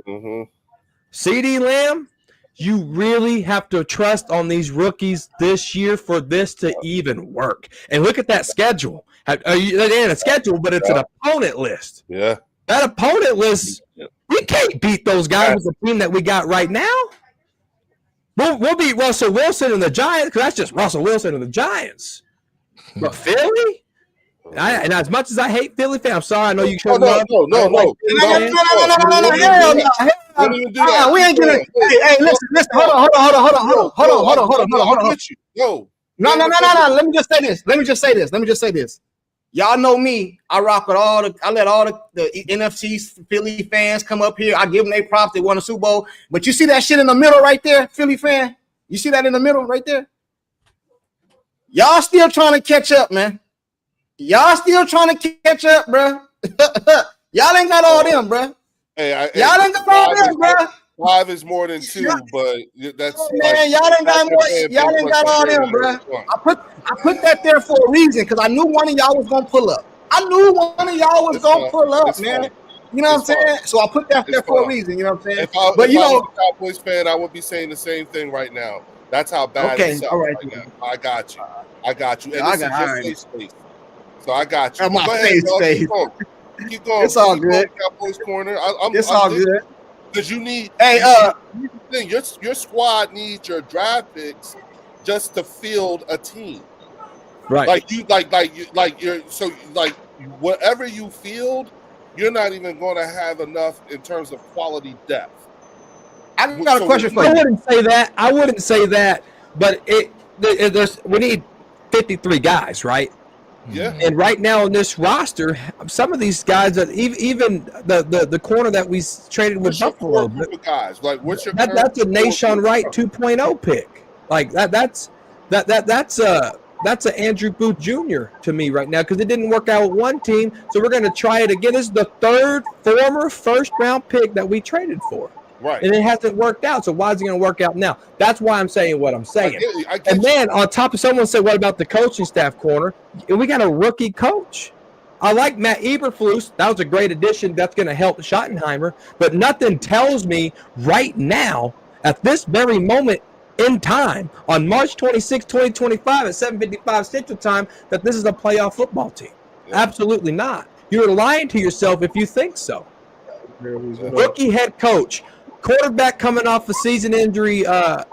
Thielen, CeeDee Lamb, you really have to trust on these rookies this year for this to even work. And look at that schedule. It ain't a schedule, but it's an opponent list. Yeah. That opponent list, we can't beat those guys with the team that we got right now. We'll beat Russell Wilson and the Giants because that's just Russell Wilson and the Giants. But Philly? And as much as I hate Philly fans, I'm sorry. I know you should love. No. We ain't gonna. Hey, listen. Hold on. Yo. No. Let me just say this. Y'all know me. I rock with I let all the NFC Philly fans come up here. I give them their props. They won a Super Bowl. But you see that shit in the middle right there, Philly fan? You see that in the middle right there? Y'all still trying to catch up, man. Y'all still trying to catch up, bro. Y'all ain't got all them, bro. Y'all ain't got all them, bro. 5 is more than 2, but that's man. Y'all ain't got more. Y'all ain't got all them, bro. I put that there for a reason because I knew one of y'all was gonna pull up. Man. You know what I'm saying? So I put that there for a reason. You know what I'm saying? If I was a Cowboys fan, I would be saying the same thing right now. That's how bad it's up right now. I got you. And this is your face space. So I got you. My face space. Keep going. It's all good. Cowboys corner. It's all good. Because you need. Hey, your squad needs your draft picks just to field a team. Right. Whatever you field, you're not even going to have enough in terms of quality depth. I got a question for you. I wouldn't say that, but we need 53 guys, right? Yeah. And right now in this roster, some of these guys that even the corner that we traded with Buffalo, guys, like what's your that's a Nation Wright 2.0 pick. Like that's a Andrew Booth Jr. to me right now because it didn't work out with one team, so we're going to try it again. This is the third former first-round pick that we traded for. Right. And it hasn't worked out, so why is it going to work out now? That's why I'm saying what I'm saying. I get and then on top of someone said, what about the coaching staff corner? We got a rookie coach. I like Matt Eberflus. That was a great addition. That's going to help Schottenheimer. But nothing tells me right now, at this very moment in time, on March 26, 2025 at 7:55 Central Time, that this is a playoff football team. Yeah. Absolutely not. You're lying to yourself if you think so. Rookie head coach. Quarterback coming off a season injury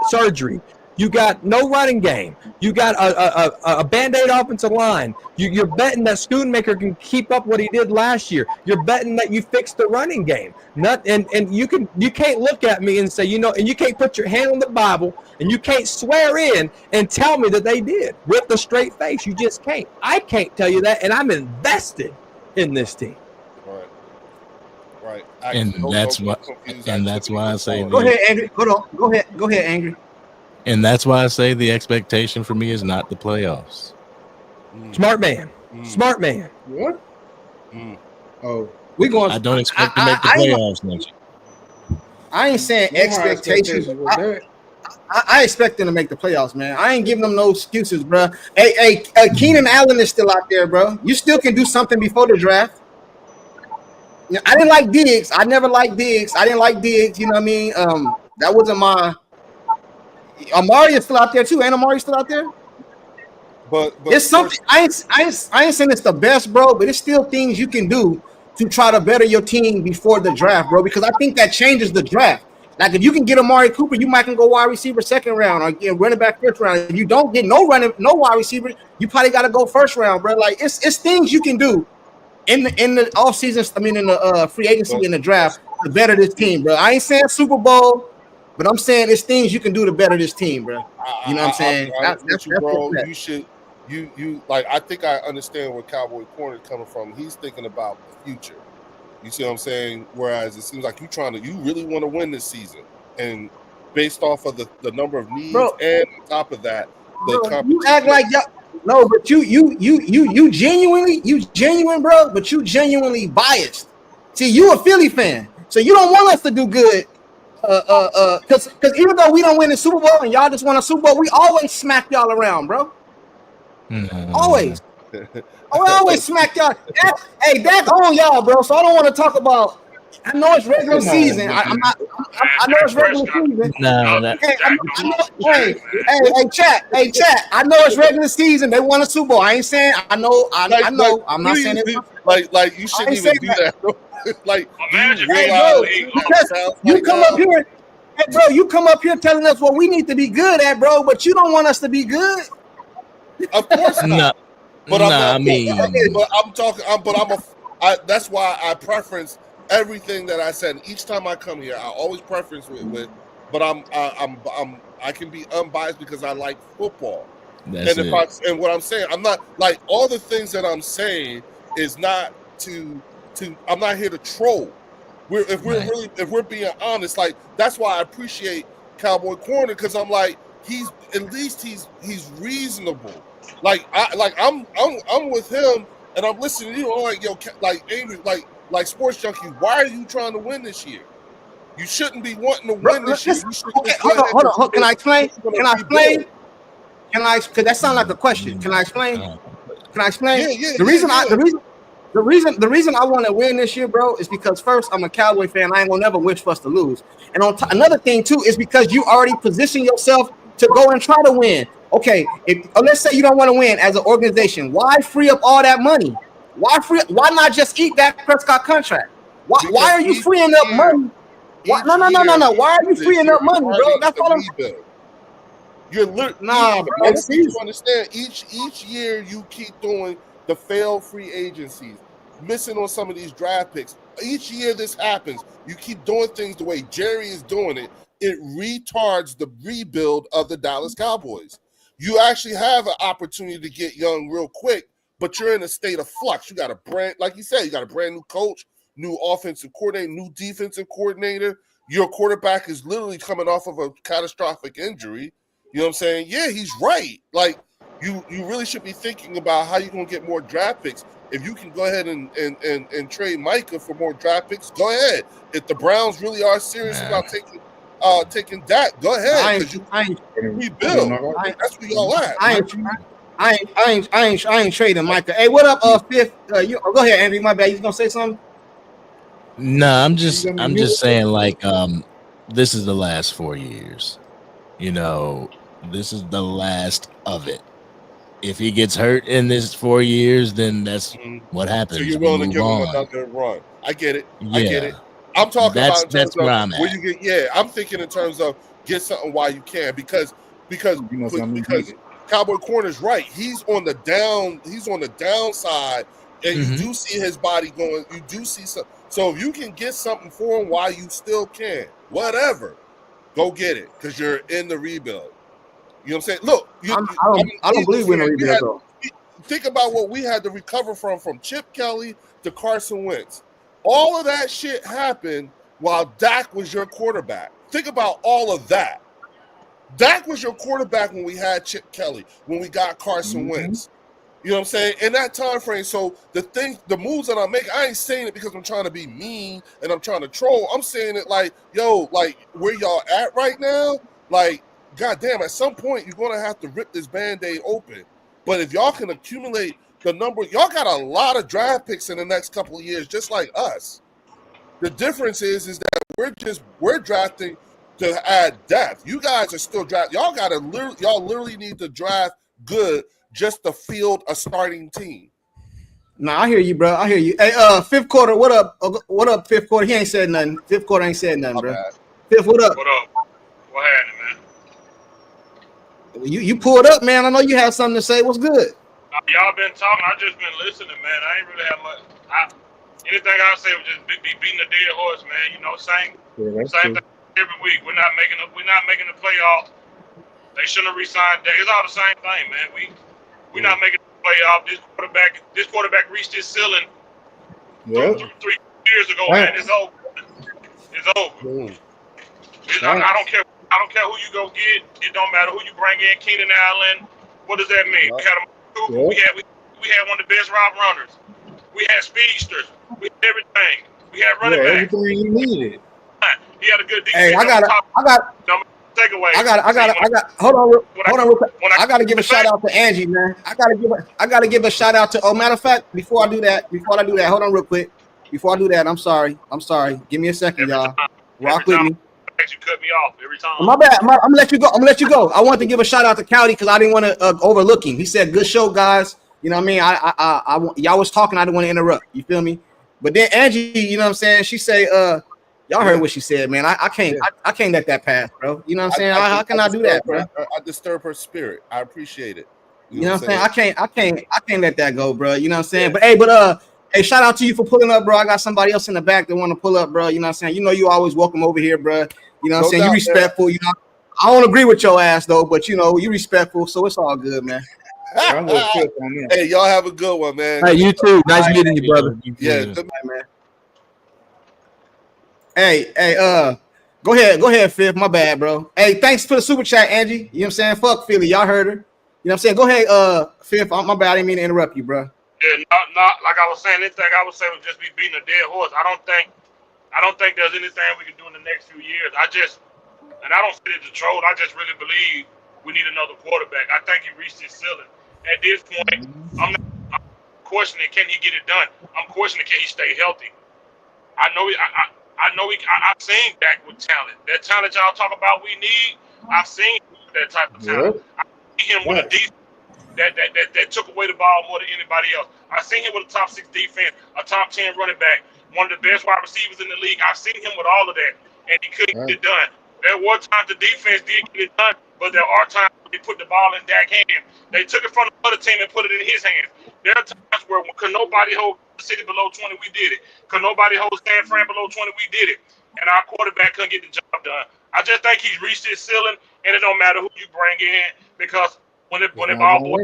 surgery. You got no running game. You got a Band-Aid offensive line. You're betting that Schoonmaker can keep up what he did last year. You're betting that you fixed the running game. And you can't look at me and say, and you can't put your hand on the Bible and you can't swear in and tell me that they did with a straight face. You just can't. I can't tell you that, and I'm invested in this team. Right. And that's why I say. Go ahead, Angry. Hold on. Go ahead, Angry. And that's why I say the expectation for me is not the playoffs. Smart man. Smart man. What? Oh, we going. I don't expect to make the playoffs next year. I ain't saying expectations. I expect them to make the playoffs, man. I ain't giving them no excuses, bro. Hey, Keenan Allen is still out there, bro. You still can do something before the draft. I didn't like Diggs. I never liked Diggs. I didn't like Diggs. You know what I mean? That wasn't my. Amari is still out there too. Ain't Amari still out there? But it's something. I ain't saying it's the best, bro. But it's still things you can do to try to better your team before the draft, bro. Because I think that changes the draft. Like if you can get Amari Cooper, you might can go wide receiver second round or get running back first round. If you don't get no wide receiver, you probably got to go first round, bro. Like it's things you can do. In the off season, in the free agency in the draft to better this team, bro. I ain't saying Super Bowl, but I'm saying it's things you can do to better this team, bro. You know what I'm saying? I think I understand where Cowboy Corner is coming from. He's thinking about the future. You see what I'm saying? Whereas it seems like you really want to win this season, and based off of the number of needs, bro, and on top of that, you act like y'all. No, but you genuine, bro. But you genuinely biased. See, you a Philly fan, so you don't want us to do good. Because even though we don't win the Super Bowl and y'all just won a Super Bowl, we always smack y'all around, bro. Always. We always smack y'all. That's on y'all, bro. So I don't want to talk about I know it's regular Come on, season. man. I know it's regular season. No, that, Hey, chat. I know it's regular season. They won a Super Bowl. I ain't saying. I know. I know. I'm not saying it. Like you shouldn't even do that. Like, do you Hey, realize bro, because you come up here. Hey, bro, you come up here telling us what we need to be good at, bro. But you don't want us to be good. Of course no, not. But no, I'm not. I mean, But I'm talking. That's why I preference everything that I said. And each time I come here, I always preference with. But I can be unbiased because I like football. that's And it. what I'm saying, I'm not like all the things that I'm saying is not to I'm not here to troll. If we're being honest, like that's why I appreciate Cowboy Corner, because I'm like he's reasonable. I'm with him and I'm listening to you. I'm like, yo, like Amy, like Sports Junkie, why are you trying to win this year? You shouldn't be wanting to win this year. You should just hold on. Can I explain? Because that sounds like a question. Can I explain? Yeah. The reason I want to win this year, bro, is because first I'm a Cowboy fan. I ain't gonna never wish for us to lose. And another thing too is because you already position yourself to go and try to win. Okay, let's say you don't want to win as an organization, why free up all that money? Why not just eat that Prescott contract? Why are you freeing up money? No. Why are you freeing up money, bro? That's all I'm saying. You're bro. You understand? Each year you keep doing the failed free agencies, missing on some of these draft picks. Each year this happens. You keep doing things the way Jerry is doing it. It retards the rebuild of the Dallas Cowboys. You actually have an opportunity to get young real quick, but you're in a state of flux. You got a like you said, you got a brand new coach, new offensive coordinator, new defensive coordinator. Your quarterback is literally coming off of a catastrophic injury. You know what I'm saying? Yeah, he's right. Like, you really should be thinking about how you're going to get more draft picks. If you can go ahead and trade Micah for more draft picks, go ahead. If the Browns really are serious about taking Dak, go ahead. Because you rebuild. That's where y'all at. I ain't trading Micah. Hey, what up, Fifth? Go ahead, Andrew. My bad. You gonna say something? No, I'm just saying, like, this is the last 4 years. You know, this is the last of it. If he gets hurt in this 4 years, then that's what happens. So you're willing to give him another run. I get it. Yeah. I get it. I'm talking about in terms where of I'm at. where you get. I'm thinking in terms of get something while you can, because Cowboy Corner's right. He's on the downside, and you do see his body going. You do see some. So if you can get something for him while you still can, whatever, go get it, because you're in the rebuild. You know what I'm saying? Look, I don't believe we're in a rebuild, though. Think about what we had to recover from Chip Kelly to Carson Wentz. All of that shit happened while Dak was your quarterback. Think about all of that. Dak was your quarterback when we had Chip Kelly, when we got Carson Wentz. You know what I'm saying? In that time frame, so the moves that I'm making, I ain't saying it because I'm trying to be mean and I'm trying to troll. I'm saying it like, yo, like where y'all at right now, like, goddamn, at some point you're gonna have to rip this Band-Aid open. But if y'all can accumulate the number, y'all got a lot of draft picks in the next couple of years, just like us. The difference is that we're drafting to add depth. You guys are still drafting. Y'all literally need to draft good just to field a starting team. Nah, I hear you, bro. I hear you. Hey, fifth quarter, what up? What up, fifth quarter? He ain't said nothing. Fifth quarter ain't said nothing, bro. Fifth, what up? What up? What happened, man? You pulled up, man. I know you have something to say. What's good? Y'all been talking. I just been listening, man. I ain't really have much. Anything I say would just be beating a dead horse, man. You know, same thing every week. We're not making the playoff. They shouldn't have re-signed Dak. It's all the same thing, man. We're not making the playoff. This quarterback reached his ceiling 3 years ago, man. It's over. It's over. I don't care. I don't care who you go get. It don't matter who you bring in. Keenan Allen. What does that mean? We had we had one of the best route runners. We had speedsters. We had everything. We had running backs. Everything you needed. He had a good defense. Hey, I got hold on real quick. I gotta give a shout out to Angie, man. I gotta give a shout out to. Oh, matter of fact, before I do that, hold on real quick. Before I do that, I'm sorry. Give me a second, y'all. Rock with me. You cut me off every time. My bad. I'm gonna let you go. I wanted to give a shout out to Cowdy because I didn't want to overlook him. He said, "Good show, guys." You know what I mean? Y'all was talking. I didn't want to interrupt. You feel me? But then Angie, you know what I'm saying? She say, y'all heard what she said, man. I can't let that pass, bro. You know what I'm saying? How can I do that, bro? I disturb her spirit. I appreciate it. You know what I'm saying? I can't let that go, bro. You know what I'm saying? Yeah. Hey, shout out to you for pulling up, bro. I got somebody else in the back that want to pull up, bro. You know what I'm saying? You know you always welcome over here, bro. You know what I'm saying? You respectful, you know. I don't agree with your ass though, but you know, you respectful, so it's all good, man. Hey, y'all have a good one, man. Hey, you too. Nice meeting you, brother. Yeah, good man. Hey, go ahead, Fifth. My bad, bro. Hey, thanks for the super chat, Angie. You know what I'm saying? Fuck Philly, y'all heard her. You know what I'm saying? Go ahead, Fifth. My bad, I didn't mean to interrupt you, bro. Yeah, not like I was saying. Anything I would say would just be beating a dead horse. I don't think there's anything we can do in the next few years. I don't say it to troll. I just really believe we need another quarterback. I think he reached his ceiling. At this point, I'm questioning can he get it done. I'm questioning can he stay healthy. I've seen Dak with talent. That talent y'all talk about we need. I've seen that type of talent. I see him with a defense that took away the ball more than anybody else. I've seen him with a top 6 defense, a top 10 running back, one of the best wide receivers in the league. I've seen him with all of that, and he couldn't get it done. There were times the defense did get it done, but there are times they put the ball in Dak's hands. They took it from the other team and put it in his hands. There are times where could nobody hold the city below 20, we did it. Could nobody hold San Fran below 20, we did it. And our quarterback couldn't get the job done. I just think he's reached his ceiling, and it don't matter who you bring in because when the ball boy,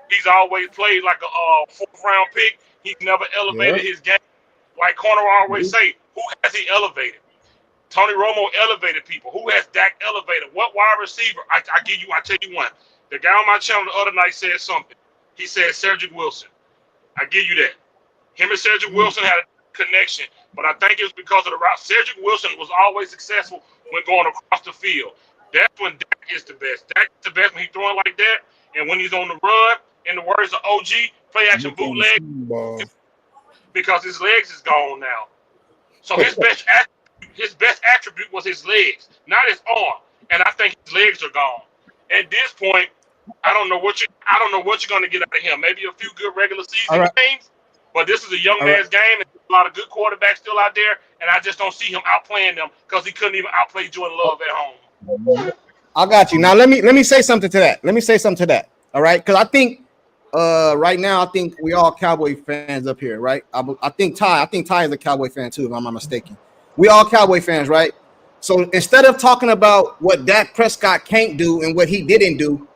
he's always played like a 4th round pick. He's never elevated his game. Like Corner always say, who has he elevated? Tony Romo elevated people. Who has Dak elevated? What wide receiver? I tell you one. The guy on my channel the other night said something. He said Cedric Wilson. I give you that. Him and Cedric Wilson had a connection, but I think it's because of the route. Cedric Wilson was always successful when going across the field. That's when Dak is the best. Dak is the best when he's throwing like that, and when he's on the run, in the words of OG, play action bootleg, because his legs is gone now. So his best attribute was his legs, not his arm. And I think his legs are gone. At this point, I don't know what you're going to get out of him. Maybe a few good regular season games, but this is a young man's game, and there's a lot of good quarterbacks still out there, and I just don't see him outplaying them because he couldn't even outplay Jordan Love at home. I got you. Now let me say something to that. All right, because I think right now I think we all Cowboy fans up here, right? I think Ty is a Cowboy fan too, if I'm not mistaken. We all Cowboy fans, right? So instead of talking about what Dak Prescott can't do and what he didn't do,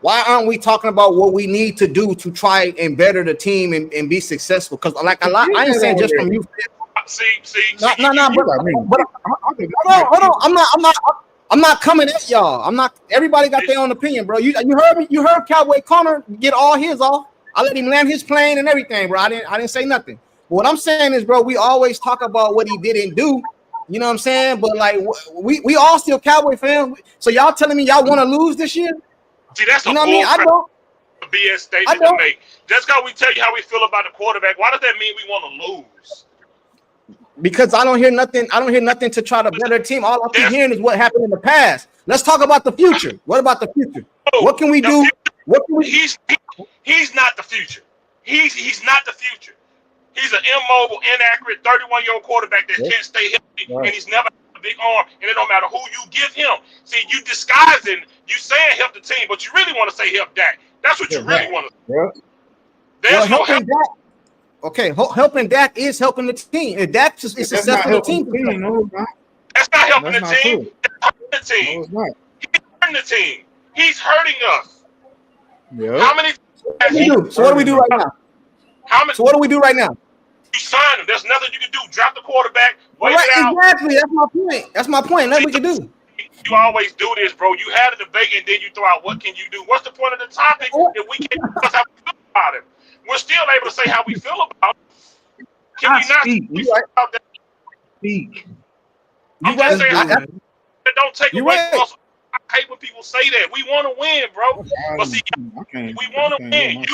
why aren't we talking about what we need to do to try and better the team and be successful? Because like a lot, I ain't saying just from you. But hold on. I'm not coming at y'all. I'm not. Everybody got their own opinion, bro. You heard me. You heard Cowboy Connor get all his off. I let him land his plane and everything, bro. I didn't say nothing. But what I'm saying is, bro, we always talk about what he didn't do. You know what I'm saying? But like, we all still Cowboy fans. So y'all telling me y'all want to lose this year? See, that's you know what I mean? I don't. BS statement to make. Just because we tell you how we feel about the quarterback, why does that mean we want to lose? Because I don't hear nothing. I don't hear nothing to try to better the team. All I keep hearing is what happened in the past. Let's talk about the future. What about the future? What can we do? What can we? He's not the future. He's not the future. He's an immobile, inaccurate, 31-year-old quarterback that can't stay healthy, and he's never had a big arm. And it don't matter who you give him. See, you disguising, you saying help the team, but you really want to say help Dak. That's what you really want to say. There's no help. Okay, helping Dak is helping the team. If Dak is successful, the team. That's not helping the team. That's hurting the team. No, it's not. He's hurting the team. He's hurting us. Yeah. How many? So what do we do right now? So what do we do right now? You sign him. There's nothing you can do. Drop the quarterback. Wait it out. Exactly. That's my point. Nothing we can do. You always do this, bro. You had a debate and then you throw out what can you do. What's the point of the topic if we can't discuss how we feel about it? We're still able to say how we feel about it. Can we not speak about that? Speak. I'm just saying, don't take away from us. I hate when people say that. We want to win, bro. But see, we want to win.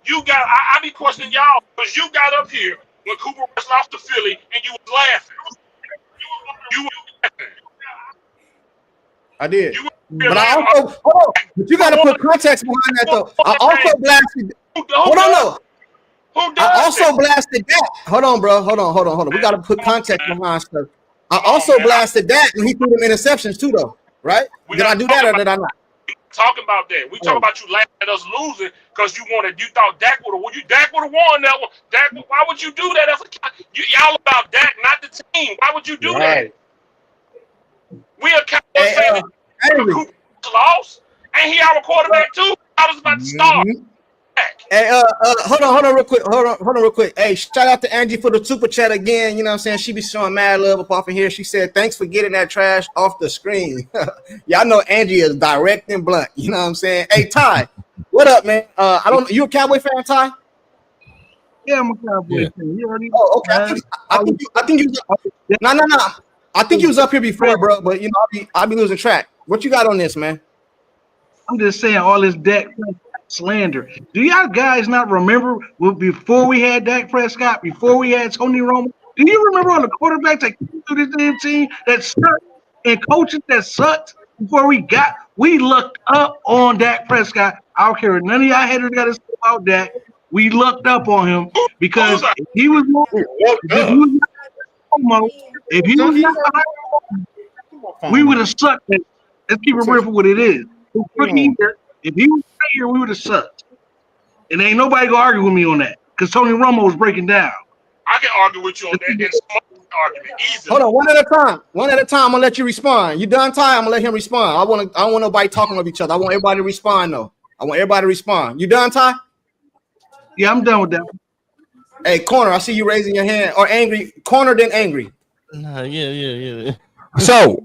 I be questioning y'all because you got up here when Cooper Rush lost to Philly and you was laughing. You were laughing. I did. You But I also but you got to put context behind that though. I also blasted. Hold on, no. I also blasted that. Hold on, bro. Hold on. We got to put context behind stuff. I also blasted that when he threw them interceptions too, though. Right? Did I do that or did I not? Talking about that. We talk about you laughing at us losing because you thought Dak would have won that one. Dak, why would you do that? Y'all about Dak, not the team. Why would you do that? We are Cowboys fans. Cooper lost, and he our quarterback too. I was about to start. Hey, hold on real quick. Hold on real quick. Hey, shout out to Angie for the super chat again. You know what I'm saying? She be showing mad love up off in here. She said, thanks for getting that trash off the screen. Y'all know Angie is direct and blunt. You know what I'm saying? Hey, Ty, what up, man? You a Cowboy fan, Ty? Yeah, I'm a Cowboy fan. You already okay. I think you no. I think you was up here before, bro, but you know, I'll be losing track. What you got on this, man? I'm just saying all this Dak slander. Do y'all guys not remember before we had Dak Prescott, before we had Tony Romo? Do you remember all the quarterbacks that came through this damn team that sucked and coaches that sucked before we looked up on Dak Prescott? I don't care what none of y'all haters got to say about Dak. We looked up on him because if he was not we would have sucked. Let's keep it real for what it is. If he was right here, we would have sucked. And ain't nobody gonna argue with me on that because Tony Romo was breaking down. I can argue with you on that in some argument easily. Hold on, one at a time. I'm gonna let you respond. You done, Ty? I'm gonna let him respond. I don't want nobody talking with each other. I want everybody to respond though. You done, Ty? Yeah, I'm done with that. Hey, Corner, I see you raising your hand. Or angry. Corner, then angry. Yeah. So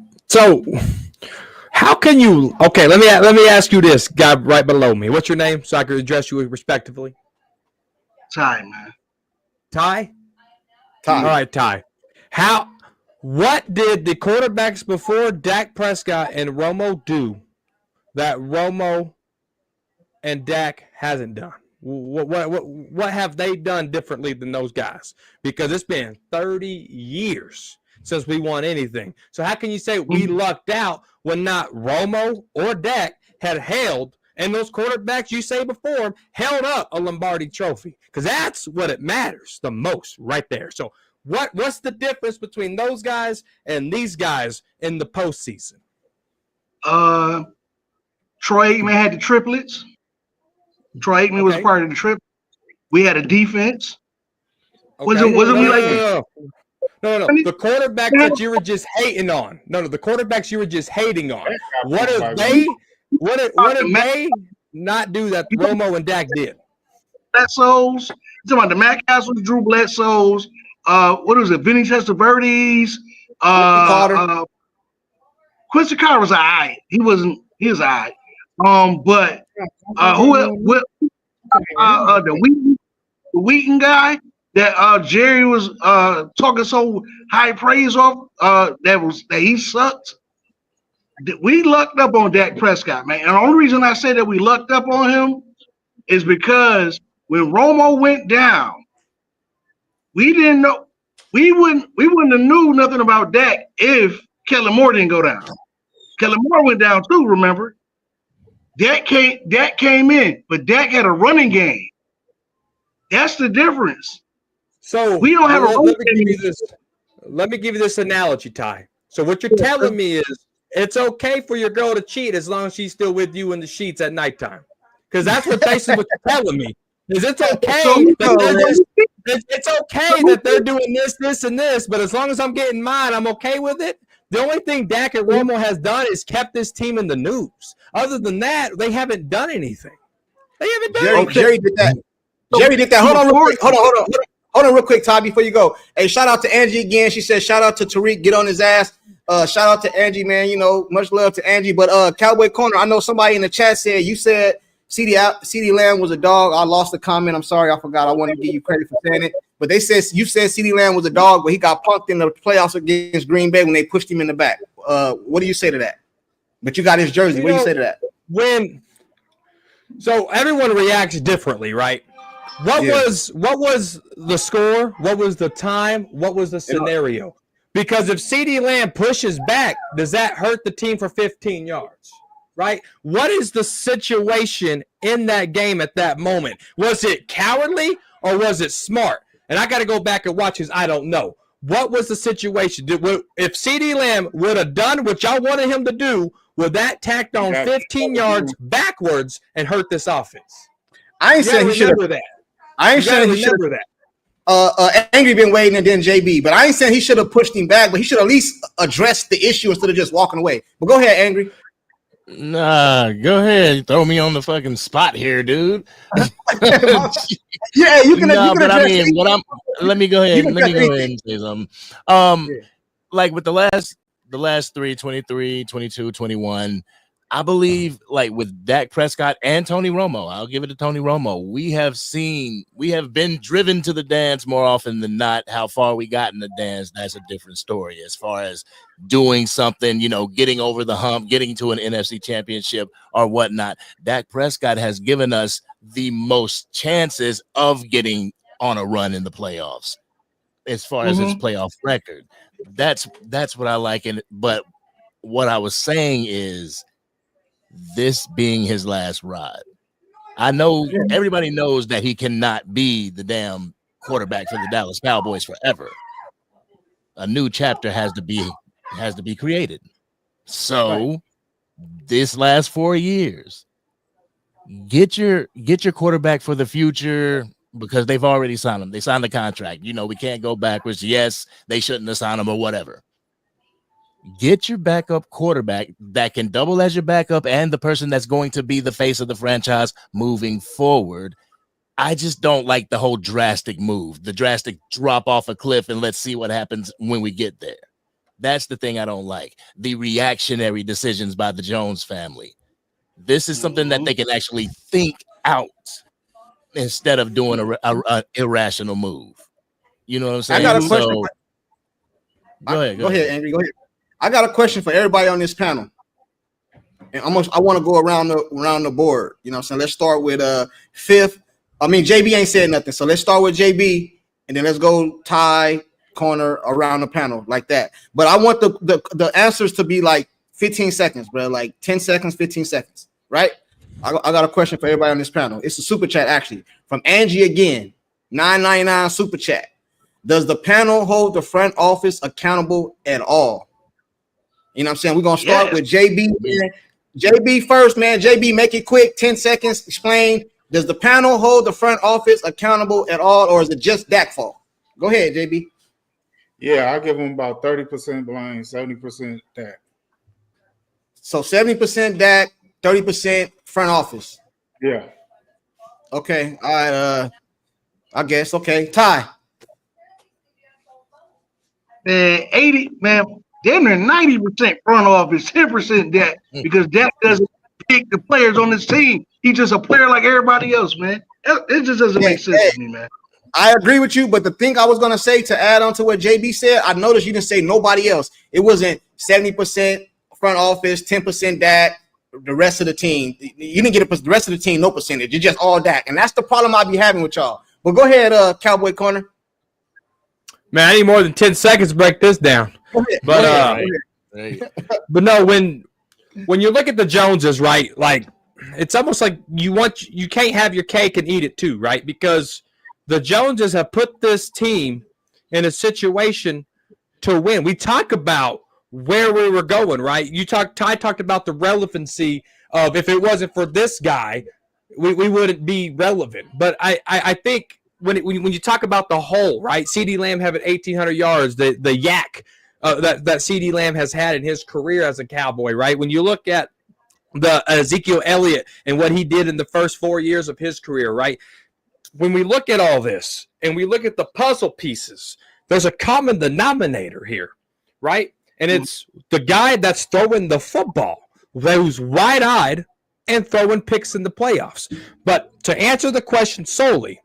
how can you? Okay, let me ask you this, guy right below me. What's your name, so I can address you respectively? Ty, man. Ty. All right, Ty. What did the quarterbacks before Dak Prescott and Romo do that Romo and Dak hasn't done? What have they done differently than those guys? Because it's been 30 years since we won anything. So how can you say we lucked out when not Romo or Dak had held, and those quarterbacks you say before held up a Lombardi trophy? Because that's what it matters the most right there. So what's the difference between those guys and these guys in the postseason? Troy Aikman had the triplets. Troy Aikman was part of the trip. We had a defense. Okay. No. The quarterbacks that you were just hating on. No, the quarterbacks you were just hating on. What did they not do that Romo and Dak did? Bledsoes. You're talking about the Matt Castles, Drew Bledsoes. What was it? Vinny Testaverdes. Quincy Carter was all right. He was all right. But the Wheaton guy that Jerry was talking so high praise of that he sucked. We lucked up on Dak Prescott, man. And the only reason I say that we lucked up on him is because when Romo went down, we didn't know we wouldn't have knew nothing about Dak if Kellen Moore didn't go down. Kellen Moore went down too, remember? Dak came in, but Dak had a running game. That's the difference. So we don't have a running game. Let me give you this analogy, Ty. So what you're telling me is it's okay for your girl to cheat as long as she's still with you in the sheets at nighttime. Because that's basically what you're telling me. Is it's okay that they're doing this, and this, but as long as I'm getting mine, I'm okay with it. The only thing Dak and Romo has done is kept this team in the news. Other than that, they haven't done anything. They haven't done anything. Jerry did that. Hold on real quick, Ty, before you go. Hey, shout out to Angie again. She said, shout out to Tariq. Get on his ass. Shout out to Angie, man. You know, much love to Angie. But Cowboy Corner, I know somebody in the chat said you said CeeDee Lamb was a dog. I lost the comment. I'm sorry. I forgot. I wanted to give you credit for saying it. But they said you said CeeDee Lamb was a dog, but he got punked in the playoffs against Green Bay when they pushed him in the back. What do you say to that? But you got his jersey. What do you say to that? So everyone reacts differently, right? What was the score? What was the time? What was the scenario? Because if CeeDee Lamb pushes back, does that hurt the team for 15 yards? Right? What is the situation in that game at that moment? Was it cowardly or was it smart? And I got to go back and watch because I don't know. What was the situation? If CeeDee Lamb would have done what y'all wanted him to do, would that tacked on 15 yards backwards and hurt this offense? I ain't saying he should have that. I ain't saying he should have that. Angry been waiting and then JB, but I ain't saying he should have pushed him back, but he should at least address the issue instead of just walking away. But go ahead, Angry. Nah, go ahead. Throw me on the fucking spot here, dude. Yeah, you can. No, but I mean, let me go ahead. Let me go ahead and say something. Like with the last three, 23, 22, 21, I believe like with Dak Prescott and Tony Romo, I'll give it to Tony Romo. We have been driven to the dance more often than not. How far we got in the dance, that's a different story. As far as doing something, getting over the hump, getting to an NFC championship or whatnot, Dak Prescott has given us the most chances of getting on a run in the playoffs as far as his playoff record. That's what I like. But what I was saying is this being his last ride. I know everybody knows that he cannot be the damn quarterback for the Dallas Cowboys forever. A new chapter has to be created. So this last 4 years, get your quarterback for the future because they've already signed him. They signed the contract. We can't go backwards. Yes, they shouldn't have signed him or whatever. Get your backup quarterback that can double as your backup and the person that's going to be the face of the franchise moving forward. I just don't like the whole drastic move, the drastic drop off a cliff and let's see what happens when we get there. That's the thing I don't like. The reactionary decisions by the Jones family. This is something that they can actually think out instead of doing a irrational move. You know what I'm saying? I got a question. Go ahead, Angry. Go ahead. I got a question for everybody on this panel. And I want to go around the board. You know what I'm saying? Let's start with fifth. I mean, JB ain't said nothing. So let's start with JB and then let's go tie corner around the panel like that. But I want the answers to be like 15 seconds, bro. Like 10 seconds, 15 seconds, right? I got a question for everybody on this panel. It's a super chat actually from Angie again, 999 super chat. Does the panel hold the front office accountable at all? You know what I'm saying? We're going to start with JB. Man. JB first, man. JB, make it quick. 10 seconds. Explain. Does the panel hold the front office accountable at all, or is it just Dak fault? Go ahead, JB. Yeah, I give him about 30% blame, 70% Dak. So 70% Dak, 30% front office. Yeah. Okay. All right. I guess. Okay. Ty. Man, 80, man. Damn near 90% front office, 10% Dak, because Dak doesn't pick the players on his team. He's just a player like everybody else, man. It just doesn't make sense to me, man. I agree with you, but the thing I was going to say to add on to what JB said, I noticed you didn't say nobody else. It wasn't 70% front office, 10% Dak, the rest of the team. You didn't get the rest of the team, no percentage. It's just all Dak, and that's the problem I be having with y'all. But go ahead, Cowboy Corner. Man, I need more than 10 seconds to break this down. But but no, when you look at the Joneses, right, like it's almost like you can't have your cake and eat it too, right? Because the Joneses have put this team in a situation to win. We talk about where we were going, right? Ty talked about the relevancy of if it wasn't for this guy, we wouldn't be relevant. But I think when you talk about the whole, right? CeeDee Lamb having 1,800 yards, the yak that CeeDee Lamb has had in his career as a Cowboy, right? When you look at the Ezekiel Elliott and what he did in the first 4 years of his career, right? When we look at all this and we look at the puzzle pieces, there's a common denominator here, right? And it's the guy that's throwing the football, who's wide-eyed and throwing picks in the playoffs. But to answer the question solely,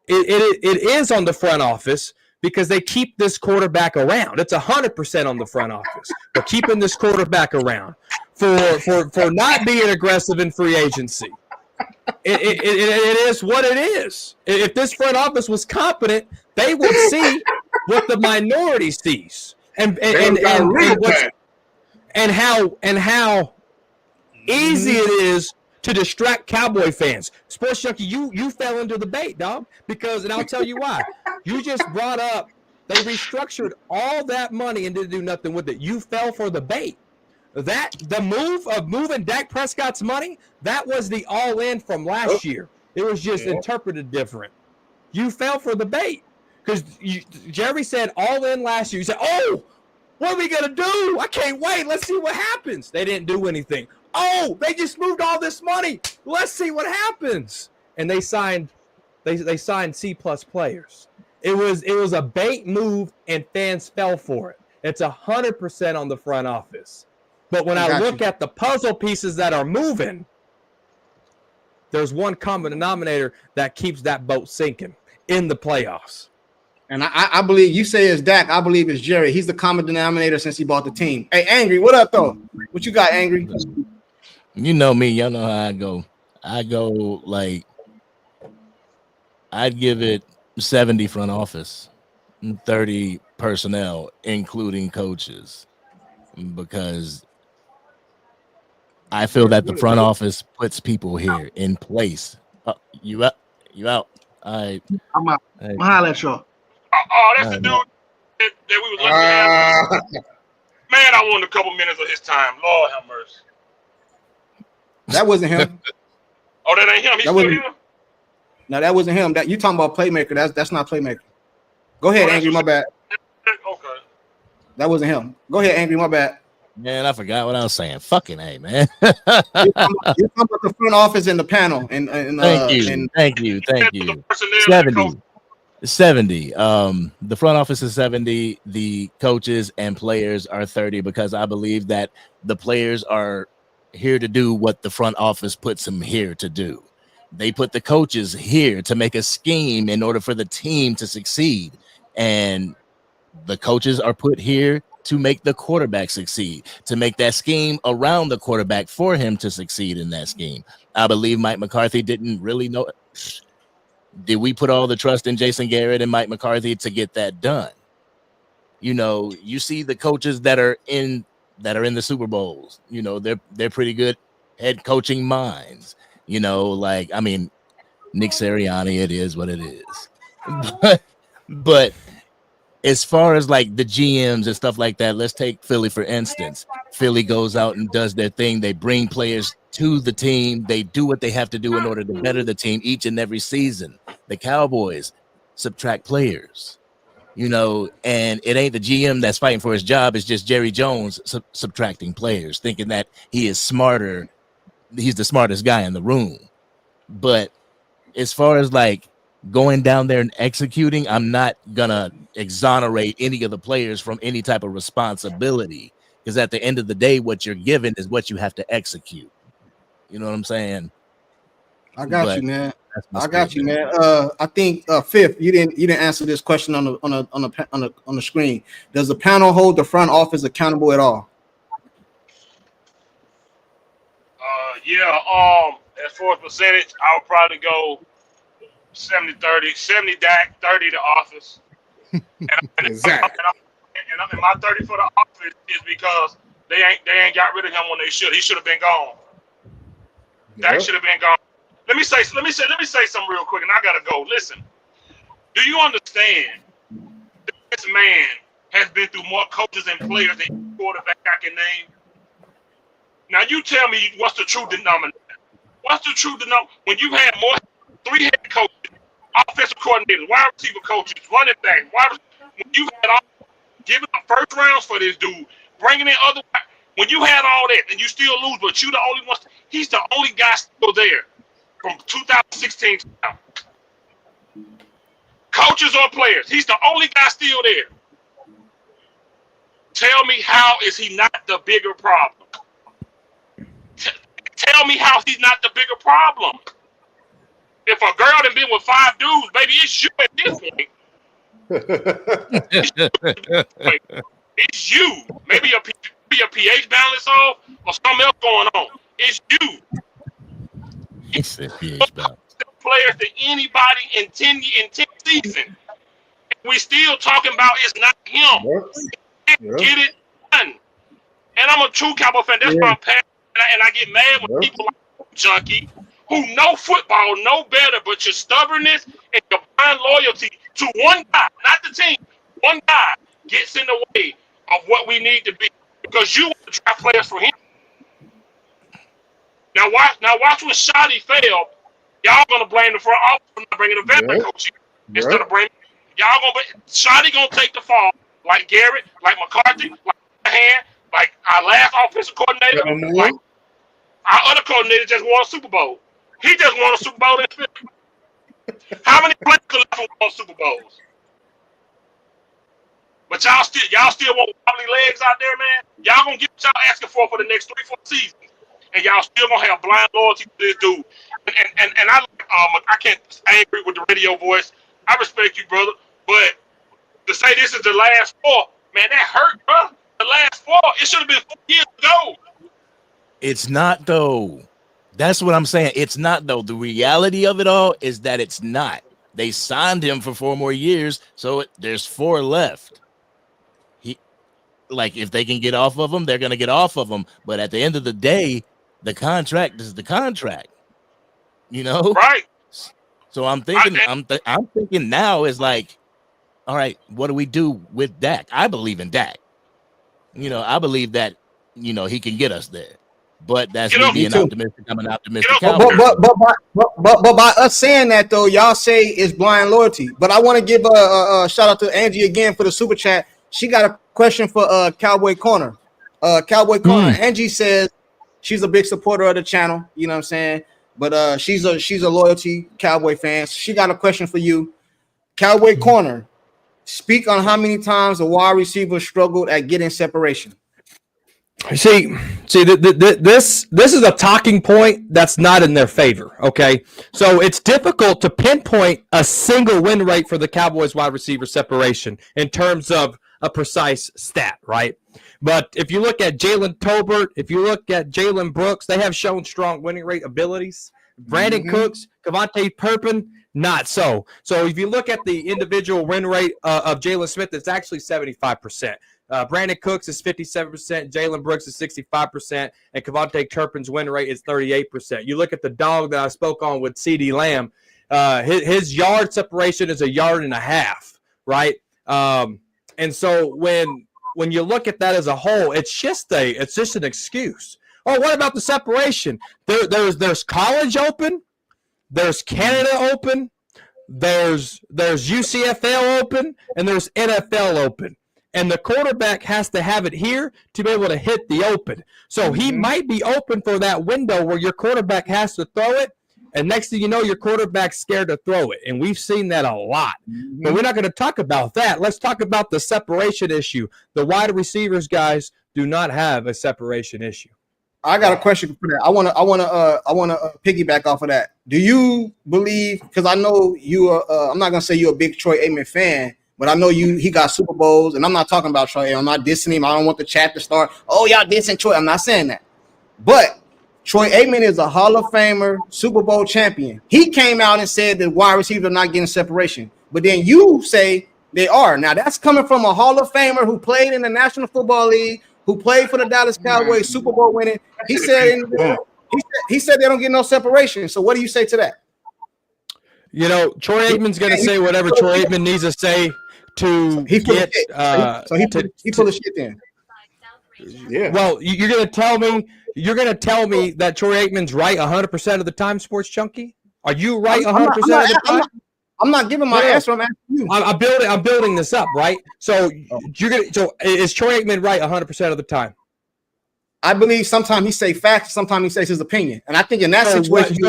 it is on the front office because they keep this quarterback around. It's 100% on the front office. They're keeping this quarterback around for not being aggressive in free agency, It is what it is. If this front office was competent, they would see what the minority sees, and how easy it is to distract Cowboy fans. Sports Junkie, you fell into the bait, dog. And I'll tell you why. You just brought up they restructured all that money and didn't do nothing with it. You fell for the bait. The move of moving Dak Prescott's money, that was the all-in from last year. It was just interpreted different. You fell for the bait because Jerry said all-in last year. You said, "Oh, what are we gonna do? I can't wait. Let's see what happens." They didn't do anything. Oh, they just moved all this money. Let's see what happens. And they signed C+ players. It was a bait move, and fans fell for it. It's 100% on the front office. But when I look at the puzzle pieces that are moving, there's one common denominator that keeps that boat sinking in the playoffs. And I believe you say it's Dak. I believe it's Jerry. He's the common denominator since he bought the team. Hey, Angry, what up, though? What you got, Angry? You know me. Y'all know how I go. I go like I'd give it 70 front office, 30 personnel, including coaches, because I feel that the front office puts people here in place. You up? You out? I'm out. I'm holler at y'all. Oh, that's the dude that we was looking at. Man, I wanted a couple minutes of his time. Lord have mercy. That wasn't him. Oh, that ain't him. He's still here? No, that wasn't him. That you talking about playmaker? That's not playmaker. Go ahead, Angry. My bad. Okay. That wasn't him. Go ahead, Angry. My bad. Man, I forgot what I was saying. Fucking A, man. You're talking about the front office and the panel. Thank you. 70. The front office is 70. The coaches and players are 30 because I believe that the players are here to do what the front office puts them here to do. They put the coaches here to make a scheme in order for the team to succeed. And the coaches are put here to make the quarterback succeed, to make that scheme around the quarterback for him to succeed in that scheme. I believe Mike McCarthy didn't really know. Did we put all the trust in Jason Garrett and Mike McCarthy to get that done? You know, you see the coaches that are in the Super Bowls, you know, they're pretty good head coaching minds. You know, like, I mean, Nick Sirianni, it is what it is. But as far as like the GMs and stuff like that, let's take Philly, for instance. Philly goes out and does their thing. They bring players to the team. They do what they have to do in order to better the team each and every season. The Cowboys subtract players, you know, and it ain't the GM that's fighting for his job. It's just Jerry Jones subtracting players, thinking that he is smarter. He's the smartest guy in the room. But as far as like going down there and executing, I'm not gonna exonerate any of the players from any type of responsibility, because at the end of the day, what you're given is what you have to execute. You know what I'm saying? I got you, man. I think Fifth, you didn't answer this question on the screen. Does the panel hold the front office accountable at all? As far as percentage, I would probably go 70-30, 70 Dak, 30 the office. Exactly. And my 30 for the office is because they ain't got rid of him when they should. He should have been gone. Dak should have been gone. Let me say something real quick, and I gotta go. Listen, do you understand that this man has been through more coaches and players than any quarterback I can name? Now you tell me what's the true denominator. What's the true denominator? When you had more 3 head coaches, offensive coordinators, wide receiver coaches, running back, when you had all giving up first rounds for this dude, bringing in other, when you had all that and you still lose, but you the only one. He's the only guy still there from 2016 to now. Coaches or players, he's the only guy still there. Tell me, how is he not the bigger problem? Tell me how he's not the bigger problem. If a girl done been with 5 dudes, baby, it's you at this point. It's you. Maybe a pH balance off or something else going on. It's you. It's the PH bounce. Players than anybody in 10 seasons. We still talking about it's not him. Yep. Get it done. And I'm a true Cowboy fan. That's why I'm passionate. And I get mad when people like Junkie, who know football, know better, but your stubbornness and your blind loyalty to one guy, not the team, one guy gets in the way of what we need to be. Because you want to draft players for him. Now watch when Shoddy failed. Y'all gonna blame the front office for not bringing a veteran coach instead of bringing. Y'all Shoddy gonna take the fall, like Garrett, like McCarthy, like Hand, like our last offensive coordinator, like our other coordinator just won a Super Bowl. He just won a Super Bowl in Philly. How many players left won Super Bowls? But y'all still want wobbly legs out there, man. Y'all gonna get what y'all asking for the next 3-4 seasons, and y'all still gonna have blind loyalty to this dude. And I agree with the radio voice. I respect you, brother, but to say this is the last 4, man, that hurt, bro. The last 4, it should have been 4 years ago. It's not though. That's what I'm saying. It's not though. The reality of it all is that it's not. They signed him for 4 more years, so there's 4 left. If they can get off of him, they're gonna get off of him. But at the end of the day, the contract is the contract. You know, right? So I'm thinking, I'm thinking now is like, all right, what do we do with Dak? I believe in Dak. You know, I believe that he can get us there. But that's me being optimistic. I'm an optimistic Cowboy. But by us saying that though, y'all say it's blind loyalty. But I want to give a shout out to Angie again for the super chat. She got a question for Cowboy Corner. Cowboy Corner. Angie says she's a big supporter of the channel. You know what I'm saying? But she's a loyalty Cowboy fan. So she got a question for you, Cowboy Corner. Speak on how many times the wide receiver struggled at getting separation. See, this is a talking point that's not in their favor, okay? So it's difficult to pinpoint a single win rate for the Cowboys wide receiver separation in terms of a precise stat, right? But if you look at Jalen Tolbert, if you look at Jalen Brooks, they have shown strong winning rate abilities. Brandon Cooks, Kevontae Turpin, not so. So if you look at the individual win rate of Jalen Smith, it's actually 75%. Brandon Cooks is 57%, Jalen Brooks is 65%, and Kevontae Turpin's win rate is 38%. You look at the dog that I spoke on with CeeDee Lamb, his yard separation is 1.5 yards, right? And so when you look at that as a whole, it's just an excuse. Oh, what about the separation? There's college open, there's Canada open, there's UCFL open, and there's NFL open. And the quarterback has to have it here to be able to hit the open. So he might be open for that window where your quarterback has to throw it. And next thing you know, your quarterback's scared to throw it. And we've seen that a lot. But we're not going to talk about that. Let's talk about the separation issue. The wide receivers, guys, do not have a separation issue. I got a question for that. I want to piggyback off of that. Do you believe, because I know you are, I'm not going to say you're a big Troy Aikman fan, but I know he got Super Bowls, and I'm not talking about Troy. I'm not dissing him. I don't want the chat to start, oh, y'all dissing Troy. I'm not saying that. But Troy Aikman is a Hall of Famer, Super Bowl champion. He came out and said that wide receivers are not getting separation. But then you say they are. Now, that's coming from a Hall of Famer who played in the National Football League, who played for the Dallas Cowboys, Super Bowl winning. He said they don't get no separation. So what do you say to that? You know, Troy Aikman's going to say whatever Troy Aikman needs to say to get. So he full of shit then. Yeah. Well, you're going to tell me that Troy Aikman's right 100% of the time, Sports Chunky? Are you right 100% of the time? I'm not giving my answer. I'm asking you. I'm building this up, right? So is Troy Aikman right 100% of the time? I believe sometimes he say facts, sometimes he says his opinion, and I think in that situation,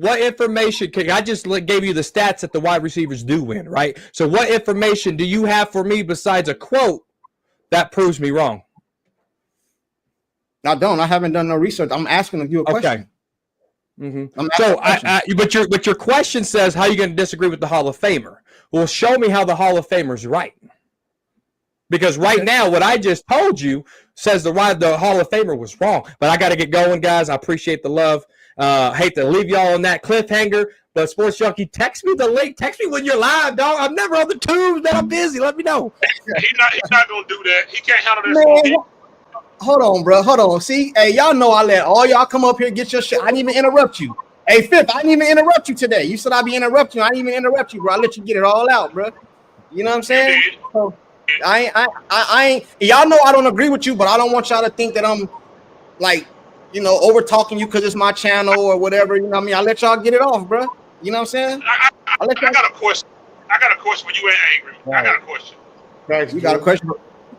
what information? I just gave you the stats that the wide receivers do win, right? So what information do you have for me besides a quote that proves me wrong? I don't. I haven't done no research. I'm asking you a question. Okay. But your question says, how are you going to disagree with the Hall of Famer? Well, show me how the Hall of Famer's right. Because right now, what I just told you says the Hall of Famer was wrong. But I got to get going, guys. I appreciate the love. Hate to leave y'all on that cliffhanger, but Sports Junkie, text me the link. Text me when you're live, dog. I'm never on the tubes, man. I'm busy. Let me know. He's not gonna do that. He can't handle this. Man, hold on, bro. Hold on. See, hey, y'all know I let all y'all come up here get your shit. I didn't even interrupt you. Hey, Fifth, I didn't even interrupt you today. You said I'd be interrupting you. I didn't even interrupt you, bro. I let you get it all out, bro. You know what I'm saying? So, I ain't. Y'all know I don't agree with you, but I don't want y'all to think that I'm like, over talking you because it's my channel or whatever. You know what I mean? I let y'all get it off, bro. You know what I'm saying? I got a question. I got a question for you and Angry. I got a question. You got a question?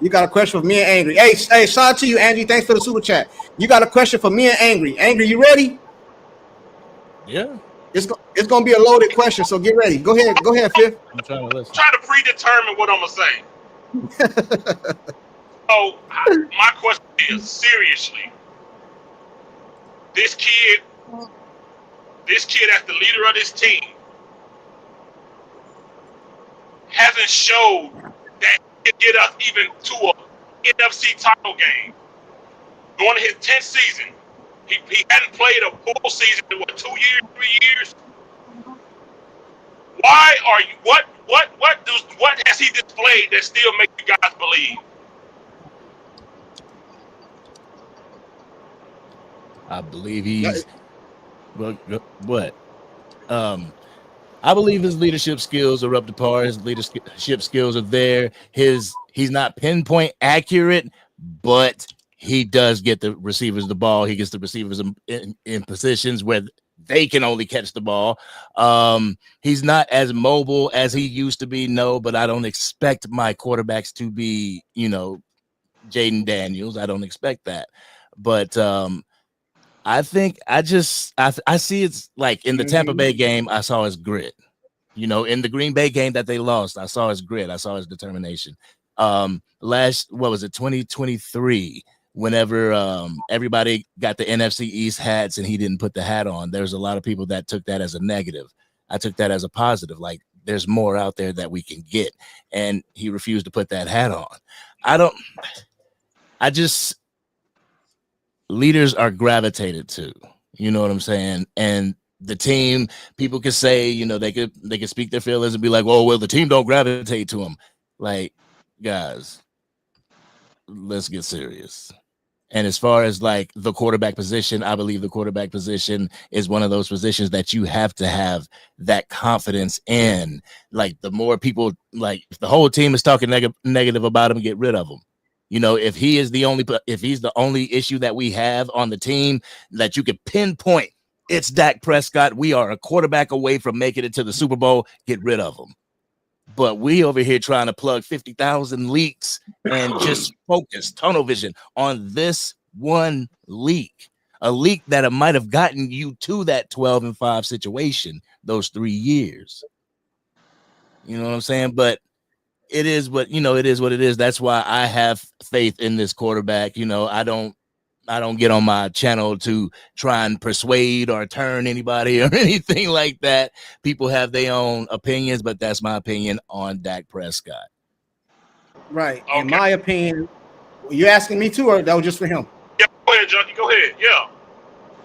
You got a question for me and Angry. Hey, shout out to you, Angie. Thanks for the super chat. You got a question for me and Angry. Angry, you ready? Yeah. It's gonna be a loaded question, so get ready. Go ahead, Fifth. I'm trying to listen. Try to predetermine what I'm gonna say. So my question is, seriously, this kid as the leader of this team hasn't showed that he can get us even to a NFC title game. Going to his 10th season, he hadn't played a full season in 2 years, 3 years. Why are you? What has he displayed that still makes you guys believe? I believe he's what? I believe his leadership skills are up to par. His leadership skills are there. He's not pinpoint accurate, but he does get the receivers the ball. He gets the receivers in positions where they can only catch the ball. He's not as mobile as he used to be, no, but I don't expect my quarterbacks to be, Jaden Daniels. I don't expect that. But I think I see it's like in the Tampa Bay game, I saw his grit. In the Green Bay game that they lost, I saw his grit. I saw his determination. 2023, whenever everybody got the NFC East hats and he didn't put the hat on, there's a lot of people that took that as a negative. I took that as a positive. Like, there's more out there that we can get. And he refused to put that hat on. Leaders are gravitated to, you know what I'm saying? And the team, people could say, they could speak their feelings and be like, well, the team don't gravitate to him. Like, guys, let's get serious. And as far as like the quarterback position, I believe the quarterback position is one of those positions that you have to have that confidence in. Like, the more people, like, if the whole team is talking negative about him, get rid of him. If he's the only issue that we have on the team that you could pinpoint, it's Dak Prescott. We are a quarterback away from making it to the Super Bowl. Get rid of him. But we over here trying to plug 50,000 leaks and just focus tunnel vision on this one leak, a leak that might have gotten you to that 12-5 situation those 3 years. You know what I'm saying? But it is what it is. That's why I have faith in this quarterback. I don't get on my channel to try and persuade or turn anybody or anything like that. People have their own opinions, but that's my opinion on Dak Prescott. Right. Okay. In my opinion, you asking me too, or that was just for him? Yeah, go ahead, Junkie. Go ahead. Yeah.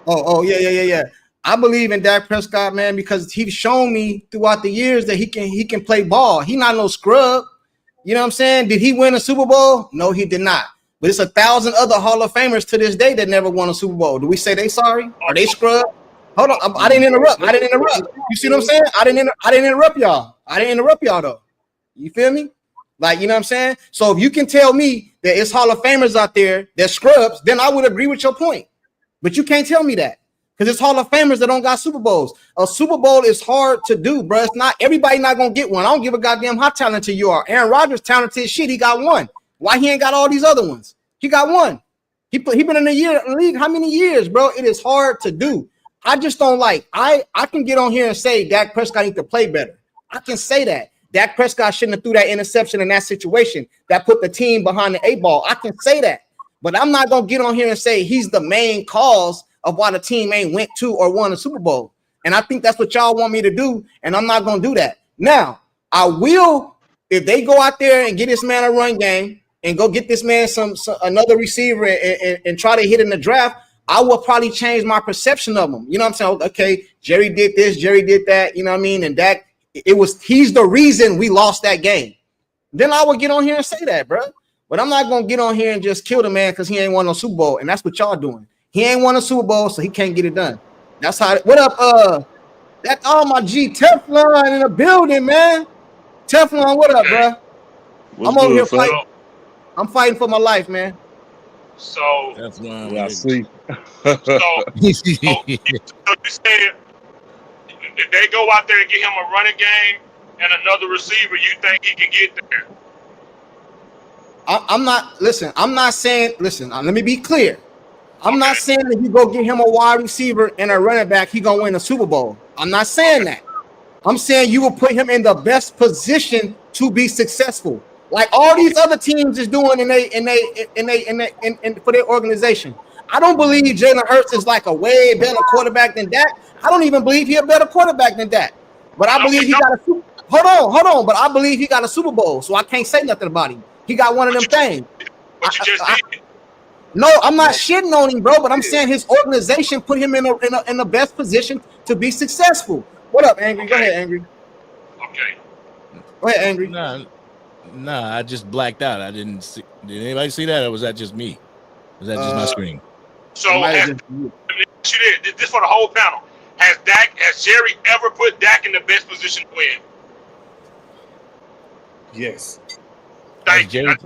Oh, yeah. I believe in Dak Prescott, man, because he's shown me throughout the years that he can play ball. He not no scrub. You know what I'm saying? Did he win a Super Bowl? No, he did not. But it's 1,000 other Hall of Famers to this day that never won a Super Bowl. Do we say they sorry? Are they scrub? Hold on, I didn't interrupt. You see what I'm saying? I didn't interrupt y'all. I didn't interrupt y'all though. You feel me? Like, you know what I'm saying? So if you can tell me that it's Hall of Famers out there that scrubs, then I would agree with your point. But you can't tell me that. Because it's Hall of Famers that don't got Super Bowls. A Super Bowl is hard to do, bro. It's not everybody not gonna get one. I don't give a goddamn how talented you are. Aaron Rodgers talented shit. He got one. Why he ain't got all these other ones? He got one. He been in the league how many years, bro? It is hard to do. I just don't like. I can get on here and say Dak Prescott need to play better. I can say that. Dak Prescott shouldn't have threw that interception in that situation that put the team behind the 8 ball. I can say that. But I'm not gonna get on here and say he's the main cause of why the team ain't went to or won a Super Bowl. And I think that's what y'all want me to do, and I'm not going to do that. Now, I will, if they go out there and get this man a run game and go get this man some another receiver and try to hit in the draft, I will probably change my perception of him. You know what I'm saying? Okay, Jerry did this, Jerry did that. You know what I mean? And that he's the reason we lost that game. Then I would get on here and say that, bro. But I'm not gonna get on here and just kill the man because he ain't won no Super Bowl, and that's what y'all doing. He ain't won a Super Bowl, so he can't get it done. That's how. What up? That's all my G Teflon in the building, man. Teflon, what up, bro? I'm over here fighting. I'm fighting for my life, man. So That's why I see. so you said if they go out there and get him a running game and another receiver, you think he can get there? I'm not. Listen, I'm not saying. Listen, let me be clear. I'm not saying that you go get him a wide receiver and a running back, he gonna win a Super Bowl. I'm not saying that. I'm saying you will put him in the best position to be successful, like all these other teams is doing for their organization. I don't believe Jalen Hurts is like a way better quarterback than Dak. I don't even believe he's a better quarterback than Dak. But I believe he got a Super. Hold on. But I believe he got a Super Bowl, so I can't say nothing about him. He got one of them things. What you just did. No, I'm not shitting on him, bro. But I'm saying his organization put him in the best position to be successful. What up, Angry? Go ahead, Angry. Okay. Go ahead, Angry. Nah, I just blacked out. I didn't see. Did anybody see that, or was that just me? Was that just my screen? So let me ask you this for the whole panel. Has Jerry ever put Dak in the best position to win? Yes. Thank you. I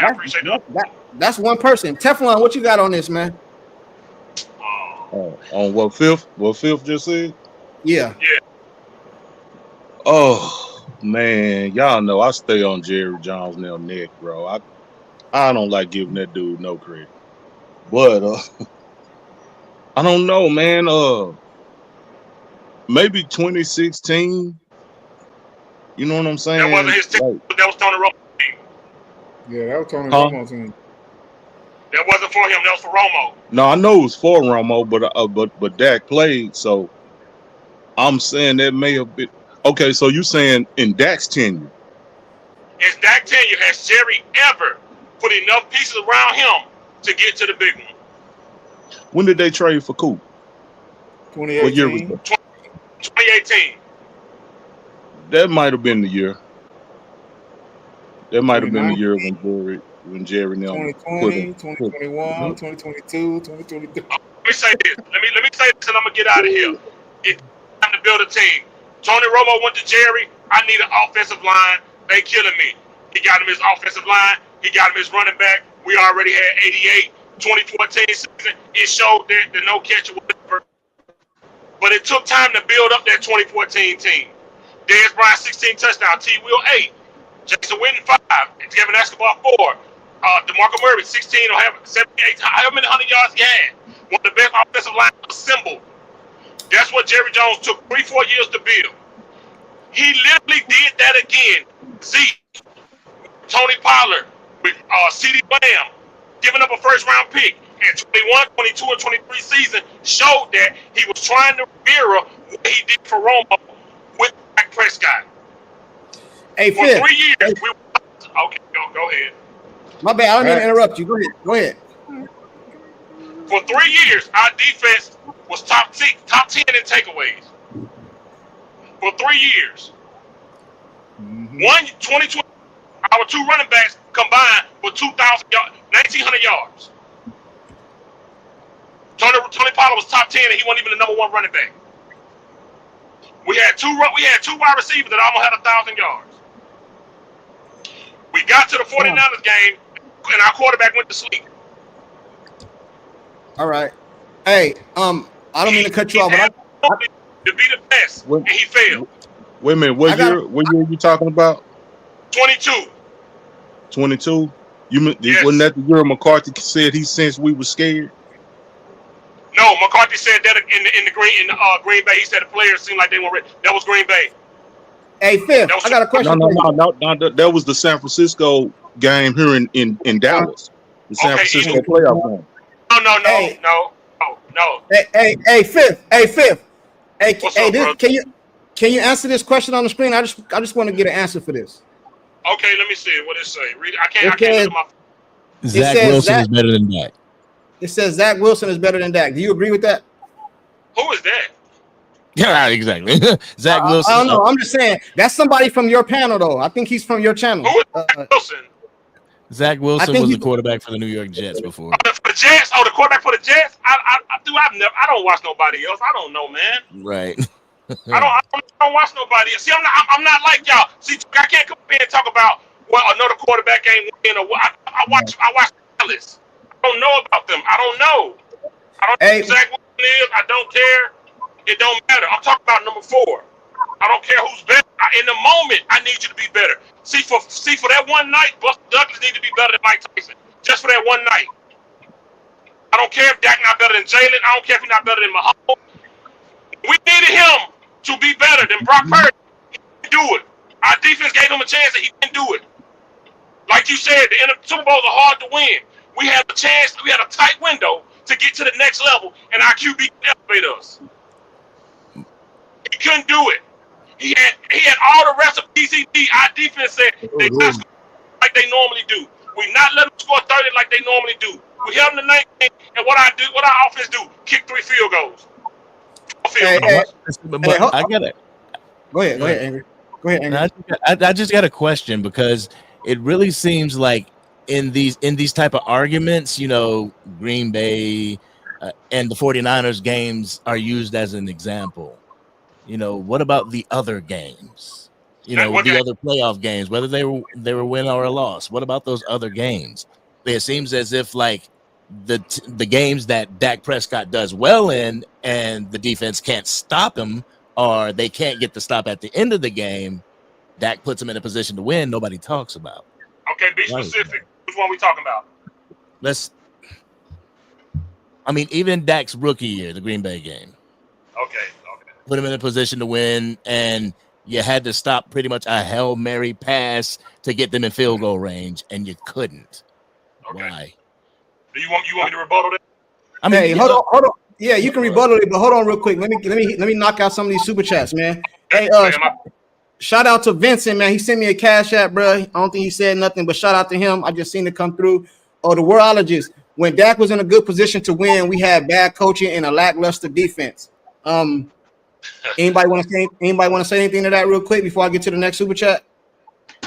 appreciate that. That's one person. Teflon, what you got on this, man? On what Fifth just said? Yeah. Oh man, y'all know I stay on Jerry Jones now neck, bro. I don't like giving that dude no credit. But I don't know, man. Maybe 2016. You know what I'm saying? That wasn't his team. Like, that was Tony Romo's team. Yeah, that was Tony Romo's team. That wasn't for him. That was for Romo. no, I know it was for Romo, but Dak played, so I'm saying that may have been okay. So you saying in Dak's tenure? Is Dak tenure, has Jerry ever put enough pieces around him to get to the big one? When did they trade for Coop? 2018. What year was that? 2018. That might have been the year. That might have been the year when Jerry now 2020, 2021, 2022, 2023. Let me say this. Let me say this, and I'm gonna get out of here. It's time to build a team. Tony Romo went to Jerry. I need an offensive line. They killing me. He got him his offensive line. He got him his running back. We already had 88. 2014 season, it showed that the no catch or whatever. But it took time to build up that 2014 team. Dez Bryant 16 touchdown, T. Will 8, Jason Witten 5, Kevin Escobar 4, DeMarco Murray 16 or 78, however many 100 yards he had. One of the best offensive line assembled. That's what Jerry Jones took 3-4 years to build. He literally did that again. Zeke, Tony Pollard, with CeeDee Lamb, giving up a first-round pick. And 21, 22, and 23 season showed that he was trying to mirror what he did for Romo with Prescott. Hey, for Phil. 3 years, okay, go ahead. My bad. I don't mean to interrupt you. Go ahead. For 3 years, our defense was top 10 in takeaways. For 3 years. 2020, our two running backs combined for 2,000 yards, 1,900 yards. Tony Pollard was top 10, and he wasn't even the number one running back. We had two wide receivers that almost had 1,000 yards. We got to the 49ers game, and our quarterback went to sleep. All right. Hey, I don't mean to cut you off, but to be the best, and he failed. Wait a minute. What year are you talking about? 22. 22? Wasn't that the year McCarthy said he sensed we were scared? No, McCarthy said that in Green Bay. He said the players seemed like they were ready. That was Green Bay. Hey, Phil, I got a question. No. That was the San Francisco game here in Dallas. The San Francisco playoff game. No. Hey, Fifth. Hey, What's up, can you answer this question on the screen? I just want to get an answer for this. Okay, let me see what it say. Read it. I can't read my. Zach Wilson is better than that. It says Zach Wilson is better than Dak. Do you agree with that? Who is that? Yeah, exactly. Zach Wilson. I don't know. I'm just saying that's somebody from your panel, though. I think he's from your channel. Who is Zach Wilson? Zach Wilson was the quarterback for the New York Jets before. For the Jets? Oh, the quarterback for the Jets? I don't watch nobody else. I don't know, man. Right. I don't watch nobody else. See, I'm not like y'all. See, I can't come here and talk about another quarterback ain't winning or what. I watch Dallas. I don't know about them. I don't know. I don't know who Zach Wilson is. I don't care. It don't matter. I'm talking about number 4. I don't care who's better. In the moment, I need you to be better. See for that one night, Buster Douglas need to be better than Mike Tyson. Just for that one night. I don't care if Dak not better than Jalen. I don't care if he's not better than Mahomes. We needed him to be better than Brock Purdy. He didn't do it. Our defense gave him a chance that he didn't do it. Like you said, the Super Bowls are hard to win. We had a chance. We had a tight window to get to the next level, and our QB elevated us. He couldn't do it. He had all the recipes he need. Our defense said they not score like they normally do. We not let them score 30 like they normally do. We held them to 19, and what our offense do? Kick 3 field goals. I get it. Go ahead, Angry. Go ahead, Angry. I just got a question because it really seems like in these type of arguments, Green Bay and the 49ers games are used as an example. What about the other games? The other playoff games, whether they were win or a loss. What about those other games? It seems as if like the games that Dak Prescott does well in and the defense can't stop him or they can't get the stop at the end of the game, Dak puts him in a position to win. Nobody talks about. Okay, be specific. Which one we talking about? Even Dak's rookie year, the Green Bay game. Okay. Put him in a position to win, and you had to stop pretty much a Hail Mary pass to get them in field goal range, and you couldn't. Okay. Why? Do you want me to rebuttal that? Hey, hold on. Yeah, you can rebuttal it, but hold on real quick. Let me knock out some of these super chats, man. Hey, shout out to Vincent, man. He sent me a cash app, bro. I don't think he said nothing, but shout out to him. I just seen it come through. Oh, the Worldologist. When Dak was in a good position to win, we had bad coaching and a lackluster defense. Anybody want to say anything to that real quick before I get to the next super chat?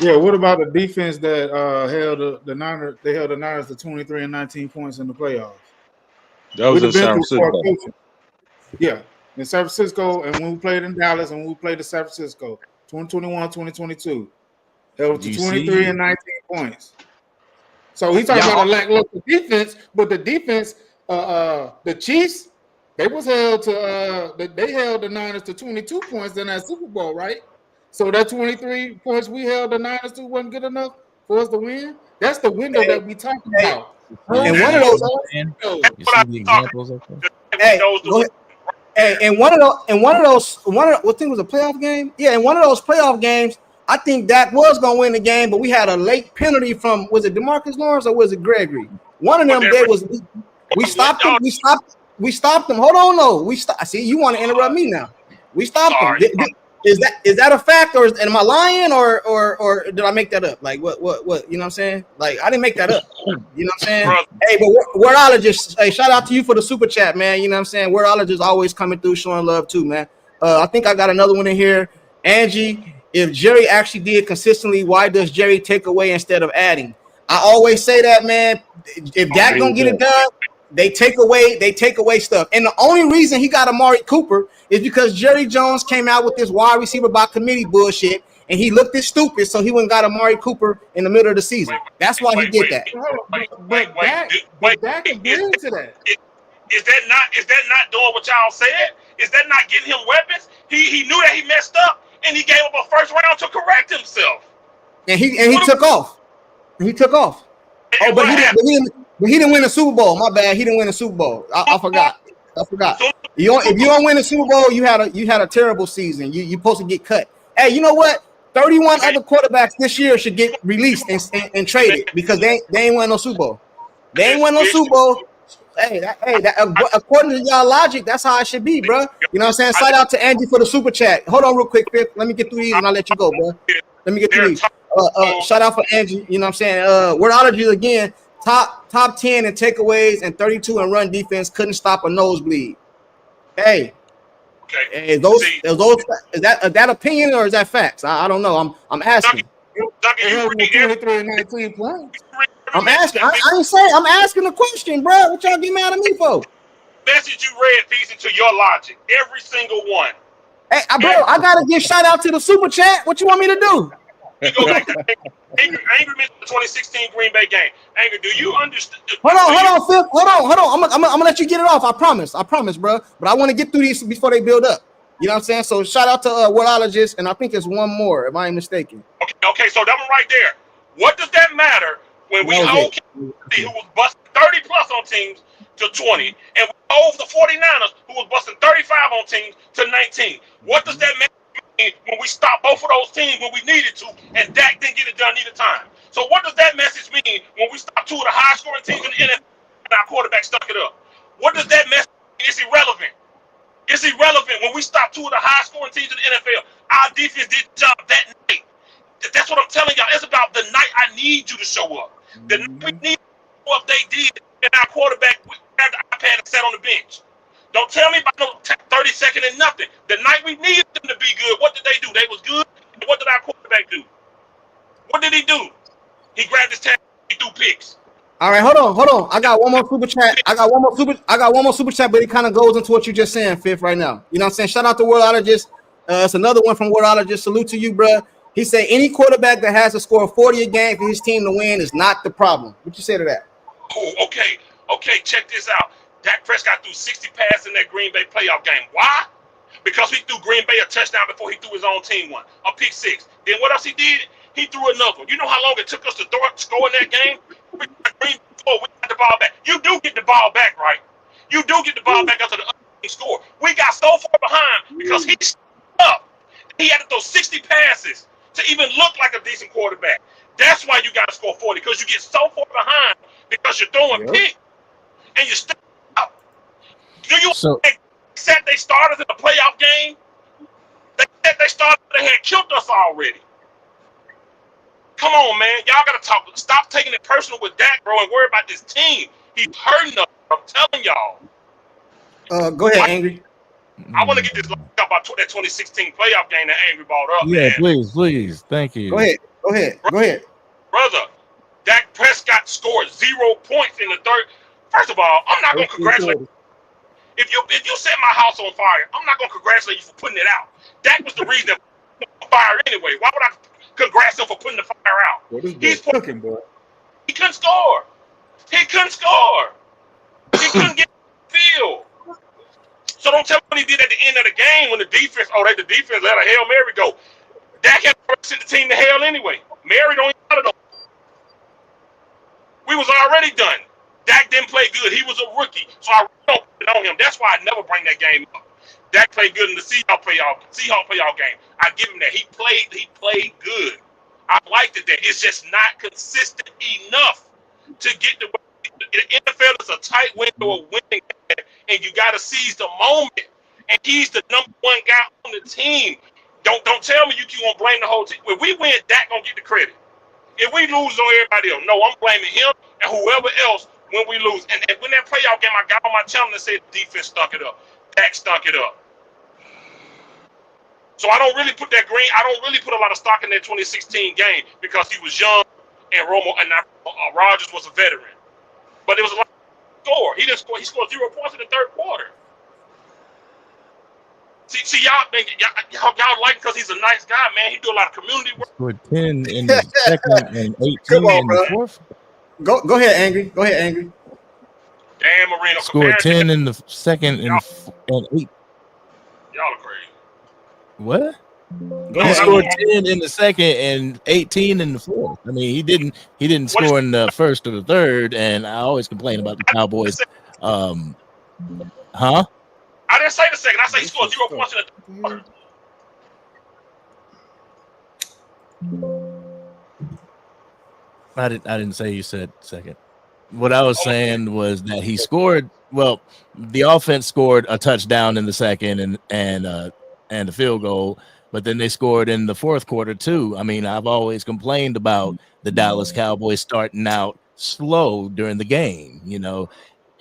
Yeah, what about the defense that held the Niners? They held the Niners to 23 and 19 points in the playoffs. That was in San Francisco. Yeah, in San Francisco, and when we played in Dallas, and when we played in San Francisco, 2021, 2022, held to 23 and 19 points. So he's talking about a lackluster defense, but the defense, the Chiefs, they held the Niners to 22 points in that Super Bowl, right? So that 23 points we held the Niners to wasn't good enough for us to win. That's the window that we talking about. And one of those, you see the examples of that? what thing was a playoff game? Yeah, in one of those playoff games, I think Dak was gonna win the game, but we had a late penalty from, was it DeMarcus Lawrence or was it Gregory? One of them we stopped him. We stopped him. Hold on, no. See, you want to interrupt me now. We stopped him. Is that a fact, or am I lying, or did I make that up? Like what? You know what I'm saying? Like I didn't make that up. You know what I'm saying? Hey, but Wordologist, hey, shout out to you for the super chat, man. You know what I'm saying? Wordologist always coming through, showing love too, man. I think I got another one in here. Angie, if Jerry actually did consistently, why does Jerry take away instead of adding? I always say that, man. If Dak don't get it done, they take away stuff. And the only reason he got Amari Cooper is because Jerry Jones came out with this wide receiver by committee bullshit, and he looked this stupid, so he went and got Amari Cooper in the middle of the season. That's why he did that. But Dak agreed to that. Is that not doing what y'all said? Is that not getting him weapons? He knew that he messed up, and he gave up a first round to correct himself. And he took off. He took off. Oh, but he didn't win the Super Bowl. My bad. He didn't win the Super Bowl. I forgot. If you don't win the Super Bowl, you had a terrible season. You supposed to get cut. Hey, you know what? 31 other quarterbacks this year should get released and traded because they ain't win no Super Bowl. They ain't win no Super Bowl. Hey, according to y'all logic, that's how it should be, bro. You know what I'm saying? Shout out to Angie for the super chat. Hold on real quick, Fifth. Let me get through these and I'll let you go, bro. Let me get through these. Shout out for Angie. You know what I'm saying? Wordology again. top 10 in takeaways and 32 in run defense. Couldn't stop a nosebleed. Hey, Okay. is that opinion or is that facts? I don't know. I'm asking. Duncan, They you held read 23 and 19 points. I'm asking. I ain't saying. I'm asking the question, bro. What y'all get mad at me for? Message you read feeds into your logic. Every single one. Hey, bro, I gotta give shout out to the super chat. What you want me to do? You go back to Angry mentioned the 2016 Green Bay game. Angry, do you understand? Hold on, Phil. Hold on. I'm gonna let you get it off. I promise, bro. But I want to get through these before they build up. You know what I'm saying? So shout out to Wordologist, and I think it's one more, if I ain't mistaken. Okay, so that one right there. What does that matter when we hold Kansas who was busting 30 plus on teams to 20, and we hold the 49ers who was busting 35 on teams to 19? What does that mean when we stopped both of those teams when we needed to, and Dak didn't get it done either time? So what does that message mean when we stopped two of the highest scoring teams in the NFL and our quarterback stuck it up? What does that message mean? It's irrelevant. It's irrelevant when we stop two of the highest scoring teams in the NFL. Our defense did the job that night. That's what I'm telling y'all. It's about the night I need you to show up. The night we need what they did, and our quarterback had the iPad and sat on the bench. Don't tell me about no 30-second and nothing. The night we needed them to be good, what did they do? They was good. And what did our quarterback do? What did he do? He grabbed his tag. He threw picks. All right, hold on. I got one more super chat. I got one more super chat, but it kind of goes into what you just saying, Fifth, right now. You know what I'm saying? Shout out to Wordologist. It's another one from Wordologist. Salute to you, bro. He said any quarterback that has to score 40 a game for his team to win is not the problem. What you say to that? Oh, okay. Check this out. Dak Prescott threw 60 passes in that Green Bay playoff game. Why? Because he threw Green Bay a touchdown before he threw his own team one, a pick six. Then what else he did? He threw another one. You know how long it took us to score in that game? We got the ball back. You do get the ball back, right? You do get the ball back after the other team score. We got so far behind because he up. He had to throw 60 passes to even look like a decent quarterback. That's why you got to score 40, because you get so far behind because you're throwing picks and you're still up. Do you said they started in a playoff game? They said they started, they had killed us already. Come on, man. Y'all got to talk. Stop taking it personal with Dak, bro, and worry about this team. He's hurting us. I'm telling y'all. Go ahead, Angry. I want to get this about that 2016 playoff game that Angry brought up. Yeah, man. please. Thank you. Go ahead. Brother, Dak Prescott scored 0 points in the third. First of all, I'm not going to congratulate you. If you set my house on fire, I'm not going to congratulate you for putting it out. Dak was the reason that on fire anyway. Why would I congrats him for putting the fire out? He's cooking, boy. He couldn't score. He couldn't get the field. So don't tell me what he did at the end of the game when the defense let a Hail Mary go. Dak had to send the team to hell anyway. Mary don't even matter though. We was already done. Dak didn't play good. He was a rookie. So I don't put it on him. That's why I never bring that game up. Dak played good in the Seahawks playoff game. I give him that. He played good. I liked it that. It's just not consistent enough to get the NFL is a tight window of winning, and you got to seize the moment. And he's the number one guy on the team. Don't tell me you gonna blame the whole team. When we win, Dak gonna get the credit. If we lose on everybody else, no, I'm blaming him and whoever else when we lose. And when that playoff game, I got on my channel and said defense stunk it up. Dak stunk it up. So I don't really put a lot of stock in that 2016 game because he was young and Rodgers was a veteran. But it was a lot of score. He didn't score. He scored 0 points in the third quarter. See y'all like because he's a nice guy, man. He do a lot of community work. Scored 10 in the second and 18 in the fourth. Go ahead, Angry. Damn, Marino. Scored 10 in the second and 8. Y'all are crazy. What? He scored 10 in the second and 18 in the fourth. I mean, he didn't score in the first or the third, and I always complain about the Cowboys. Huh? I didn't say the second. I said he scored 0 points in the third. I didn't say you said second. What I was saying was that he scored. Well, the offense scored a touchdown in the second and the field goal, but then they scored in the fourth quarter too. I mean, I've always complained about the Dallas Cowboys starting out slow during the game.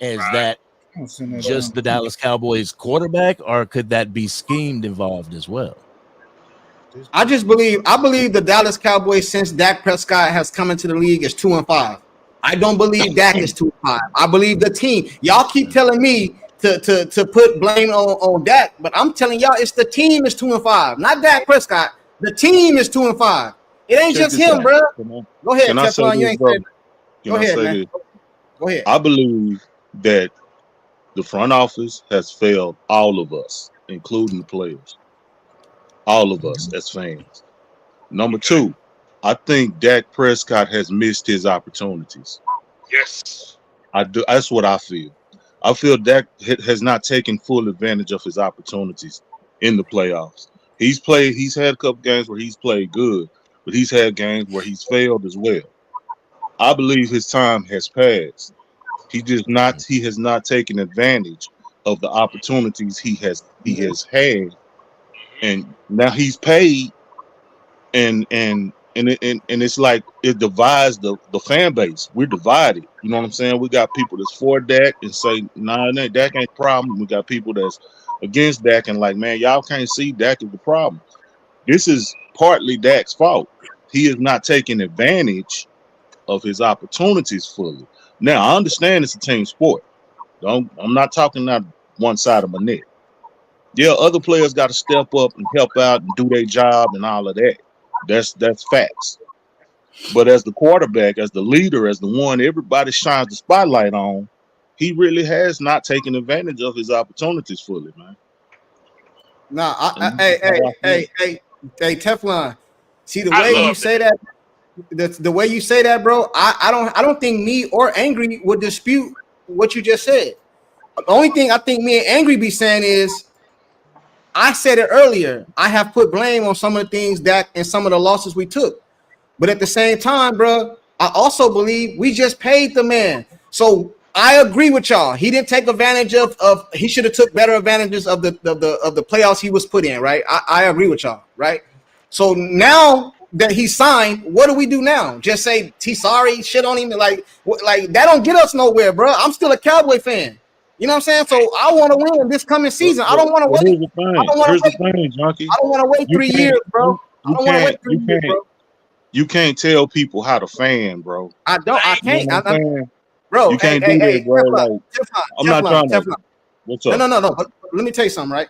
Is that just the Dallas Cowboys quarterback, or could that be schemed involved as well? I believe the Dallas Cowboys, since Dak Prescott has come into the league, is 2-5. I don't believe Dak is 2-5. I believe the team. Y'all keep telling me to put blame on Dak, but I'm telling y'all it's the team is 2-5, not Dak Prescott. The team is 2-5. It ain't just him, bro. Go ahead, Teflon. You ain't saying. Go ahead, man. Go ahead. I believe that the front office has failed all of us, including the players. All of us as fans. Number two, I think Dak Prescott has missed his opportunities. Yes. I do. That's what I feel. I feel Dak has not taken full advantage of his opportunities in the playoffs. He's had a couple games where he's played good, but he's had games where he's failed as well. I believe his time has passed. He has not taken advantage of the opportunities he has had. And now he's paid, and it's like it divides the fan base. We're divided. You know what I'm saying? We got people that's for Dak and say, nah, Dak ain't the problem. We got people that's against Dak and like, man, y'all can't see Dak is the problem. This is partly Dak's fault. He is not taking advantage of his opportunities fully. Now, I understand it's a team sport. I'm not talking about one side of my neck. Yeah, other players got to step up and help out and do their job and all of that. That's facts. But as the quarterback, as the leader, as the one everybody shines the spotlight on, he really has not taken advantage of his opportunities fully, man. Hey, Teflon. See the way you say that. The way you say that, bro. I don't think me or Angry would dispute what you just said. The only thing I think me and Angry be saying is, I said it earlier. I have put blame on some of the things that and some of the losses we took. But at the same time, bro, I also believe we just paid the man. So I agree with y'all. He didn't take advantage of he should have took better advantages of the playoffs he was put in, right? I agree with y'all, right? So now that he signed, what do we do now? Just say he's sorry, shit on him, like that don't get us nowhere, bro. I'm still a Cowboy fan. You know what I'm saying? So I want to win this coming season. I don't want to wait. Here's the thing, Junkie. I don't want to wait 3 years, bro. I don't want to wait 3 years, bro. You can't tell people how to fan, bro. I can't. Bro, you can't do that, bro. Like, I'm not trying to. What's up? No. But let me tell you something, right?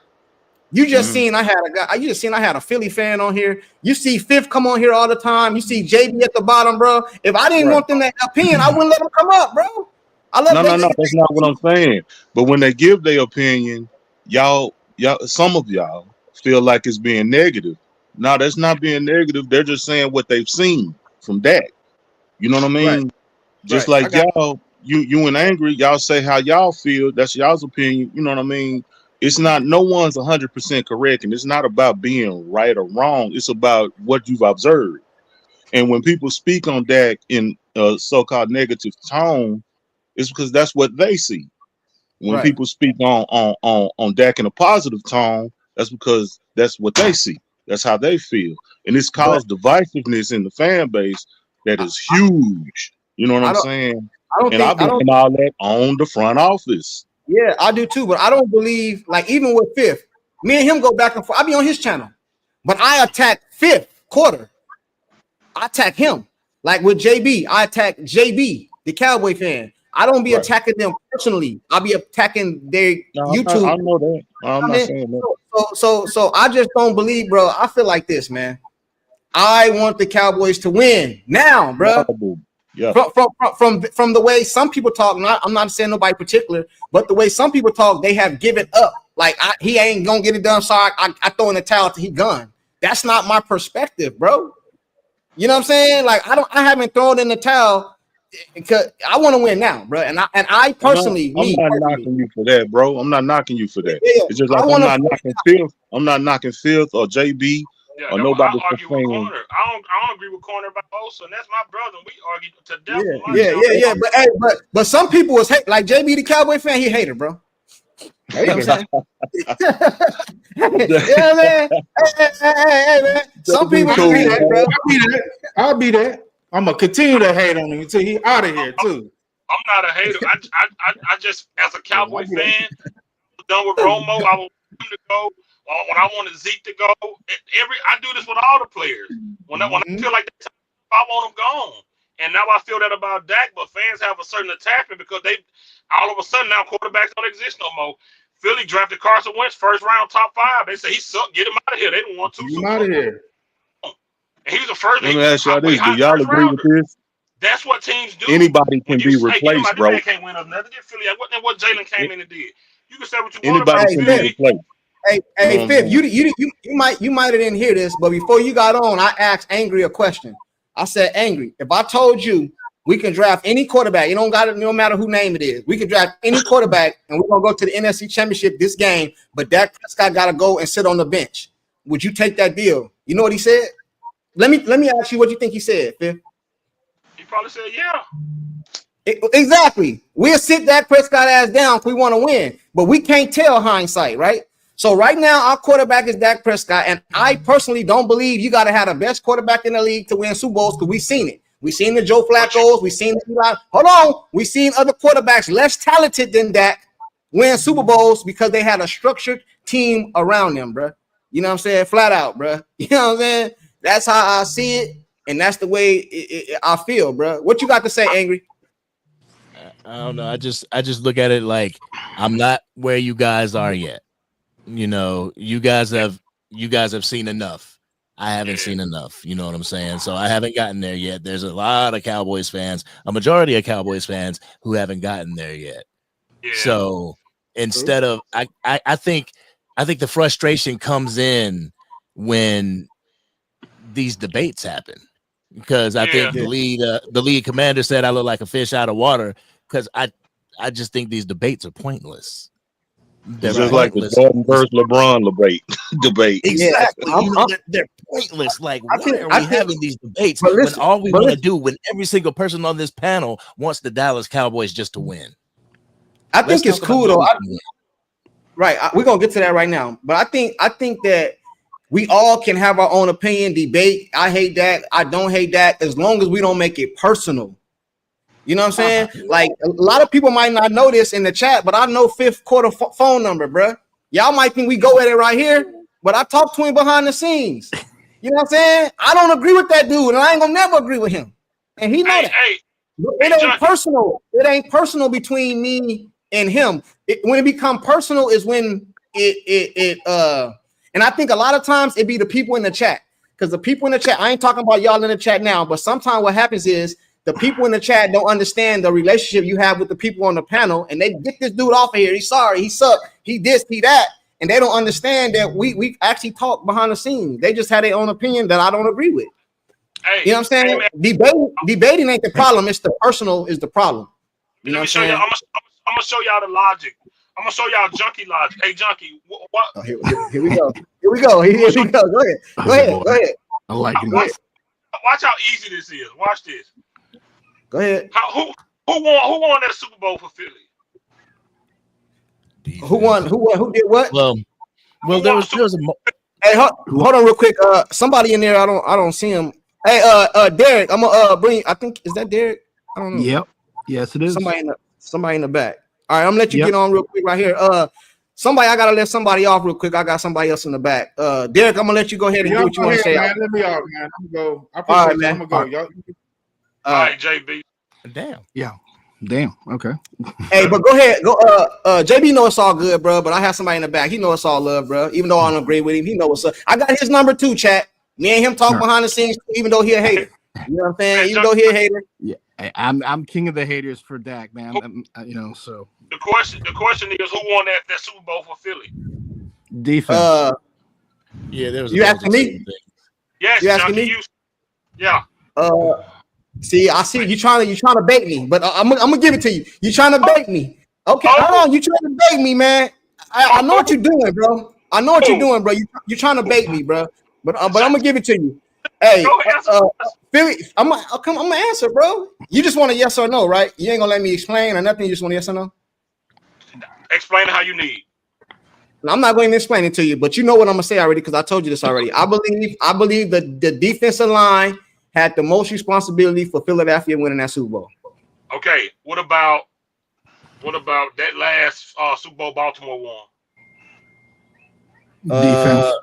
You just seen I had a Philly fan on here. You see Fifth come on here all the time. You see JB at the bottom, bro. If I didn't want them that opinion, I wouldn't let them come up, bro. No, that's not what I'm saying. But when they give their opinion, y'all, some of y'all feel like it's being negative. No, that's not being negative. They're just saying what they've seen from Dak. You know what I mean? Right. Just like y'all, you and Angry, y'all say how y'all feel. That's y'all's opinion. You know what I mean? It's not. No one's 100% correct, and it's not about being right or wrong. It's about what you've observed. And when people speak on Dak in a so-called negative tone, it's because that's what they see. When people speak on Dak in a positive tone, that's because that's what they see. That's how they feel. And it's caused divisiveness in the fan base that is huge. You know what I'm saying? I blame all that on the front office. Yeah, I do too. But I don't believe, like, even with Fifth, me and him go back and forth. I be on his channel. But I attack Fifth quarter. I attack him. Like with JB, I attack JB, the Cowboy fan. I don't be attacking them personally. I'll be attacking their YouTube. I know that. I'm not saying that. So I just don't believe, bro. I feel like this, man. I want the Cowboys to win now, bro. Yeah. From the way some people talk, I'm not saying nobody particular, but the way some people talk, they have given up. Like he ain't gonna get it done. So I throw in the towel till he gone. That's not my perspective, bro. You know what I'm saying? Like I haven't thrown in the towel. Because I want to win now, bro, and I personally, I'm not knocking you for that, bro. I'm not knocking you for that. Yeah, it's just like I'm not knocking Filth. I'm not knocking Filth or JB or nobody. I argue with Corner. I don't agree with Corner about Osa, and that's my brother. We argue to death. But some people was hate, like JB, the Cowboy fan. He hated, bro. You know what I'm saying? Yeah, man. Hey, man. Some people I'll be that. I'm gonna continue to hate on him until he out of here too. I'm not a hater. I just, as a Cowboy fan, done with Romo, I want him to go. When I wanted Zeke to go, I do this with all the players. When I feel like I want them gone, and now I feel that about Dak. But fans have a certain attachment because they all of a sudden now quarterbacks don't exist no more. Philly drafted Carson Wentz first round, top 5. They say he sucked. Get him out of here. They didn't want to. Get him out of here. And he was the first. Let me ask y'all this: do y'all agree with this? That's what teams do. Anybody can be replaced, bro. This man can't win nothing. Get Philly. What Jalen came in and did. You can say what you want about can be replaced. Hey, Fib, you might have didn't hear this, but before you got on, I asked Angry a question. I said, Angry, if I told you we can draft any quarterback, no matter who name it is, we can draft any quarterback, and we're gonna go to the NFC Championship this game, but Dak Prescott gotta go and sit on the bench. Would you take that deal? You know what he said? Let me ask you what you think he said, Fib. He probably said, yeah. Exactly. We'll sit Dak Prescott ass down if we want to win, but we can't tell hindsight, right? So right now, our quarterback is Dak Prescott, and I personally don't believe you got to have the best quarterback in the league to win Super Bowls because we've seen it. We've seen the Joe Flacco's. We've seen we've seen other quarterbacks less talented than Dak win Super Bowls because they had a structured team around them, bro. You know what I'm saying? Flat out, bro. You know what I'm saying? That's how I see it, and that's the way I feel, bro. What you got to say, Angry? I don't know. I just look at it like I'm not where you guys are yet. You know, you guys have seen enough. I haven't seen enough. You know what I'm saying? So I haven't gotten there yet. There's a lot of Cowboys fans, a majority of Cowboys fans who haven't gotten there yet. Yeah. So instead of I think the frustration comes in when these debates happen. Because I think the lead commander said I look like a fish out of water because I just think these debates are pointless. They're just like the Jordan versus LeBron debate. Exactly. They're pointless. Like, why are we having these debates when all we want to do, when every single person on this panel wants the Dallas Cowboys just to win? I think it's cool though. Right. We're gonna get to that right now. But I think that we all can have our own opinion, debate. I hate that. I don't hate that, as long as we don't make it personal. You know what I'm saying? Like, a lot of people might not know this in the chat, but I know fifth quarter phone number, bro. Y'all might think we go at it right here, but I talked to him behind the scenes. You know what I'm saying? I don't agree with that dude, and I ain't gonna never agree with him. And he know that. It ain't personal. It ain't personal between me and him. When it become personal is when and I think a lot of times it be the people in the chat, because the people in the chat, I ain't talking about y'all in the chat now, but sometimes what happens is the people in the chat don't understand the relationship you have with the people on the panel, and they get this dude off of here. He's sorry, he sucked, he this, he that, and they don't understand that we actually talk behind the scenes. They just had their own opinion that I don't agree with. Hey, you know what I'm saying? Debating ain't the problem. It's the personal is the problem. You know what I'm saying? I'm gonna show y'all the logic. I'm gonna show y'all junkie logic. Hey, junkie, what? Oh, here we go. Here we go. Go ahead. I like it. Watch how easy this is. Watch this. Go ahead. Who won that Super Bowl for Philly? Who won? Who did what? Well, there was a. Hey, hold on real quick. Somebody in there. I don't see him. Hey, Derek. I'm gonna bring. I think is that Derek? I don't know. Yep. Yes, it is. Somebody in the back. All right, I'm gonna let you get on real quick right here. I gotta let somebody off real quick. I got somebody else in the back. Derek, I'm gonna let you go ahead and do what you want to say. Man, let me off, man. I'm gonna go. I appreciate it. I'm gonna go. All right, JB. Damn. Yeah. Damn. Okay. Hey, but go ahead. Go. JB know it's all good, bro. But I have somebody in the back. He know it's all love, bro. Even though I don't agree with him, he know what's up. I got his number too, chat. Me and him talk behind the scenes, even though he a hater. You know what I'm saying? Even though he a hater. Yeah. I'm king of the haters for Dak, man. So the question is, who won that Super Bowl for Philly? Defense. Yeah, there was. You asking me? Yes, you asking me? Yeah. See, I see you trying to bait me, but I'm gonna give it to you. You trying to bait me? Okay, hold on. You trying to bait me, man? I know what you're doing, bro. I know what you're doing, bro. You're trying to bait me, bro. But I'm gonna give it to you. Hey, Philly, I'm gonna answer, bro. You just want a yes or no, right? You ain't gonna let me explain or nothing. You just want a yes or no. Explain how you need. I'm not going to explain it to you, but you know what I'm gonna say already because I told you this already. I believe the defensive line had the most responsibility for Philadelphia winning that Super Bowl. Okay, what about that last Super Bowl Baltimore won? Defense.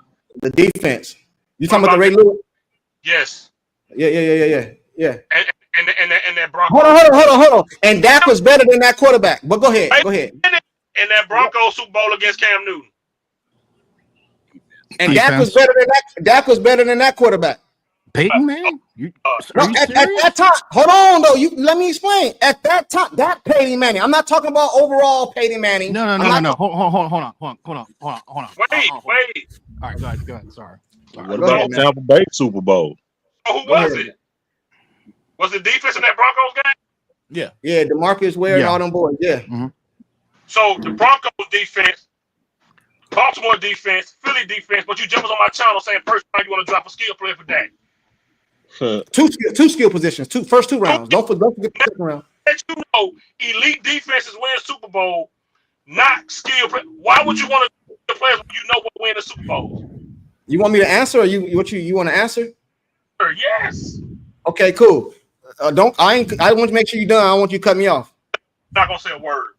The defense. You talking about the Ray Lewis? Yes. Yeah. And that Broncos. Hold on. And Dak was better than that quarterback. But go ahead. And that Broncos Super Bowl against Cam Newton. And Dak was better than that. Dak was better than that quarterback. Peyton, man. At that time, hold on though. You let me explain. At that time, that Peyton Manning. I'm not talking about overall Peyton Manning. No. Hold on. Wait. All right, go ahead. Sorry. What about the Tampa Bay Super Bowl? So who was it? Was it defense in that Broncos game? Yeah, DeMarcus Ware and all them boys. Yeah. Mm-hmm. So the Broncos defense, Baltimore defense, Philly defense, but you jumping on my channel saying first round you want to drop a skill player for Dak. Two skill positions. First two rounds. Don't forget the second round. Let you know, elite defenses win Super Bowl, not skill. Why would you want to players when you know what win the Super Bowl? You want me to answer, or you want to answer? Yes. Okay, cool. I want to make sure you're done. I don't want you to cut me off. Not gonna say a word.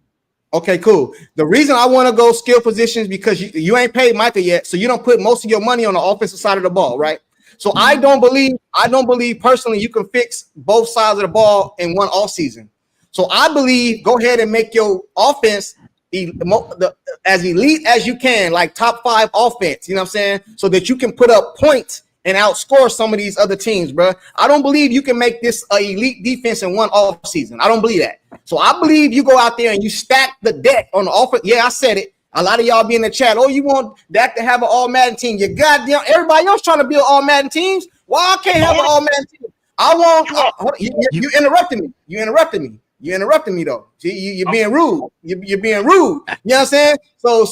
Okay, cool. The reason I want to go skill positions because you ain't paid Micah yet, so you don't put most of your money on the offensive side of the ball, right? So I don't believe personally you can fix both sides of the ball in one off season. So I believe go ahead and make your offense as elite as you can, like top 5 offense. You know what I'm saying? So that you can put up points and outscore some of these other teams, bro. I don't believe you can make this an elite defense in one off season. I don't believe that. So I believe you go out there and you stack the deck on the offense. Yeah, I said it. A lot of y'all be in the chat. Oh, you want Dak to have an all Madden team? You goddamn everybody else trying to build all Madden teams. Why I can't have an all Madden team? You interrupted me. You interrupted me though. You're being rude. You're being rude. You know what I'm saying? So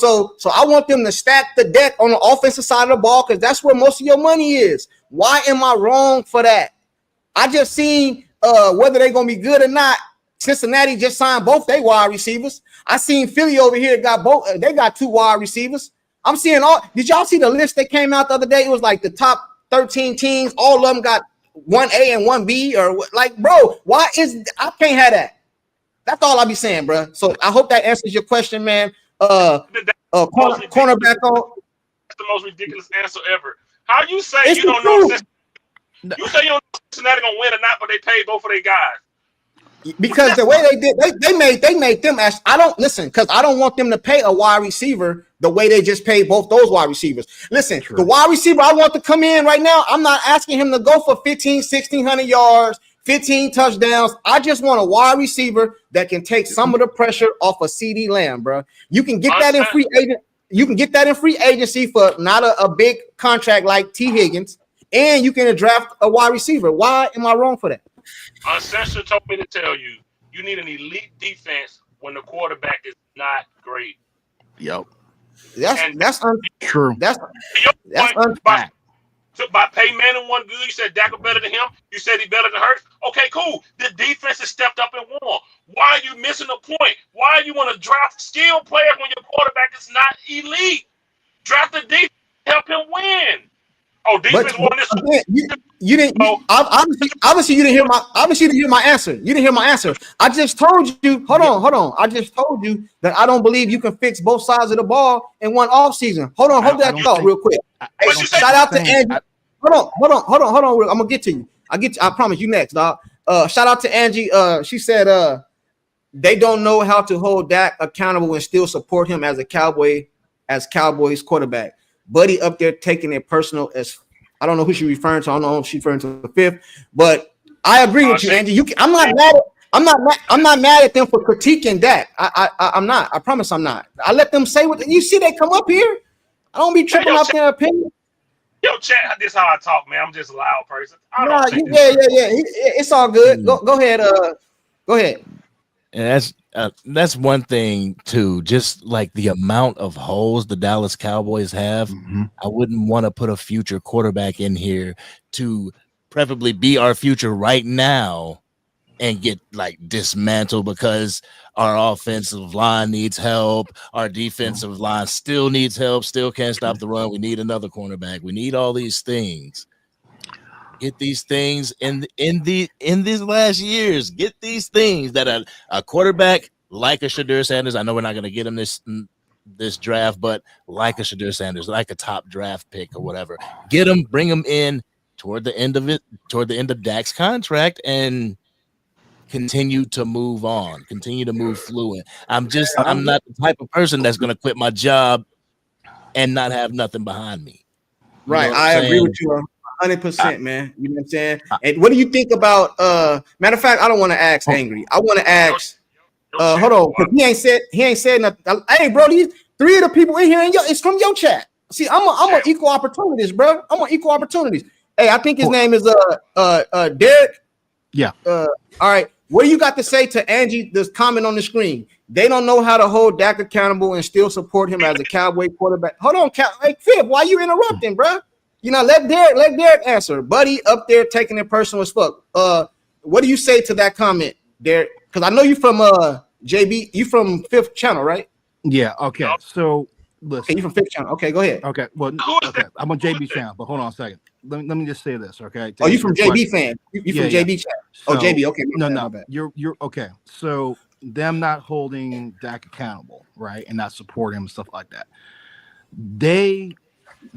I want them to stack the deck on the offensive side of the ball because that's where most of your money is. Why am I wrong for that? I just seen whether they're gonna be good or not. Cincinnati just signed both their wide receivers. I seen Philly over here got both. They got 2 wide receivers. I'm seeing all. Did y'all see the list that came out the other day? It was like the top 13 teams. All of them got 1A and 1B or like, bro. Why I can't have that? That's all I be saying, bro. So I hope that answers your question, man. Cornerback on. That's the most ridiculous answer ever. How you say you don't know? You say you don't know Cincinnati gonna win or not, but they paid both of their guys. Because the way they did, they made them as I don't listen because I don't want them to pay a wide receiver the way they just paid both those wide receivers. Listen, the wide receiver I want to come in right now, I'm not asking him to go for 1,600 yards, 15 touchdowns. I just want a wide receiver that can take some of the pressure off of CD Lamb, bro. You can get that in free agent. You can get that in free agency for not a big contract like T. Higgins, and you can draft a wide receiver. Why am I wrong for that? Uncensored told me to tell you, you need an elite defense when the quarterback is not great. Yep. That's true. That's by Peyton Manning won good. You said Dak was better than him. You said he better than Hurts. Okay, cool. The defense has stepped up and won. Why are you missing the point? Why you want to draft skill players when your quarterback is not elite? Draft the defense, help him win. Oh, defense won this. You didn't. Obviously, you didn't hear my. Obviously, you didn't hear my answer. You didn't hear my answer. I just told you. Hold on. I just told you that I don't believe you can fix both sides of the ball in one off season. Hold that thought real quick. Hey, shout out to Angie. Hold on. I'm gonna get to you. I promise you next, dog. Shout out to Angie. She said they don't know how to hold Dak accountable and still support him as Cowboys quarterback. Buddy up there taking it personal as I don't know who she's referring to. I don't know if she's referring to the 5th, but I agree with you, Angie. I'm not mad at them for critiquing Dak. I'm not. I promise I'm not. I let them say what you see. They come up here. I don't be tripping off their opinion. Yo, chat. This is how I talk, man. I'm just a loud person. Yeah. It's all good. Go ahead. Go ahead. And that's one thing too. Just like the amount of holes the Dallas Cowboys have, I wouldn't want to put a future quarterback in here to preferably be our future right now and get like dismantled because our offensive line needs help. Our defensive line still needs help. Still can't stop the run. We need another cornerback. We need all these things. Get these things in these last years. Get these things that a quarterback like a Shadur Sanders. I know we're not going to get him this draft, but like a Shadur Sanders, like a top draft pick or whatever, get him, bring him in toward the end of Dak's contract, and continue to move on, continue to move fluent. I'm not the type of person that's going to quit my job and not have nothing behind me. Right. I agree with you 100%, man. You know what I'm saying? And what do you think about matter of fact, I don't want to ask Angry. I want to ask hold on, because he ain't said nothing. Hey, bro, these 3 of the people in here it's from your chat. See, I'm an equal opportunities, bro. I'm on equal opportunities. Hey, I think his name is Derek. Yeah. All right. What do you got to say to Angie, this comment on the screen? They don't know how to hold Dak accountable and still support him as a Cowboy quarterback. Hold on, hey, Fib, why you interrupting, bro? You know, let Derek answer. Buddy up there taking it personal as fuck. What do you say to that comment, Derek? Because I know you from JB, you from 5th Channel, right? Yeah, okay. So listen. Okay, you from 5th Channel. Okay, go ahead. Okay, well, okay. I'm on JB channel, but hold on a second. Let me just say this, okay? Oh, you from JB fan? You from JB channel? So, JB. Okay, no. You're okay. So them not holding Dak accountable, right, and not supporting him and stuff like that.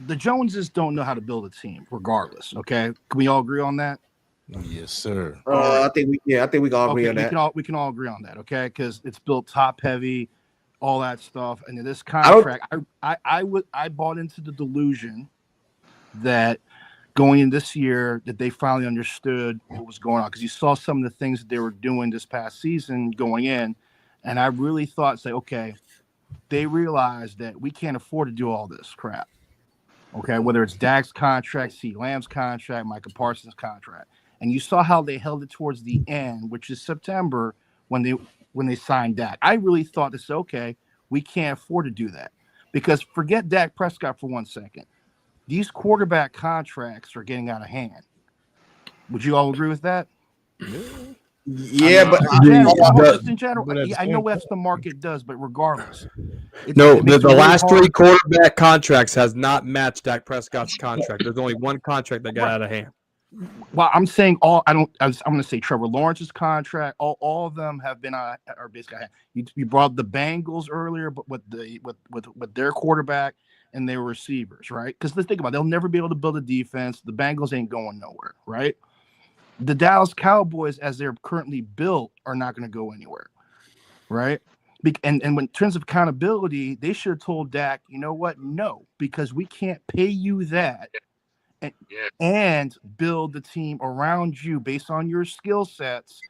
The Joneses don't know how to build a team, regardless. Okay, can we all agree on that? Yes, sir. I think we can all agree on that. We can all agree on that, okay? Because it's built top heavy, all that stuff, and in this contract, I bought into the delusion that going in this year that they finally understood what was going on, because you saw some of the things that they were doing this past season going in, and I really thought, okay, they realized that we can't afford to do all this crap. Okay, whether it's Dak's contract, CeeDee Lamb's contract, Micah Parsons' contract. And you saw how they held it towards the end, which is September, when they signed Dak. I really thought this, okay, we can't afford to do that. Because forget Dak Prescott for 1 second. These quarterback contracts are getting out of hand. Would you all agree with that? Yeah, but in general, I know what the market does, but regardless. The last 3 quarterback contracts has not matched Dak Prescott's contract. There's only one contract that got out of hand. Well, I'm saying I'm going to say Trevor Lawrence's contract. All of them have been are basically. You brought the Bengals earlier, but with their quarterback and their receivers, right? Because let's think about it, they'll never be able to build a defense. The Bengals ain't going nowhere, right? The Dallas Cowboys, as they're currently built, are not going to go anywhere, right? And in terms of accountability, they should have told Dak, you know what? No, because we can't pay you that. And build the team around you based on your skill sets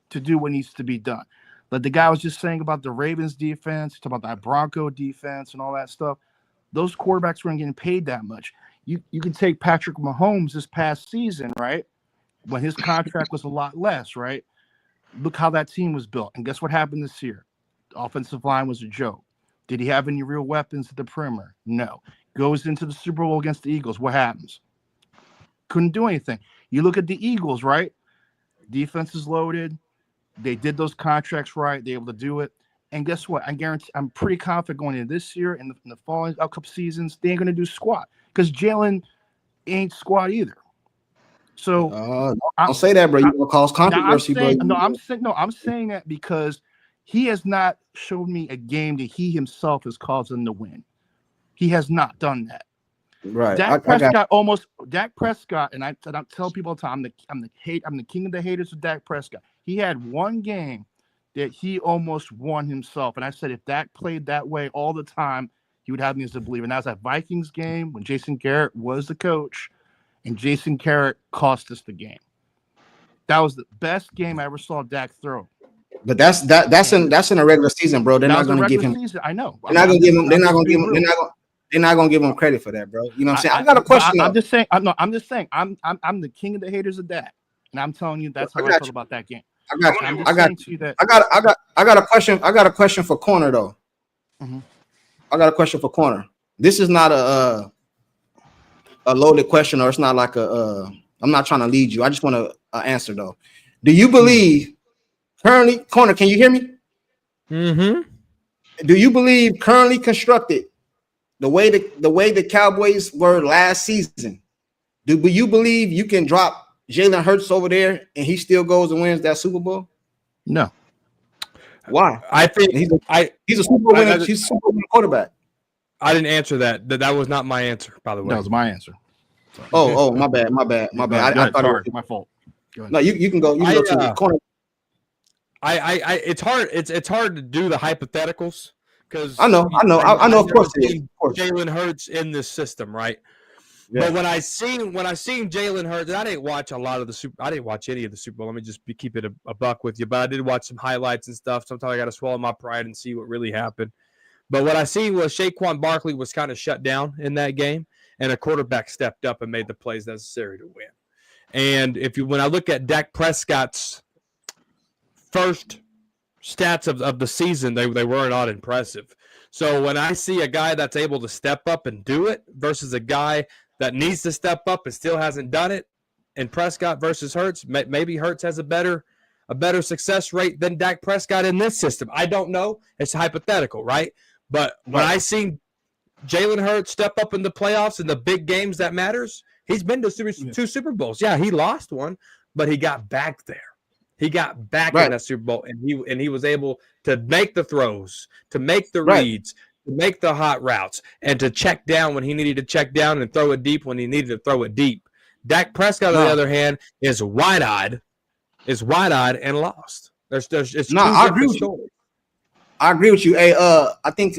to do what needs to be done. Like the guy was just saying about the Ravens defense, about that Bronco defense and all that stuff. Those quarterbacks weren't getting paid that much. You can take Patrick Mahomes this past season, right? When his contract was a lot less, right? Look how that team was built. And guess what happened this year? The offensive line was a joke. Did he have any real weapons at the perimeter? No. Goes into the Super Bowl against the Eagles. What happens? Couldn't do anything. You look at the Eagles, right? Defense is loaded. They did those contracts right. They're able to do it. And guess what? I guarantee I'm pretty confident going into this year and the following couple seasons, they ain't going to do squat because Jalen ain't squat either. So don't say that, bro. You're going to cause controversy, bro. I'm saying that because he has not showed me a game that he himself has caused them to win. He has not done that. Right. Dak Prescott, and I tell people all the time, I'm the king of the haters of Dak Prescott. He had one game that he almost won himself. And I said, if Dak played that way all the time, he would have me as a believer. And that was that Vikings game when Jason Garrett was the coach, and Jason Garrett cost us the game. That was the best game I ever saw Dak throw. But that's in a regular season, bro. They're not going to give him. I know. They're not going to give him. They're not going to give him. They're not gonna give him credit for that, bro. You know what I'm saying? I got a question. I'm just saying. I'm the king of the haters of Dak, and I'm telling you that's how I feel about that game. I got a question. I got a question for Corner though. Mm-hmm. I got a question for Corner. This is not a loaded question, or it's not like I'm not trying to lead you. I just want to answer though. Do you believe currently, Corner? Can you hear me? Mm-hmm. Do you believe currently constructed? The way the Cowboys were last season, will you believe you can drop Jalen Hurts over there and he still goes and wins that Super Bowl? No. Why? I think he's a Super Bowl winner. He's a Super Bowl winning quarterback. I didn't answer that. That was not my answer, by the way. That was my answer. Oh, my bad. I thought sorry, my fault. No, you can go. You can go to the corner. It's hard. It's hard to do the hypotheticals because I know. Of course, Jalen Hurts in this system, right? Yeah. But when I seen Jalen Hurts, I didn't watch a lot of the I didn't watch any of the Super Bowl. Let me just keep it a buck with you. But I did watch some highlights and stuff. Sometimes I got to swallow my pride and see what really happened. But what I seen was Saquon Barkley was kind of shut down in that game, and a quarterback stepped up and made the plays necessary to win. And when I look at Dak Prescott's first stats of the season, they were not impressive. So when I see a guy that's able to step up and do it versus a guy that needs to step up and still hasn't done it, and Prescott versus Hurts, maybe Hurts has a better success rate than Dak Prescott in this system. I don't know. It's hypothetical, right? But when I see Jalen Hurts step up in the playoffs in the big games that matters, he's been to two Super Bowls. Yeah, he lost one, but he got back there. He got back in that Super Bowl, and he was able to make the throws, to make the reads, to make the hot routes, and to check down when he needed to check down and throw it deep when he needed to throw it deep. Dak Prescott, on the other hand, is wide-eyed and lost. I agree with you. I agree with you. Hey, I think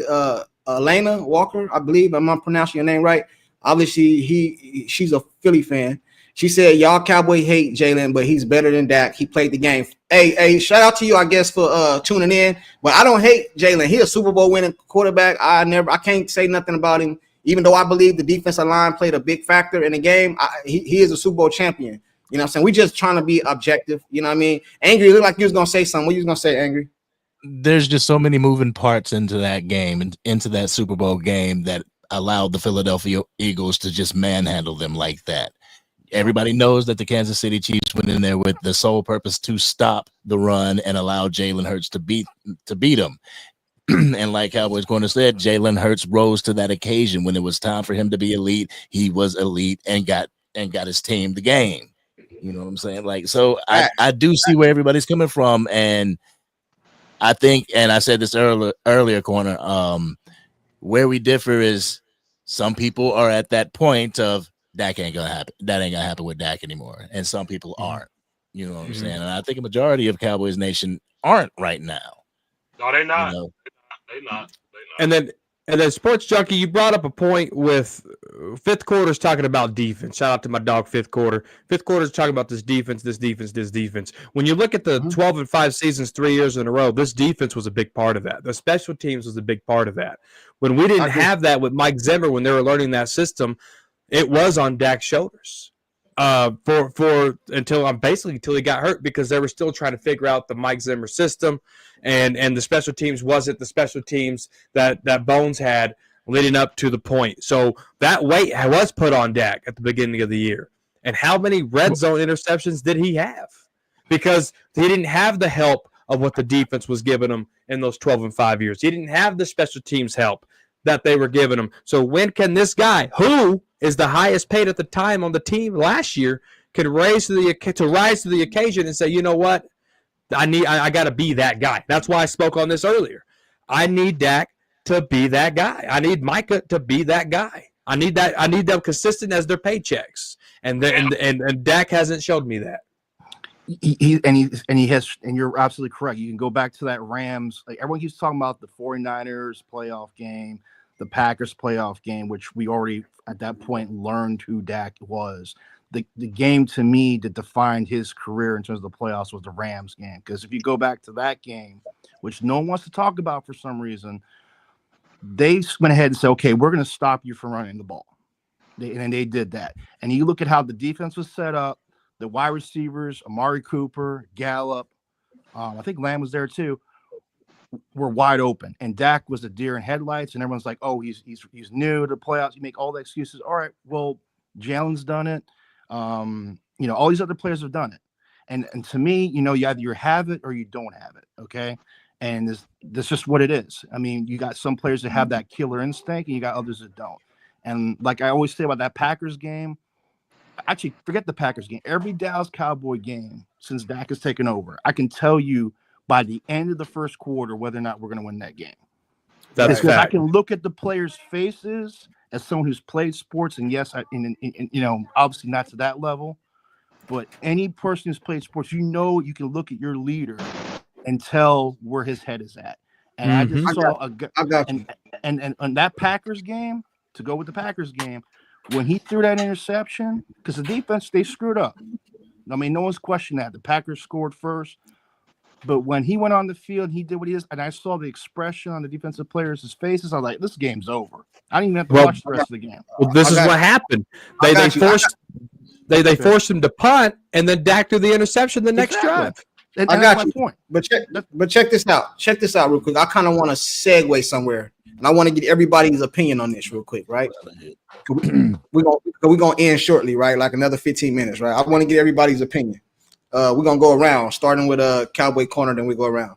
Elena Walker, I believe I'm not pronouncing your name right. Obviously, she's a Philly fan. She said, y'all Cowboys hate Jalen, but he's better than Dak. He played the game. Hey, shout out to you, I guess, for tuning in. But I don't hate Jalen. He's a Super Bowl winning quarterback. I can't say nothing about him, even though I believe the defensive line played a big factor in the game. He is a Super Bowl champion. You know what I'm saying? We just trying to be objective. You know what I mean? Angry, you look like you was going to say something. What you was going to say, Angry? There's just so many moving parts into that game and into that Super Bowl game that allowed the Philadelphia Eagles to just manhandle them like that. Everybody knows that the Kansas City Chiefs went in there with the sole purpose to stop the run and allow Jalen Hurts to beat them. And like Cowboys Corner said, Jalen Hurts rose to that occasion. When it was time for him to be elite, he was elite and got his team the game. You know what I'm saying? Like, so I do see where everybody's coming from, and I think, and I said this earlier, Corner, where we differ is some people are at that point of Dak ain't gonna happen. That ain't gonna happen with Dak anymore, and some people aren't. You know what I'm saying? And I think a majority of Cowboys Nation aren't right now. No, they're not. You know? They not. And then Sports Junkie, you brought up a point with fifth quarter's talking about defense. Shout out to my dog, fifth quarter. Fifth quarter's talking about this defense. When you look at the 12-5 seasons 3 years in a row, this defense was a big part of that. The special teams was a big part of that. When we didn't have that with Mike Zimmer, when they were learning that system, it was on Dak's shoulders until he got hurt, because they were still trying to figure out the Mike Zimmer system, and the special teams wasn't the special teams that Bones had leading up to the point. So that weight was put on Dak at the beginning of the year. And how many red zone interceptions did he have? Because he didn't have the help of what the defense was giving him in those 12-5 years. He didn't have the special teams help that they were giving him. So when can this guy, who is the highest paid at the time on the team last year, can rise to the occasion and say, you know what, I got to be that guy. That's why I spoke on this earlier. I need Dak to be that guy. I need Micah to be that guy. I need them consistent as their paychecks, and Dak hasn't showed me that. He has, and you're absolutely correct. You can go back to that Rams. Like everyone keeps talking about the 49ers playoff game, the Packers playoff game, which we already at that point learned who Dak was. The game to me that defined his career in terms of the playoffs was the Rams game. Because if you go back to that game, which no one wants to talk about for some reason, they went ahead and said, okay, we're going to stop you from running the ball. And they did that. And you look at how the defense was set up, the wide receivers, Amari Cooper, Gallup, I think Lamb was there too, were wide open. And Dak was a deer in headlights, and everyone's like, oh, he's new to the playoffs. You make all the excuses. All right, well, Jalen's done it. All these other players have done it. And to me, you either have it or you don't have it, okay? And that's just what it is. I mean, you got some players that have that killer instinct, and you got others that don't. And like I always say about that Packers game, actually forget the Packers game. Every Dallas Cowboy game since Dak has taken over, I can tell you by the end of the first quarter whether or not we're going to win that game. That's Because I fact. can look at the players' faces as someone who's played sports, and yes, obviously not to that level, but any person who's played sports, you can look at your leader and tell where his head is at. And I just saw and on that Packers game, to go with the Packers game, when he threw that interception, because the defense, they screwed up. I mean, no one's questioned that. The Packers scored first. But when he went on the field, he did what he is, and I saw the expression on the defensive players' faces. I was like, "This game's over." I didn't even have to watch the rest of the game. Well, this is what happened. They forced him to punt, and then Dak threw the interception the next drive. And I got that's you. my point. But check this out. Check this out real quick. I kind of want to segue somewhere, and I want to get everybody's opinion on this real quick, right? We're gonna end shortly, right? Like another 15 minutes, right? I want to get everybody's opinion. We're gonna go around, starting with a Cowboy Corner, then we go around.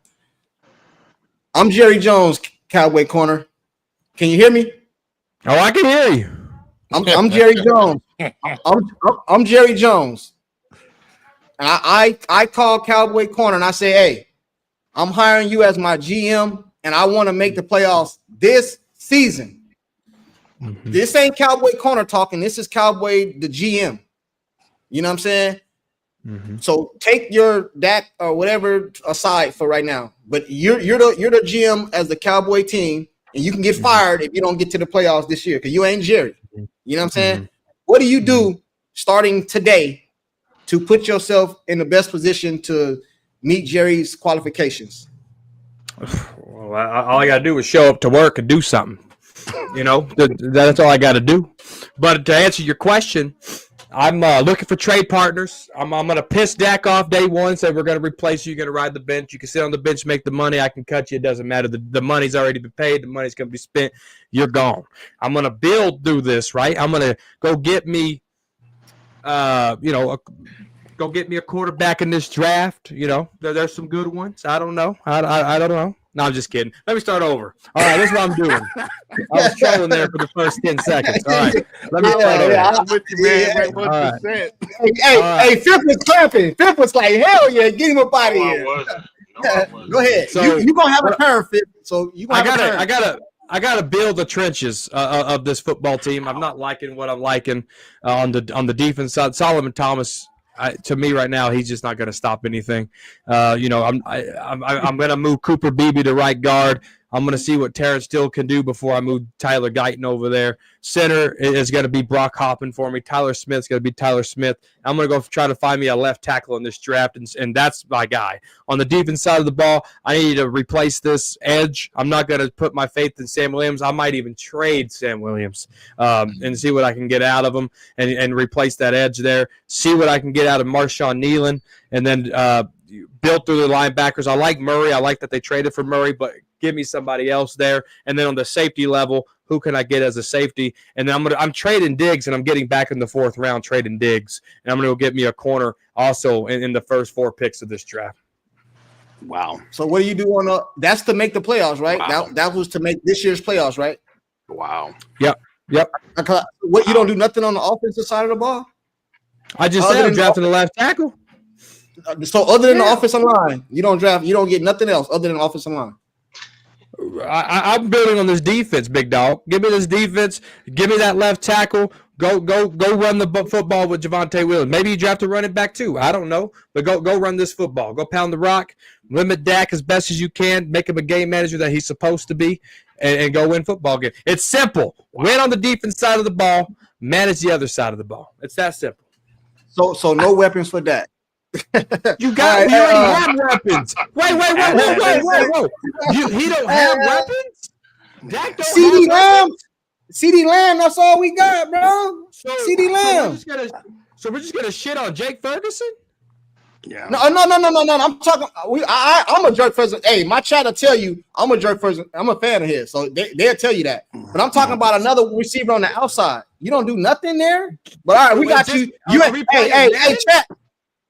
I'm Jerry Jones, Cowboy Corner. Can you hear me? Oh, I can hear you. I'm Jerry Jones. I'm Jerry Jones. And I call Cowboy Corner and I say, hey, I'm hiring you as my GM, and I want to make the playoffs this season. Mm-hmm. This ain't Cowboy Corner talking. This is Cowboy the GM. You know what I'm saying? Mm-hmm. So take your Dak or whatever aside for right now. But you're the GM as the Cowboy team, and you can get fired if you don't get to the playoffs this year because you ain't Jerry. You know what I'm saying? Mm-hmm. What do you do starting today to put yourself in the best position to meet Jerry's qualifications? Well, all I got to do is show up to work and do something. You know, that's all I got to do. But to answer your question, I'm looking for trade partners. I'm going to piss Dak off day one, say we're going to replace you. You're going to ride the bench. You can sit on the bench, make the money. I can cut you. It doesn't matter. The money's already been paid. The money's going to be spent. You're gone. I'm going to build through this, right? I'm going to go get me, go get me a quarterback in this draft. You know, there's some good ones. I don't know. I don't know. No, I'm just kidding. Let me start over. All right, this is what I'm doing. I was trolling there for the first 10 seconds. All right, let me start over. I'm with you, man. Right, 100%. Hey, Fifth was clapping. Fifth was like, hell yeah, get him up out of here. Go ahead. So you gonna have a turn, Fifth. So you gonna have a turn. I gotta build the trenches of this football team. I'm not liking what I'm liking on the defense side. Solomon Thomas. To me right now, he's just not going to stop anything. I'm going to move Cooper Beebe to right guard. I'm going to see what Terrence Steele can do before I move Tyler Guyton over there. Center is going to be Brock Hoppin for me. Tyler Smith's going to be Tyler Smith. I'm going to go try to find me a left tackle in this draft, and that's my guy. On the defense side of the ball, I need to replace this edge. I'm not going to put my faith in Sam Williams. I might even trade Sam Williams and see what I can get out of him and replace that edge there. See what I can get out of Marshawn Nealon, and then build through the linebackers. I like Murray. I like that they traded for Murray, but give me somebody else there. And then on the safety level, who can I get as a safety? And then I'm trading Diggs, and I'm getting back in the fourth round trading Diggs, and I'm going to go get me a corner also in the first 4 picks of this draft. Wow. So what do you do on that's to make the playoffs, right? Wow. That was to make this year's playoffs, right? Wow. Yep. What, you don't do nothing on the offensive side of the ball? I just said I'm drafting the left tackle. So other than the offensive line, you don't get nothing else other than the offensive line. I'm building on this defense, big dog. Give me this defense. Give me that left tackle. Go run the football with Javonte Williams. Maybe you draft a running back too. I don't know. But go run this football. Go pound the rock. Limit Dak as best as you can. Make him a game manager that he's supposed to be, and go win football games. It's simple. Win on the defense side of the ball. Manage the other side of the ball. It's that simple. So no weapons for Dak. You already have weapons. Wait. He don't have weapons? Dak don't CD Lamb. CD Lamb, that's all we got, bro. CD Lamb. So we're just gonna shit on Jake Ferguson? Yeah. No. I'm talking. I'm a jerk Ferguson. Hey, my chat will tell you I'm a jerk Ferguson. I'm a fan of his, so they'll tell you that. But I'm talking about another receiver on the outside. You don't do nothing there. But all right, we got you. Hey, chat.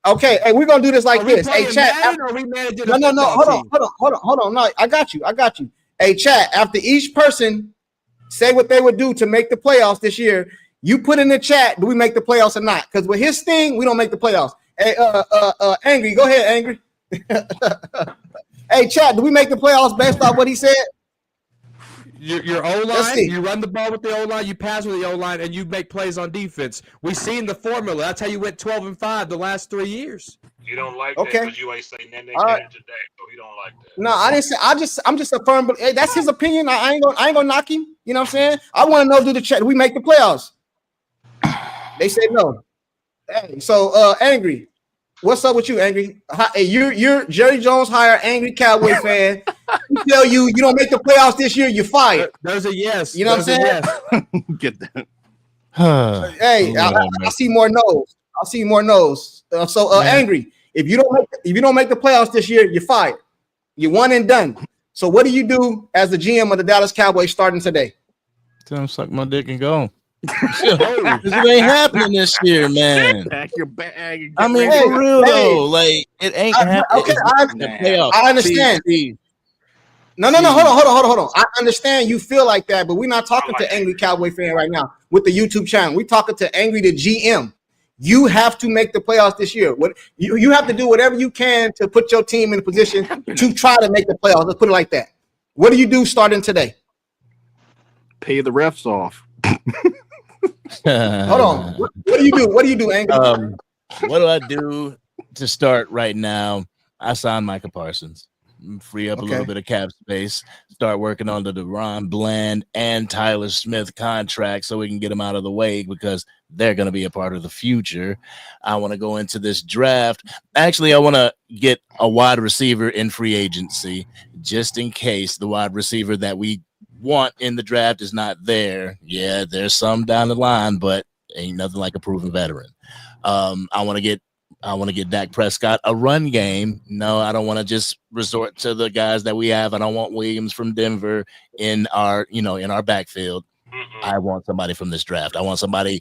Okay, hey, we're gonna do this like this. Hey, chat. No. Hold on. No, I got you. Hey, chat. After each person say what they would do to make the playoffs this year, You put in the chat, do we make the playoffs or not? Because with his thing, we don't make the playoffs. Hey, Angry, go ahead, Angry. Hey, chat, do we make the playoffs based off what he said? Your O-line, you run the ball with the O-line, you pass with the O-line, and you make plays on defense. We've seen the formula. That's how you went 12-5 the last 3 years. You don't like that because you ain't saying that today, so he don't like that. No, I didn't say. I'm just affirming. But hey, that's his opinion. I ain't gonna knock him. You know what I'm saying? I want to know, do the chat. Do we make the playoffs? They said no. Hey, so Angry, what's up with you, Angry? Hey, you're Jerry Jones hired angry Cowboy fan. He tell you don't make the playoffs this year, you're fired. There's a yes. You know what I'm saying? Yes. Get that. Hey, I see more no's. I see more no's. Angry. If you don't make the playoffs this year, you're fired. You're one and done. So what do you do as the GM of the Dallas Cowboys starting today? Tell him suck my dick and go. It ain't happening this year, man. Pack your bag. I mean, for real though, like it ain't happening. Okay, I understand. No, hold on. I understand you feel like that, but we're not talking to angry Cowboy fan right now with the YouTube channel. We're talking to angry the GM. You have to make the playoffs this year. What you have to do whatever you can to put your team in a position to try to make the playoffs. Let's put it like that. What do you do starting today? Pay the refs off. Hold on. What do you do? What do you do, Angry? What do I do to start right now? I signed Micah Parsons. Free up a little bit of cap space. Start working on the DeRon Bland and Tyler Smith contract so we can get them out of the way because they're going to be a part of the future. I want to go into this draft. Actually, I want to get a wide receiver in free agency just in case the wide receiver that we want in the draft is not there. Yeah, there's some down the line, but ain't nothing like a proven veteran. I want to get Dak Prescott a run game. No, I don't want to just resort to the guys that we have. I don't want Williams from Denver in our backfield. I want somebody from this draft. I want somebody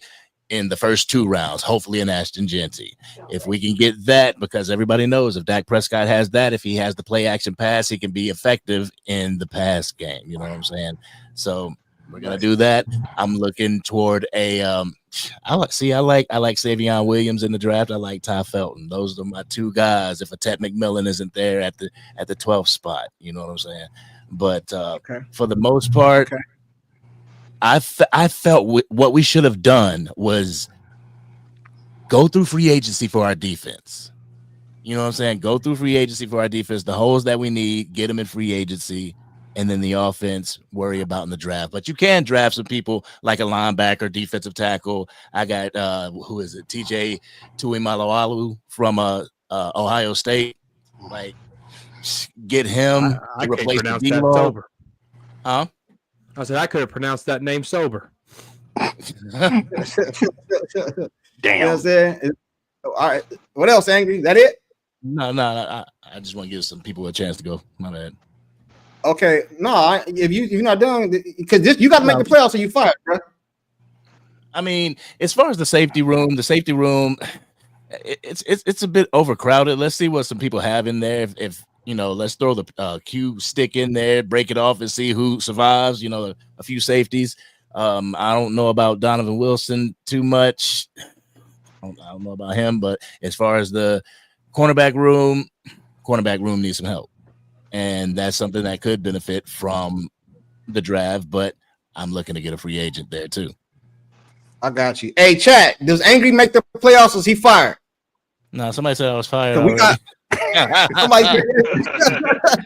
in the first 2 rounds, hopefully an Ashton Genty. If we can get that, because everybody knows if Dak Prescott has that, if he has the play action pass, he can be effective in the pass game. You know what I'm saying? So we're gonna do that. I'm looking toward a I like Savion Williams in the draft. I like Ty Felton. Those are my 2 guys. If a Ted McMillan isn't there at the 12th spot, you know what I'm saying. But for the most part, I felt what we should have done was go through free agency for our defense. You know what I'm saying? Go through free agency for our defense. The holes that we need, get them in free agency. And then the offense, worry about in the draft. But you can draft some people like a linebacker, defensive tackle. I got, who is it? TJ Tuimoloau from Ohio State. Like, get him to replace the D-Lo. Huh? I said I could have pronounced that name sober. Damn. You know what I'm saying? All right. What else, Angry? Is that it? No. I just want to give some people a chance to go. My bad. Okay, no. If you're not done, because you got to make the playoffs, or you fired, bro. I mean, as far as the safety room, it's a bit overcrowded. Let's see what some people have in there. If let's throw the Q stick in there, break it off, and see who survives. A few safeties. I don't know about Donovan Wilson too much. I don't know about him, but as far as the cornerback room needs some help. And that's something that could benefit from the draft, but I'm looking to get a free agent there too. I got you. Hey, chat, does Angry make the playoffs or is he fired? No, somebody said I was fired. We got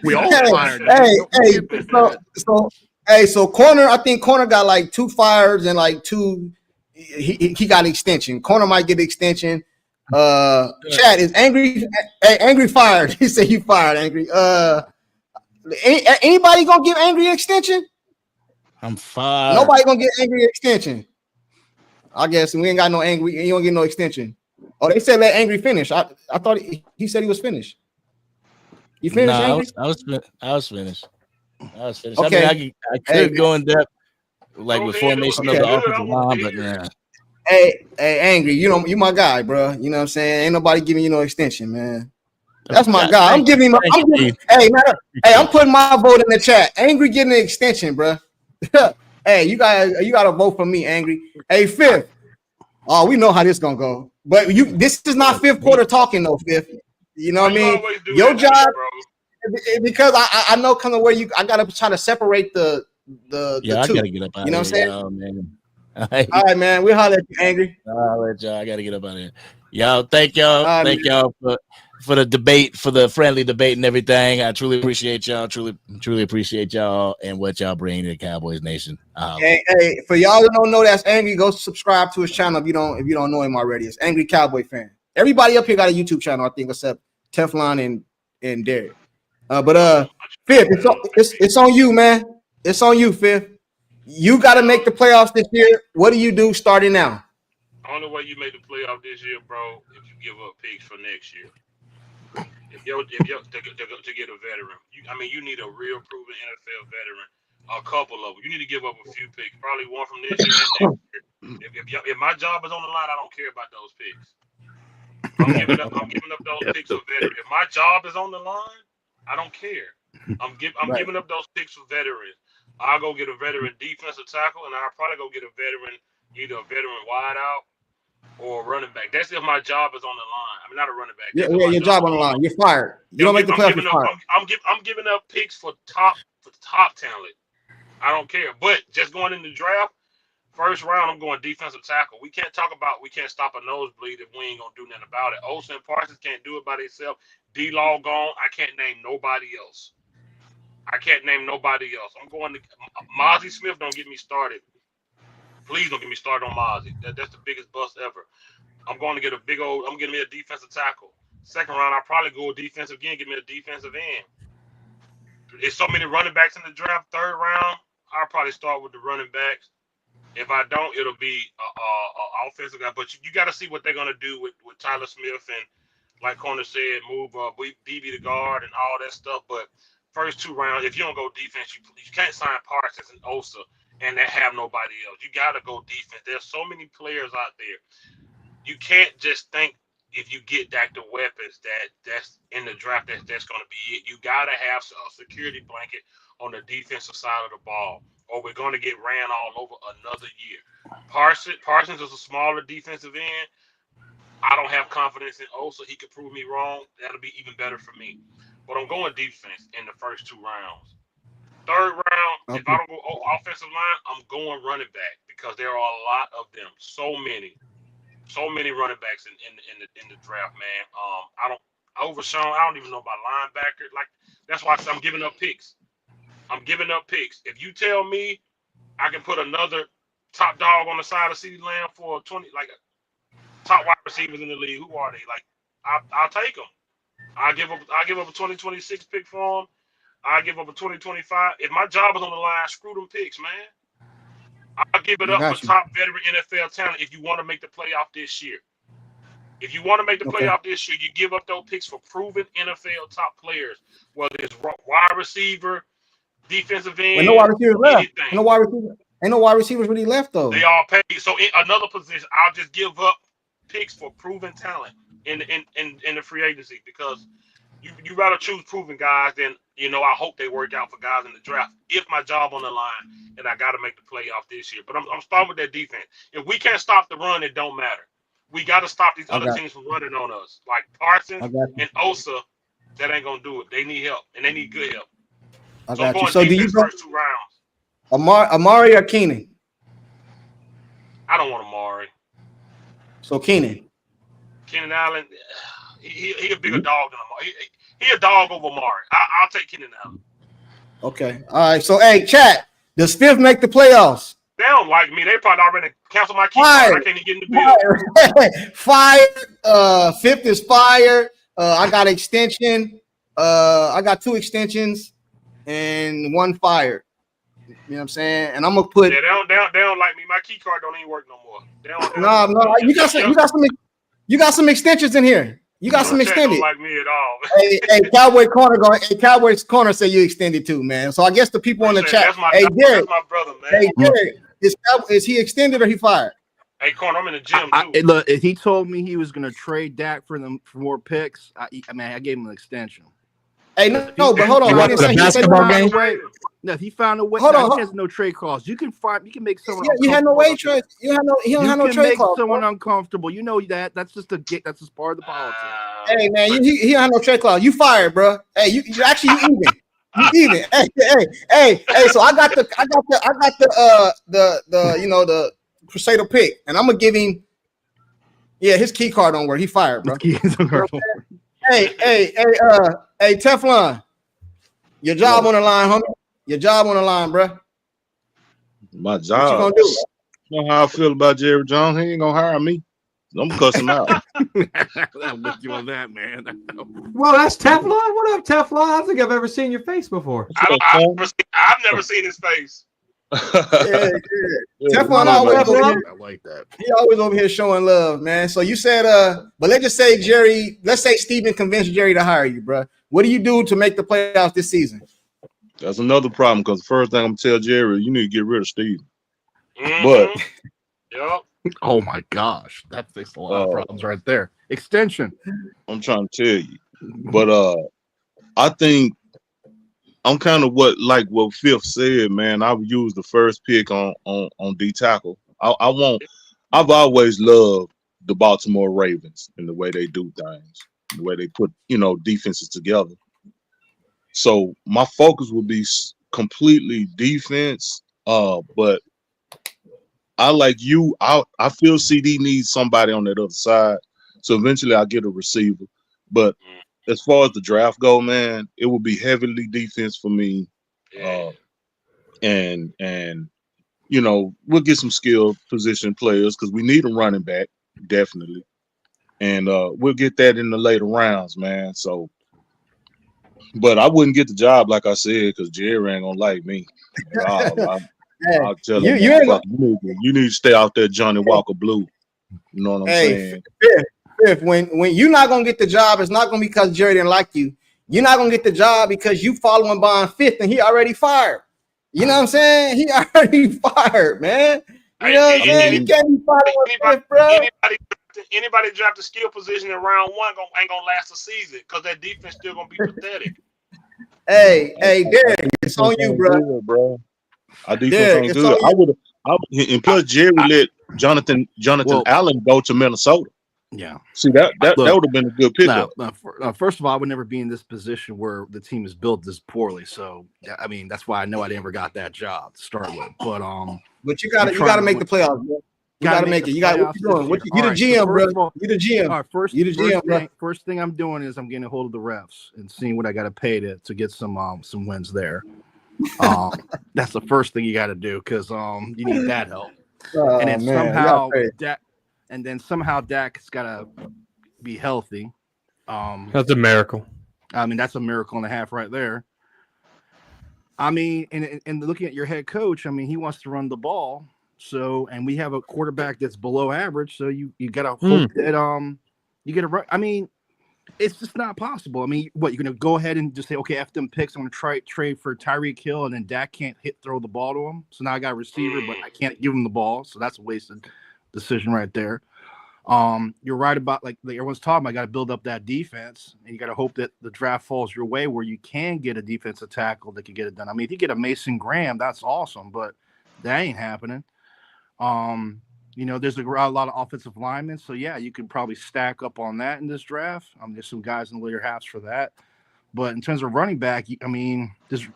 we all fired. So corner, I think corner got like 2 fires and like 2. He got an extension. Corner might get an extension. Chat is Angry. Hey, Angry fired. He said you fired, Angry. Anybody gonna give Angry an extension? I'm fired. Nobody gonna get Angry an extension. I guess we ain't got no Angry. You don't get no extension. Oh, they said let Angry finish. I thought he said he was finished. You finished, Angry? I was finished. Okay. I mean, I could go in depth like with formation of the offensive line, but nah. Hey, Angry, you my guy, bro. You know what I'm saying? Ain't nobody giving you no extension, man. That's my guy. I'm putting my vote in the chat. Angry getting an extension, bro. Hey, you gotta vote for me, Angry. Hey, Fifth. Oh, we know how this gonna go. But this is not fifth quarter talking though, Fifth. You know what I mean? Always do Your that job, shit, bro. because I know kind of where I gotta try to separate the Yeah, I two. gotta get up out You know of what I'm here, saying? y'all, man. All right, man. We'll holler at you, Angry. I'll let y'all. I gotta get up out of here. Y'all, thank y'all. Thank Man. y'all for the debate, for the friendly debate and everything. I truly appreciate y'all. Truly appreciate y'all and what y'all bring to the Cowboys Nation. Hey, for y'all that don't know that's Angry, go subscribe to his channel if you don't know him already. It's Angry Cowboy Fan. Everybody up here got a YouTube channel, I think, except Teflon and Derek. But Fifth, it's on you, man. It's on you, Fifth. You got to make the playoffs this year. What do you do starting now? Only way you make the playoff this year, bro, if you give up picks for next year. If you to get a veteran, you need a real proven NFL veteran. A couple of them. You need to give up a few picks, probably one from this year and next year. If my job is on the line, I don't care about those picks. I'm giving up those picks for veterans. If my job is on the line, I don't care. I'm giving up those picks for veterans. I'll go get a veteran defensive tackle, and I'll probably go get a veteran, either a veteran wideout or a running back. That's if my job is on the line. I mean, not a running back. Yeah, your job on the line. You're fired. You don't make the playoffs. You're fired. I'm giving up picks for top talent. I don't care. But just going in the draft, first round, I'm going defensive tackle. We can't stop a nosebleed if we ain't gonna do nothing about it. Olsen and Parsons can't do it by themselves. D-Law gone. I can't name nobody else. I'm going to Mozzie Smith. Don't get me started. Please don't get me started on Mozzie. That's the biggest bust ever. I'm going to get I'm getting me a defensive tackle. Second round, I'll probably go defensive again, get me a defensive end. There's so many running backs in the draft. Third round, I'll probably start with the running backs. If I don't, it'll be a offensive guy. But you got to see what they're going to do with Tyler Smith and, like Corner said, move BB to guard and all that stuff. But first two rounds, if you don't go defense, you can't sign Parsons and Osa and they have nobody else. You got to go defense. There's so many players out there. You can't just think if you get back the weapons that's in the draft that's going to be it. You got to have a security blanket on the defensive side of the ball, or we're going to get ran all over another year. Parsons is a smaller defensive end. I don't have confidence in Osa. He could prove me wrong. That'll be even better for me. But I'm going defense in the first two rounds. Third round, if I don't go offensive line, I'm going running back because there are a lot of them. So many running backs in the draft, man. I don't even know about linebacker. Like, that's why I'm giving up picks. If you tell me I can put another top dog on the side of CeeDee Lamb for 20, like top wide receivers in the league, who are they? Like, I'll take them. I give up a 2026 pick for them. I give up a 2025. If my job is on the line, screw them picks, man. I'll give it up for top veteran NFL talent if you want to make the playoff this year. If you want to make the playoff this year, you give up those picks for proven NFL top players, whether it's wide receiver, defensive end, no wide receivers left. Anything. Ain't no wide receivers really left though. They all paid. So in another position, I'll just give up picks for proven talent in the free agency because you rather choose proven guys than I hope they work out for guys in the draft. If my job on the line and I got to make the playoff this year, but I'm starting with that defense. If we can't stop the run, it don't matter. We got to stop these other teams from running on us, like Parsons and Osa. That ain't gonna do it. They need help and they need good help. So I'm going defense first two rounds. Amari or Keenan? I don't want Amari. So Keenan Allen, he a bigger dog than Amari. He a dog over Amari. I'll take Keenan Allen. Okay. All right. So, hey, chat. Does Fifth make the playoffs? They don't like me. They probably already canceled my key card. I can't even get in the bill. Fired. Fifth is fired. I got extension. I got 2 extensions and 1 fired. You know what I'm saying? And I'm gonna put. Yeah, they don't like me. My key card don't even work no more. No. You got some extensions in here. You got some extended. Don't like me at all. hey, Cowboys Corner say you extended too, man. So I guess the people in the chat. That's my brother, man. Hey, Derek, is he extended or he fired? Hey, Corner, I'm in the gym too. Look, if he told me he was going to trade Dak for more picks, I gave him an extension. Hey, no, but hold on. You went to the basketball game? No, if he found a way, Hold on. he has no trade clause. You can make someone. Yeah, you had no wage trade. You don't have no trade clause. Someone uncomfortable. You know that. That's just part of the politics. Hey man, he don't have no trade clause. You fired, bro. Hey, you actually you even. You even. Hey. So I got the the Crusader pick, and I'm gonna give him. Yeah, his key card don't work. He fired, bro. Hey, Teflon, your job on the line, homie. Your job on the line, bro. My job. What you gonna do? You know how I feel about Jerry Jones? He ain't gonna hire me. I'm cussing him out. I'm with you on that, man. Well, that's Teflon. What up, Teflon? I don't think I've ever seen your face before. I've never seen his face. Yeah. Teflon always over here. I like that. He always over here showing love, man. So you said, but let's just say let's say Steven convinced Jerry to hire you, bro. What do you do to make the playoffs this season? That's another problem because the first thing I'm gonna tell Jerry, you need to get rid of Steve. Yep. Oh my gosh, that fixed a lot of problems right there. Extension. I'm trying to tell you, but I think I'm kind of what Fifth said, man. I would use the first pick on D tackle. I've always loved the Baltimore Ravens and the way they do things, the way they put defenses together. So my focus would be completely defense, but I like you. I feel CD needs somebody on that other side. So eventually I'll get a receiver. But as far as the draft go, man, it will be heavily defense for me. And we'll get some skilled position players because we need a running back, definitely. And we'll get that in the later rounds, man. So, but I wouldn't get the job, like I said, because Jerry ain't gonna like me. I'll tell him, you need to stay out there, Johnny Walker Blue. You know what I'm saying? If when you're not gonna get the job, it's not gonna be because Jerry didn't like you. You're not gonna get the job because you following Bond Fifth and he already fired. You know what I'm saying? He already fired, man. You know what I'm saying? You can't be following Fifth, bro. Anybody draft a skill position in round one ain't gonna last a season because that defense still gonna be pathetic. Hey, Derek, it's on you, bro. Our defense ain't good. I would have, and plus Jerry let Jonathan Allen go to Minnesota. Yeah. See that would have been a good pickup. First of all, I would never be in this position where the team is built this poorly. So I mean, that's why I know I never got that job to start with. But you gotta make the playoffs, bro. You gotta make it. You got what you doing? You the GM, bro. You the GM. All right, you the GM, bro. First thing I'm doing is I'm getting a hold of the refs and seeing what I got to pay to get some wins there. That's the first thing you got to do because you need that help. And then somehow Dak's got to be healthy. That's a miracle. I mean, that's a miracle and a half right there. I mean, and looking at your head coach, I mean, he wants to run the ball. So, and we have a quarterback that's below average. So you got to hope that you get a run. I mean, it's just not possible. I mean, what, you're going to go ahead and just say, okay, F them picks, I'm going to trade for Tyreek Hill, and then Dak can't throw the ball to him. So now I got a receiver, but I can't give him the ball. So that's a wasted decision right there. You're right about like everyone's talking about, got to build up that defense, and you got to hope that the draft falls your way where you can get a defensive tackle that can get it done. I mean, if you get a Mason Graham, that's awesome, but that ain't happening. There's a lot of offensive linemen, so yeah, you could probably stack up on that in this draft. There's some guys in the later halves for that, but in terms of running back, I mean, there's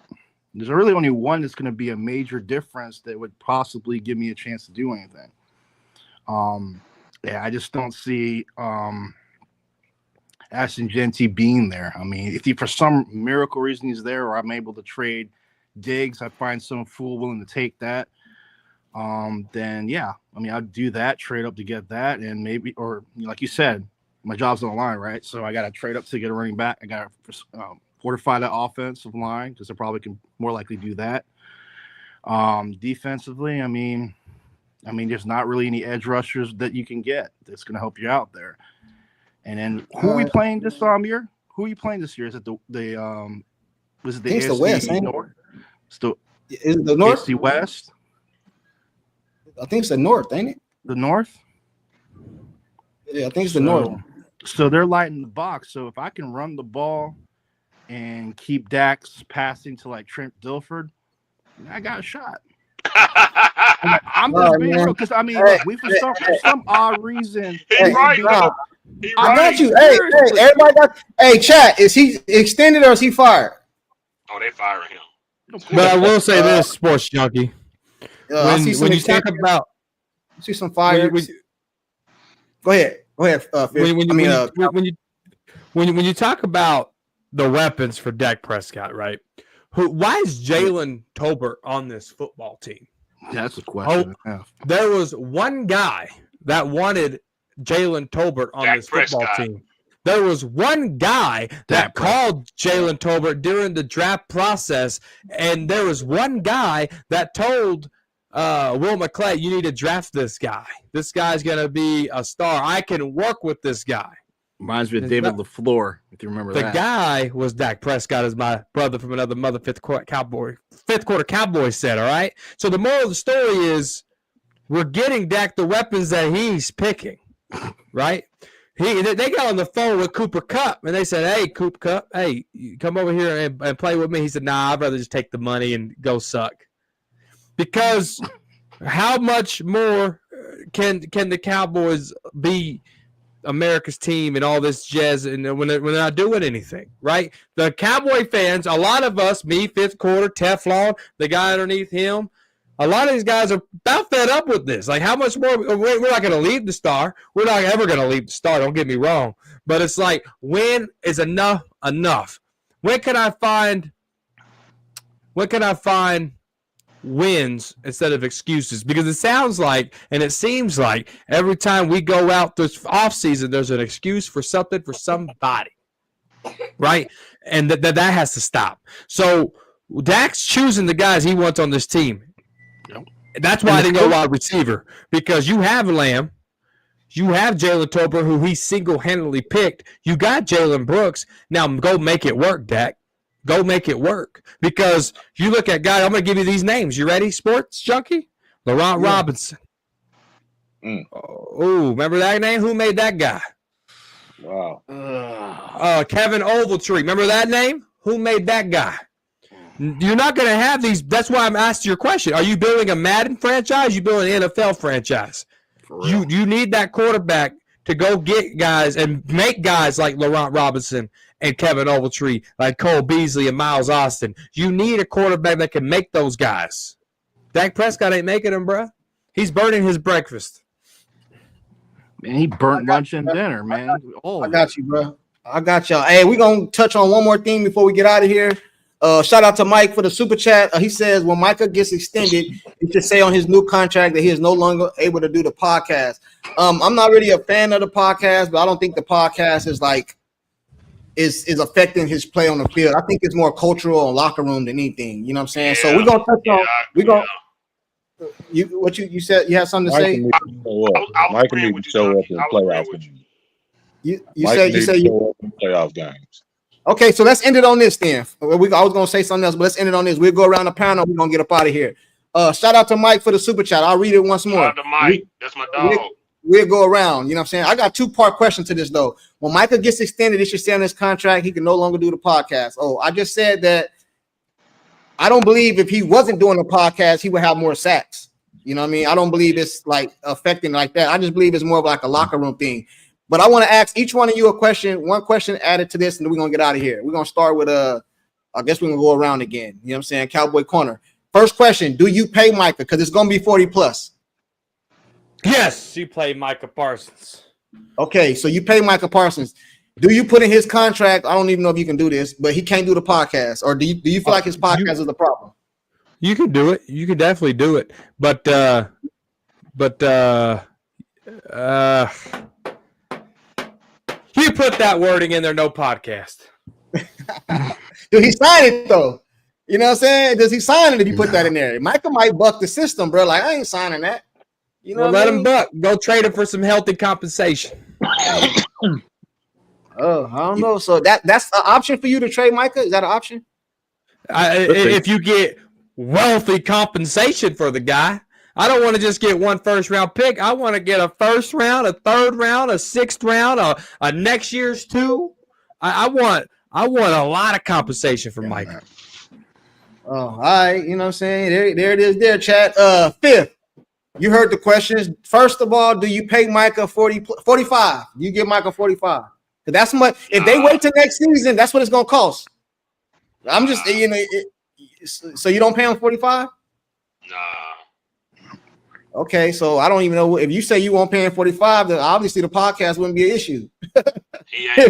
really only one that's going to be a major difference that would possibly give me a chance to do anything. I just don't see Ashton Genty being there. I mean, if he for some miracle reason he's there, or I'm able to trade Diggs, I find some fool willing to take that. Then yeah, I mean, I'd do that, trade up to get that, and maybe, or like you said, my job's on the line, right? So I got to trade up to get a running back. I got to fortify that offensive line because I probably can more likely do that. Defensively, I mean, there's not really any edge rushers that you can get that's going to help you out there. And then who are we playing this year? Who are you playing this year? Is it the was it the AFC West, North? Is it the North? AFC West? I think it's the North, ain't it? The North? Yeah, I think it's the North. So they're lighting the box. So if I can run the ball and keep Dax passing to like Trent Dilford, I got a shot. I'm just being real because I mean, look, we for some odd reason. He's right. He I got right. you. Hey, everybody got. Hey, chat. Is he extended or is he fired? Oh, they firing him. But I will say this, Sports Junkie. When you talk about, I see some fire. Go ahead. When you talk about the weapons for Dak Prescott, right? Why is Jalen Tolbert on this football team? That's a question. There was one guy that wanted Jalen Tolbert on this football team. There was one guy that called Jalen Tolbert during the draft process, and there was one guy that told Will McClay, you need to draft this guy. This guy's going to be a star. I can work with this guy. Reminds me of David LaFleur, if you remember that. The guy was Dak Prescott, as my brother from another mother, fifth quarter Cowboys said, all right? So the moral of the story is we're getting Dak the weapons that he's picking, right? They got on the phone with Cooper Kupp, and they said, hey, Cooper Kupp, hey, you come over here and play with me. He said, nah, I'd rather just take the money and go suck. Because how much more can the Cowboys be America's team and all this jazz and when they're not doing anything, right? The Cowboy fans, a lot of us, me, fifth quarter, Teflon, the guy underneath him, a lot of these guys are about fed up with this. Like, how much more? We're not going to leave the star. We're not ever going to leave the star. Don't get me wrong. But it's like, when is enough? When can I find wins instead of excuses? Because it sounds like and it seems like every time we go out this offseason, there's an excuse for something for somebody, right? And that has to stop. So Dak's choosing the guys he wants on this team. That's why I didn't go wide receiver, because you have Lamb, you have Jalen Tolbert, who he single-handedly picked. You got Jalen Brooks. Now go make it work, Dak. Go make it work. Because you look at guys, I'm going to give you these names. You ready, Sports Junkie? Laurent Robinson. Oh, remember that name? Who made that guy? Wow. Kevin Ogletree. Remember that name? Who made that guy? You're not going to have these. That's why I'm asking your question. Are you building a Madden franchise? You building an NFL franchise? You need that quarterback to go get guys and make guys like Laurent Robinson and Kevin Ogletree, like Cole Beasley and Miles Austin. You need a quarterback that can make those guys. Dak Prescott ain't making them, bro. He's burning his breakfast. Man, he burnt lunch and dinner, man. I got you, bro. I got y'all. Hey, we're going to touch on one more thing before we get out of here. Shout out to Mike for the super chat. He says when Micah gets extended, he should say on his new contract that he is no longer able to do the podcast. I'm not really a fan of the podcast, but I don't think the podcast is affecting his play on the field. I think it's more cultural and locker room than anything. You know what I'm saying? So we're gonna touch on. We're gonna. You said you have something to say? Micah needs to show up in playoff games. You said show up in playoff games. Okay, so let's end it on this then. I was going to say something else, but let's end it on this. We'll go around the panel. We're going to get up out of here. Shout out to Mike for the super chat. I'll read it once more. Shout out to Mike. That's my dog. We'll go around. You know what I'm saying? I got two-part question to this, though. When Micah gets extended, he should stay on his contract. He can no longer do the podcast. Oh, I just said that I don't believe if he wasn't doing the podcast, he would have more sacks. You know what I mean? I don't believe it's like affecting like that. I just believe it's more of like a locker room thing. But I want to ask each one of you a question, one question added to this, and then we're going to get out of here. We're going to start with, I guess we're going to go around again. You know what I'm saying? Cowboy Corner. First question, do you pay Micah? Because it's going to be 40+. Yes, you play Micah Parsons. Okay, so you pay Micah Parsons. Do you put in his contract? I don't even know if you can do this, but he can't do the podcast. Or do you feel like his podcast is the problem? You can do it. You can definitely do it. But you put that wording in there, no podcast. Do he sign it, though? You know what I'm saying? Does he sign it if you put that in there? Micah might buck the system, bro. Like, I ain't signing that. You know, let him buck. Go trade him for some healthy compensation. Oh, I don't know. So that's an option for you to trade Micah? Is that an option? If you get wealthy compensation for the guy. I don't want to just get one first-round pick. I want to get a first round, a third round, a sixth round, a next year's two. I want a lot of compensation from Micah. Oh, all right. You know what I'm saying? There it is there, chat. Fifth, you heard the questions. First of all, do you pay Micah 45? You give Micah 45. Because that's much. If they wait till next season, that's what it's going to cost. I'm just, so you don't pay him 45? Nah. Okay, so I don't even know if you say you won't pay him 45, then obviously the podcast wouldn't be an issue. He ain't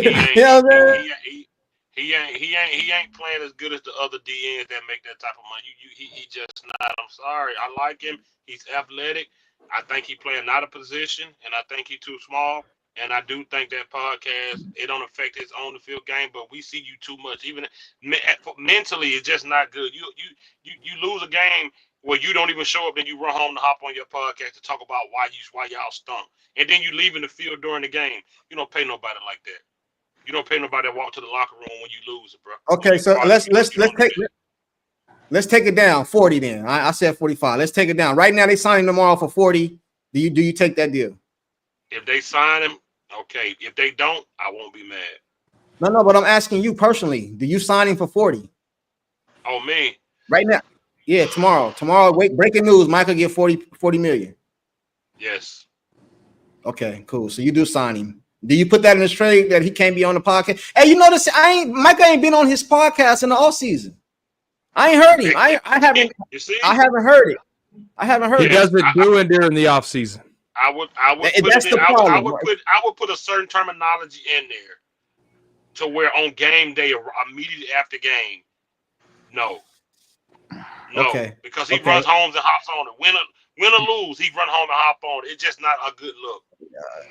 playing as good as the other DNs that make that type of money. He just not. I'm sorry. I like him. He's athletic. I think he playing out of position, and I think he's too small. And I do think that podcast, it don't affect his on the field game, but we see you too much. Even mentally, it's just not good. You lose a game where you don't even show up, then you run home to hop on your podcast to talk about why y'all stunk, and then you leave in the field during the game. You don't pay nobody like that. You don't pay nobody to walk to the locker room when you lose, bro. Okay, so let's take it down 40 then. I said 45. Let's take it down. Right now they signing tomorrow for 40. Do you take that deal? If they sign him, okay. If they don't, I won't be mad. No, but I'm asking you personally. Do you sign him for 40? Oh, me? Right now. Yeah, tomorrow. Wait, breaking news. Michael get 40 million. Yes. Okay, cool. So you do sign him. Do you put that in his trade that he can't be on the podcast? Hey, you notice Michael ain't been on his podcast in the off season. I ain't heard him. I haven't heard it. I haven't heard it. He doesn't do it during the off season. I would put a certain terminology in there to where on game day or immediately after game. No, okay. Because he runs home and hops on it. Win or lose, he run home and hop on it. It's just not a good look.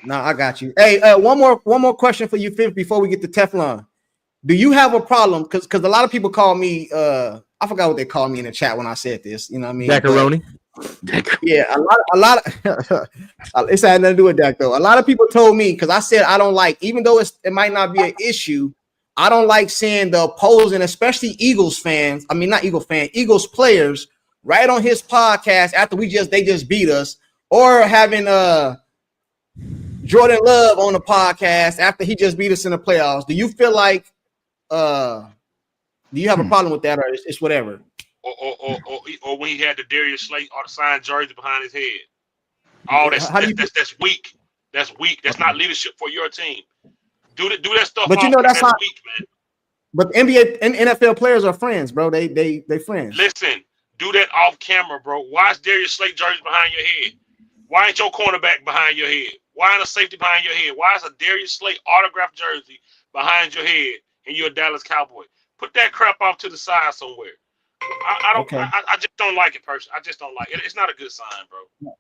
No, I got you. Hey, one more question for you, Fifth, before we get to Teflon. Do you have a problem? Because a lot of people call me. I forgot what they called me in the chat when I said this. You know what I mean? Macaroni. Yeah, a lot of it's had nothing to do with that though. A lot of people told me because I said I don't like, even though it might not be an issue, I don't like seeing the opposing, especially Eagles fans. I mean, not Eagle fans, Eagles players, right on his podcast after they just beat us, or having Jordan Love on the podcast after he just beat us in the playoffs. Do you feel like do you have a problem with that, or it's whatever? Or when he had the Darius Slate or the signed jersey behind his head. Oh, that's weak. That's weak. That's not leadership for your team. Do that stuff. But you know that's not weak, man. But NBA and NFL players are friends, bro. They friends. Listen, do that off camera, bro. Why is Darius Slate jersey behind your head? Why ain't your cornerback behind your head? Why ain't a safety behind your head? Why is a Darius Slate autographed jersey behind your head and you're a Dallas Cowboy? Put that crap off to the side somewhere. I don't. Okay. I just don't like it, personally. I just don't like it. It's not a good sign, bro.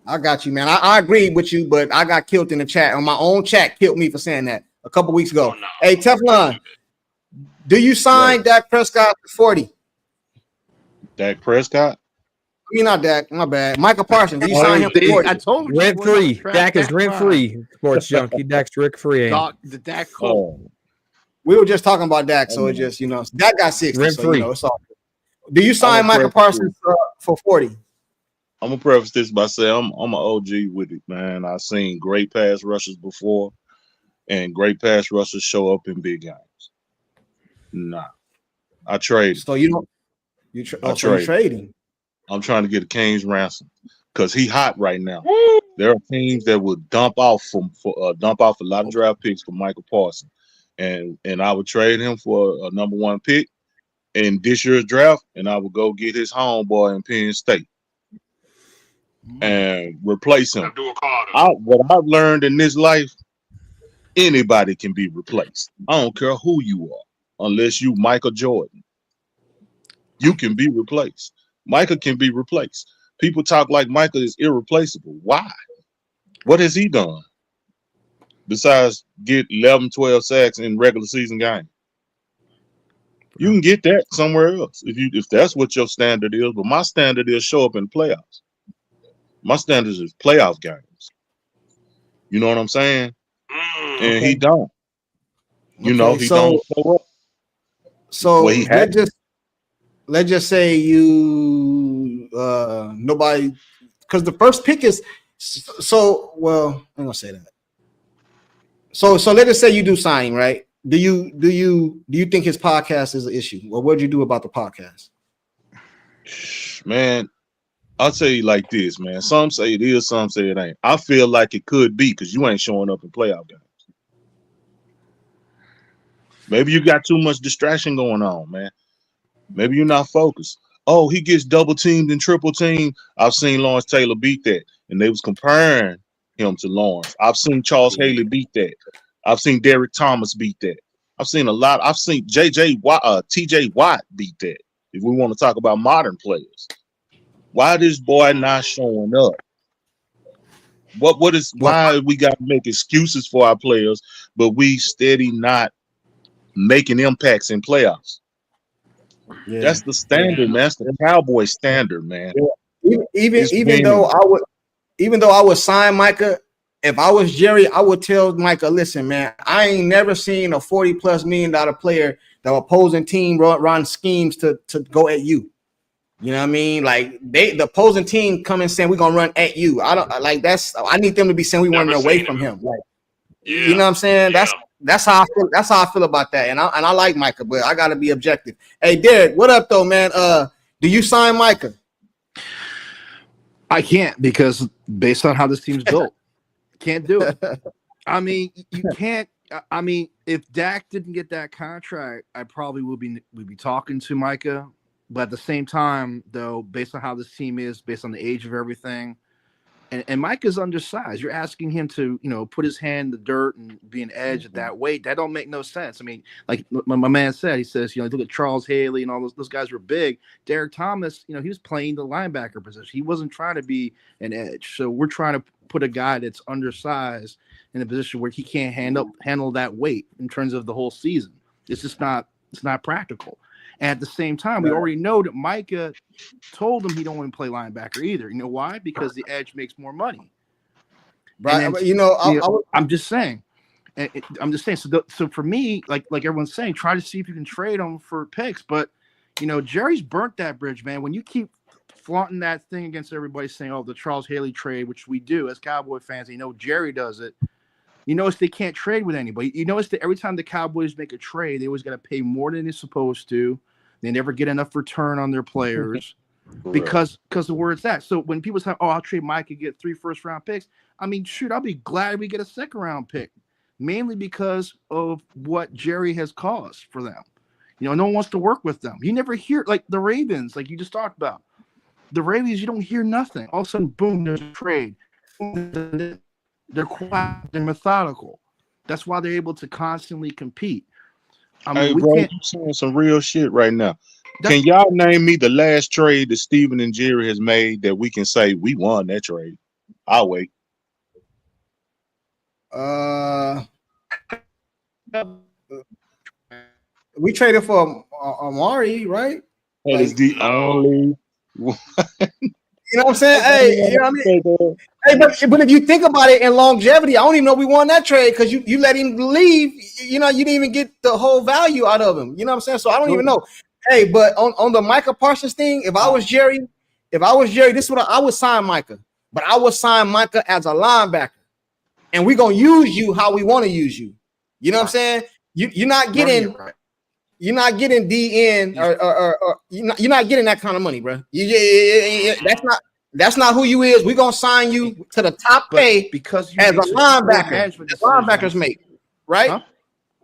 I got you, man. I agree with you, but I got killed in the chat. On my own chat, killed me for saying that a couple weeks ago. Oh, no. Hey, Teflon, do you sign Dak Prescott for 40? Dak Prescott? I mean, not Dak. My bad. Michael Parsons. Do you sign him for 40? I told you. Rent free. Dak is rent free. Sports junkie. Dak's rent free. The Dak code. We were just talking about Dak, so it just Dak got 60. Rent free. It's all. Do you sign Michael Parsons for 40? I'm gonna preface this by saying I'm an OG with it, man. I've seen great pass rushers before, and great pass rushers show up in big games. Nah, I trade. So you're trading. I'm trying to get a King's ransom because he hot right now. There are teams that would dump off a lot of draft picks for Michael Parsons, and I would trade him for a number 1 pick in this year's draft, and I would go get his homeboy in Penn State and replace him. What I've learned in this life, anybody can be replaced. I don't care who you are, unless you Michael Jordan. You can be replaced. Michael can be replaced. People talk like Michael is irreplaceable. Why? What has he done besides get 11, 12 sacks in regular season game? You can get that somewhere else if that's what your standard is. But my standard is show up in playoffs. My standard is playoff games. You know what I'm saying? And he don't. He don't show up. So let's just say you nobody, because the first pick is I'm gonna say that. So let's just say you do sign him, right? Do you think his podcast is an issue, or what did you do about the podcast? Man, I'll tell you like this, man. Some say it is, some say it ain't. I feel like it could be because you ain't showing up in playoff games. Maybe you got too much distraction going on, man. Maybe you're not focused. Oh, he gets double teamed and triple teamed. I've seen Lawrence Taylor beat that, and they was comparing him to Lawrence. I've seen Charles Haley beat that. I've seen Derek Thomas beat that. I've seen a lot. I've seen TJ Watt beat that. If we want to talk about modern players, why this boy not showing up? Why we got to make excuses for our players, but we steady not making impacts in playoffs? Yeah. That's the standard, man. That's the Cowboy standard, man. Yeah. Even though I would sign Micah, if I was Jerry, I would tell Micah, listen, man, I ain't never seen a $40+ million player, the opposing team run schemes to go at you. You know what I mean? Like the opposing team come and saying we're gonna run at you. I don't like that's. I need them to be saying we running away from him. Like, you know what I'm saying? That's how I feel. That's how I feel about that. And I like Micah, but I gotta be objective. Hey, Derek, what up though, man? Do you sign Micah? I can't because based on how this team's built, can't do it. I mean, you can't. I mean, if Dak didn't get that contract, I probably would be talking to Micah. But at the same time, though, based on how this team is, based on the age of everything, and Micah's undersized. You're asking him to, put his hand in the dirt and be an edge at that weight. That don't make no sense. I mean, like my man said, he says, look at Charles Haley and all those guys were big. Derek Thomas, he was playing the linebacker position. He wasn't trying to be an edge. So we're trying to put a guy that's undersized in a position where he can't handle that weight in terms of the whole season. It's just not. It's not practical. And at the same time, we already know that Micah told him he don't want to play linebacker either. You know why? Because the edge makes more money. Right. Then, I'm just saying. So for me, like everyone's saying, try to see if you can trade him for picks. But, Jerry's burnt that bridge, man. When you keep flaunting that thing against everybody saying, oh, the Charles Haley trade, which we do as Cowboy fans, Jerry does it. You notice they can't trade with anybody. You notice that every time the Cowboys make a trade, they always got to pay more than they're supposed to. They never get enough return on their players because of where it's at. So when people say, "Oh, I'll trade Mike and get 3 first-round picks," I mean, shoot, I'll be glad we get a second-round pick, mainly because of what Jerry has caused for them. No one wants to work with them. You never hear like the Ravens, like you just talked about. The Ravens, you don't hear nothing. All of a sudden, boom, there's a trade. They're quiet, they're methodical. That's why they're able to constantly compete. I mean, bro, you're saying some real shit right now. Can y'all name me the last trade that Steven and Jerry has made that we can say we won that trade? I'll wait. We traded for Amari, right? That is the only. You know what I'm saying? Hey, you know what I mean? Hey, but if you think about it in longevity, I don't even know we won that trade because you let him leave. You didn't even get the whole value out of him. You know what I'm saying? So I don't even know. Hey, but on the Micah Parsons thing, if I was Jerry, this is what I would sign Micah. But I would sign Micah as a linebacker. And we're gonna use you how we want to use you. You know what I'm saying? You're not getting DN or you're not getting that kind of money, bro. That's not who you is. We're gonna sign you to the top pay because as a linebacker. Linebackers make, right?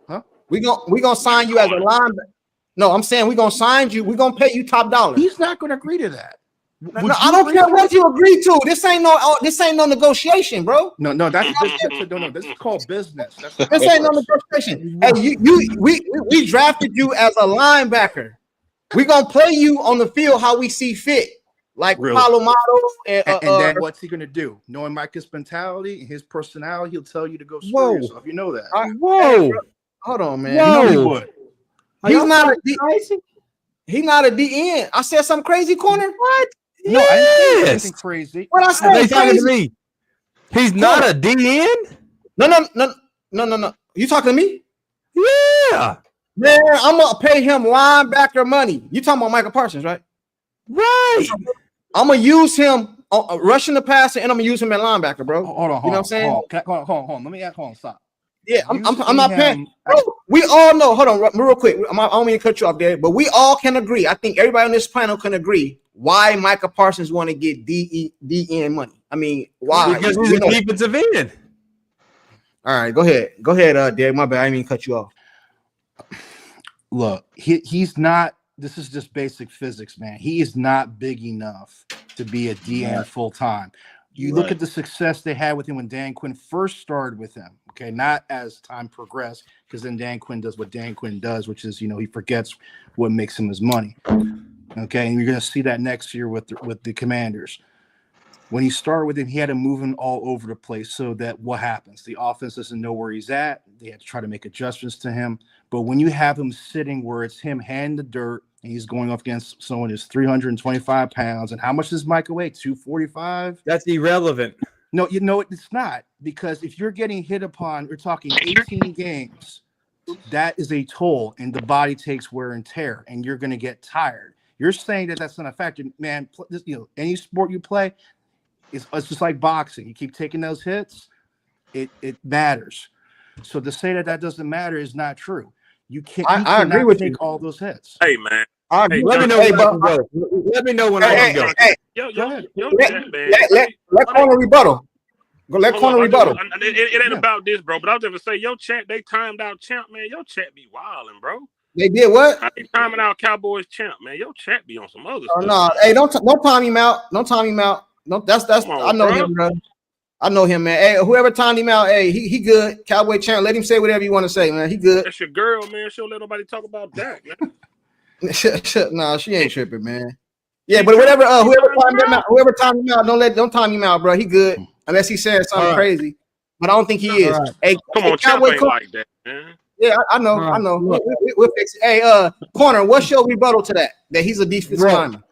Huh? We're gonna sign you as a linebacker. No, I'm saying we're gonna sign you. We're gonna pay you top dollar. He's not gonna agree to that. No, I don't care what you agree to. This ain't no negotiation, bro. No, this is called business. This ain't no negotiation. Hey, we drafted you as a linebacker. We're gonna play you on the field how we see fit, like Palomado. And then what's he gonna do? Knowing Micah's mentality and his personality, he'll tell you to go screw yourself. You know that. Hey, hold on, man. You know he would. He's not a DN. I said something crazy, corner. What? No, I didn't say anything crazy. What I said? They talking to me. He's not a DN? No. You talking to me? Yeah. Man, I'm gonna pay him linebacker money. You talking about Michael Parsons, right? Right. I'm gonna use him rushing the passer, and I'm gonna use him at linebacker, bro. Hold on. You know what I'm saying? Hold on. Let me ask. Hold on. Stop. Yeah, I'm not paying. Bro, we all know. Hold on, real quick. I don't mean to cut you off there, but we all can agree. I think everybody on this panel can agree why Micah Parsons want to get DN money. I mean, why? Because he's a defensive end. All right, go ahead, Derek. My bad. I didn't mean to cut you off. Look, he's not. This is just basic physics, man. He is not big enough to be a DN full time. You look at the success they had with him when Dan Quinn first started with him. Okay, not as time progressed, because then Dan Quinn does what Dan Quinn does, which is, he forgets what makes him his money. Okay, and you're going to see that next year with the Commanders. When he started with him, he had to move him all over the place, so that what happens? The offense doesn't know where he's at. They had to try to make adjustments to him. But when you have him sitting where it's him handing the dirt, and he's going up against someone who's 325 pounds, and how much does Micah weigh? 245? That's irrelevant. No, it's not, because if you're getting hit upon, we're talking 18 games, that is a toll, and the body takes wear and tear, and you're going to get tired. You're saying that that's not a factor, man. Any sport you play, it's just like boxing. You keep taking those hits, it matters. So to say that doesn't matter is not true. You can't. I agree with you. All those hits. Hey, man. Let me know when I can go. Let me know when I can go. Let corner rebuttal. Let corner rebuttal. It ain't about this, bro. But I was just gonna say, your chat, they timed out Champ, man. Your chat be wilding, bro. They did what? How they timing out Cowboys Champ, man? Your chat be on some other stuff. No, hey, don't time him out. Don't time him out. No, that's I know him, bro. I know him, man. Hey, whoever timed him out, hey, he good. Cowboy Champ, let him say whatever you want to say, man. He good. That's your girl, man. She don't let nobody talk about that, man. Nah, she ain't tripping, man. Yeah, but whoever timed him out, don't time him out, bro. He good unless he said something crazy. But I don't think he is. Right. Hey, come on, Champ ain't like that, man. Yeah, I know. We'll fix it. Hey, corner, what's your rebuttal to that? That he's a defensive lineman.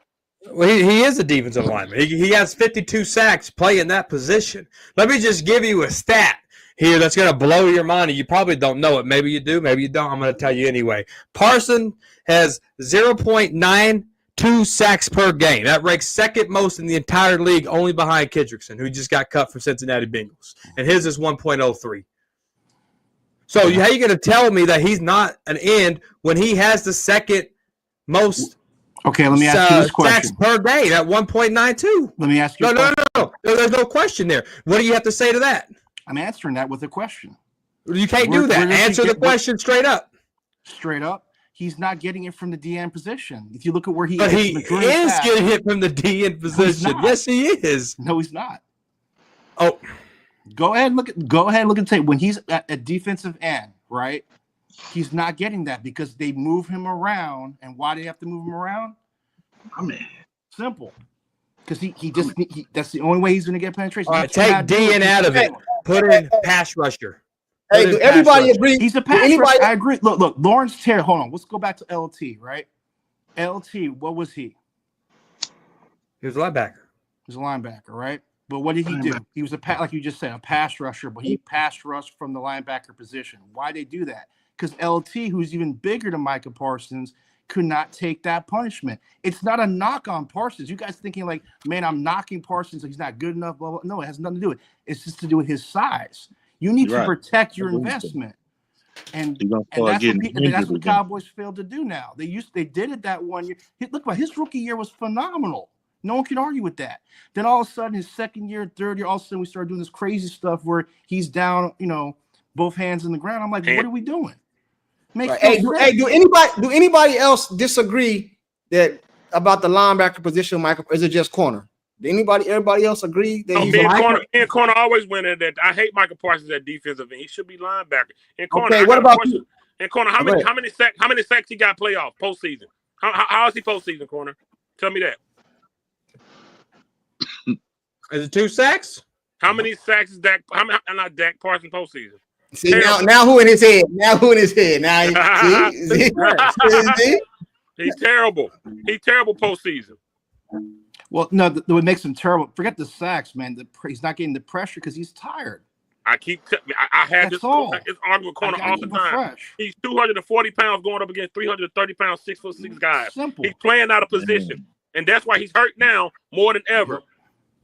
Well, he is a defensive lineman. He has 52 sacks playing that position. Let me just give you a stat here that's going to blow your mind. You probably don't know it. Maybe you do. Maybe you don't. I'm going to tell you anyway. Parson has 0.92 sacks per game. That ranks second most in the entire league, only behind Kendrickson, who just got cut from Cincinnati Bengals. And his is 1.03. So how are you going to tell me that he's not an end when he has the second most Okay, let me ask you this question. Sacks per day at 1.92. Let me ask you No. There's no question there. What do you have to say to that? I'm answering that with a question. You can't do that. Answer the question straight up. Straight up. He's not getting it from the DN position. If you look at where he is. But he is getting it from the DN position. Yes, he is. No, he's not. Oh. Go ahead and look at tape. When he's at defensive end, right? He's not getting that because they move him around. And why do they have to move him around? I mean, simple. Because that's the only way he's going to get penetration. All right, take DN out of it. Put in pass rusher. Hey, do everybody agree? He's a pass rusher. I agree. Look, Lawrence Terry. Hold on. Let's go back to LT, right? LT, what was he? He was a linebacker. He was a linebacker, right? But what did he do? He was like you just said, a pass rusher, but he pass rushed from the linebacker position. Why they do that? Because LT, who's even bigger than Micah Parsons, could not take that punishment. It's not a knock on Parsons. You guys thinking like, man, I'm knocking Parsons, he's not good enough, blah, blah. No, it has nothing to do with it. It's just to do with his size. You need to protect your investment. And that's what Cowboys failed to do now. They did it that 1 year. Look, his rookie year was phenomenal. No one can argue with that. Then all of a sudden, his second year, third year, all of a sudden we started doing this crazy stuff where he's down, both hands in the ground. I'm like, what are we doing? Do anybody else disagree that about the linebacker position, Michael? Or is it just corner? Everybody else agree that me and corner always went at that. I hate Michael Parsons at defensive end. He should be linebacker. And corner, okay, what about you? And corner, how many sacks he got playoff postseason? How is he postseason, corner? Tell me that. Is it 2 sacks? How many sacks is Dak? Not Dak Parsons postseason. See now who in his head? Now he's terrible. He's terrible postseason. Well, no, what makes him terrible? Forget the sacks, man. He's not getting the pressure because he's tired. I had this argument corner all the time. Fresh. He's 240 pounds going up against 330 pounds, 6'6" guys. Simple. He's playing out of position, and that's why he's hurt now more than ever.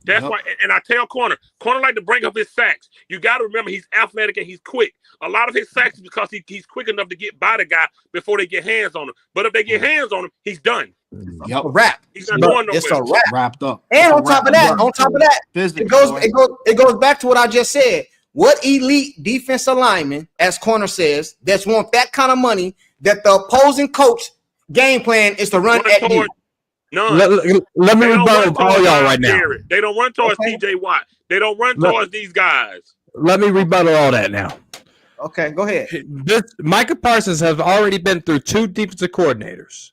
That's why, and I tell corner like to bring up his sacks. You got to remember he's athletic and he's quick. A lot of his sacks is because he's quick enough to get by the guy before they get hands on him. But if they get hands on him, he's done. Yep, wrap. He's not going nowhere. It's a wrap. Wrapped up. And on top of that, it goes back to what I just said. What elite defensive lineman, as corner says, that's want that kind of money that the opposing coach game plan is to run at you? None. Let me rebuttal all y'all right now. They don't run towards TJ Watt. They don't run towards these guys. Let me rebuttal all that now. Okay, go ahead. Micah Parsons has already been through 2 defensive coordinators.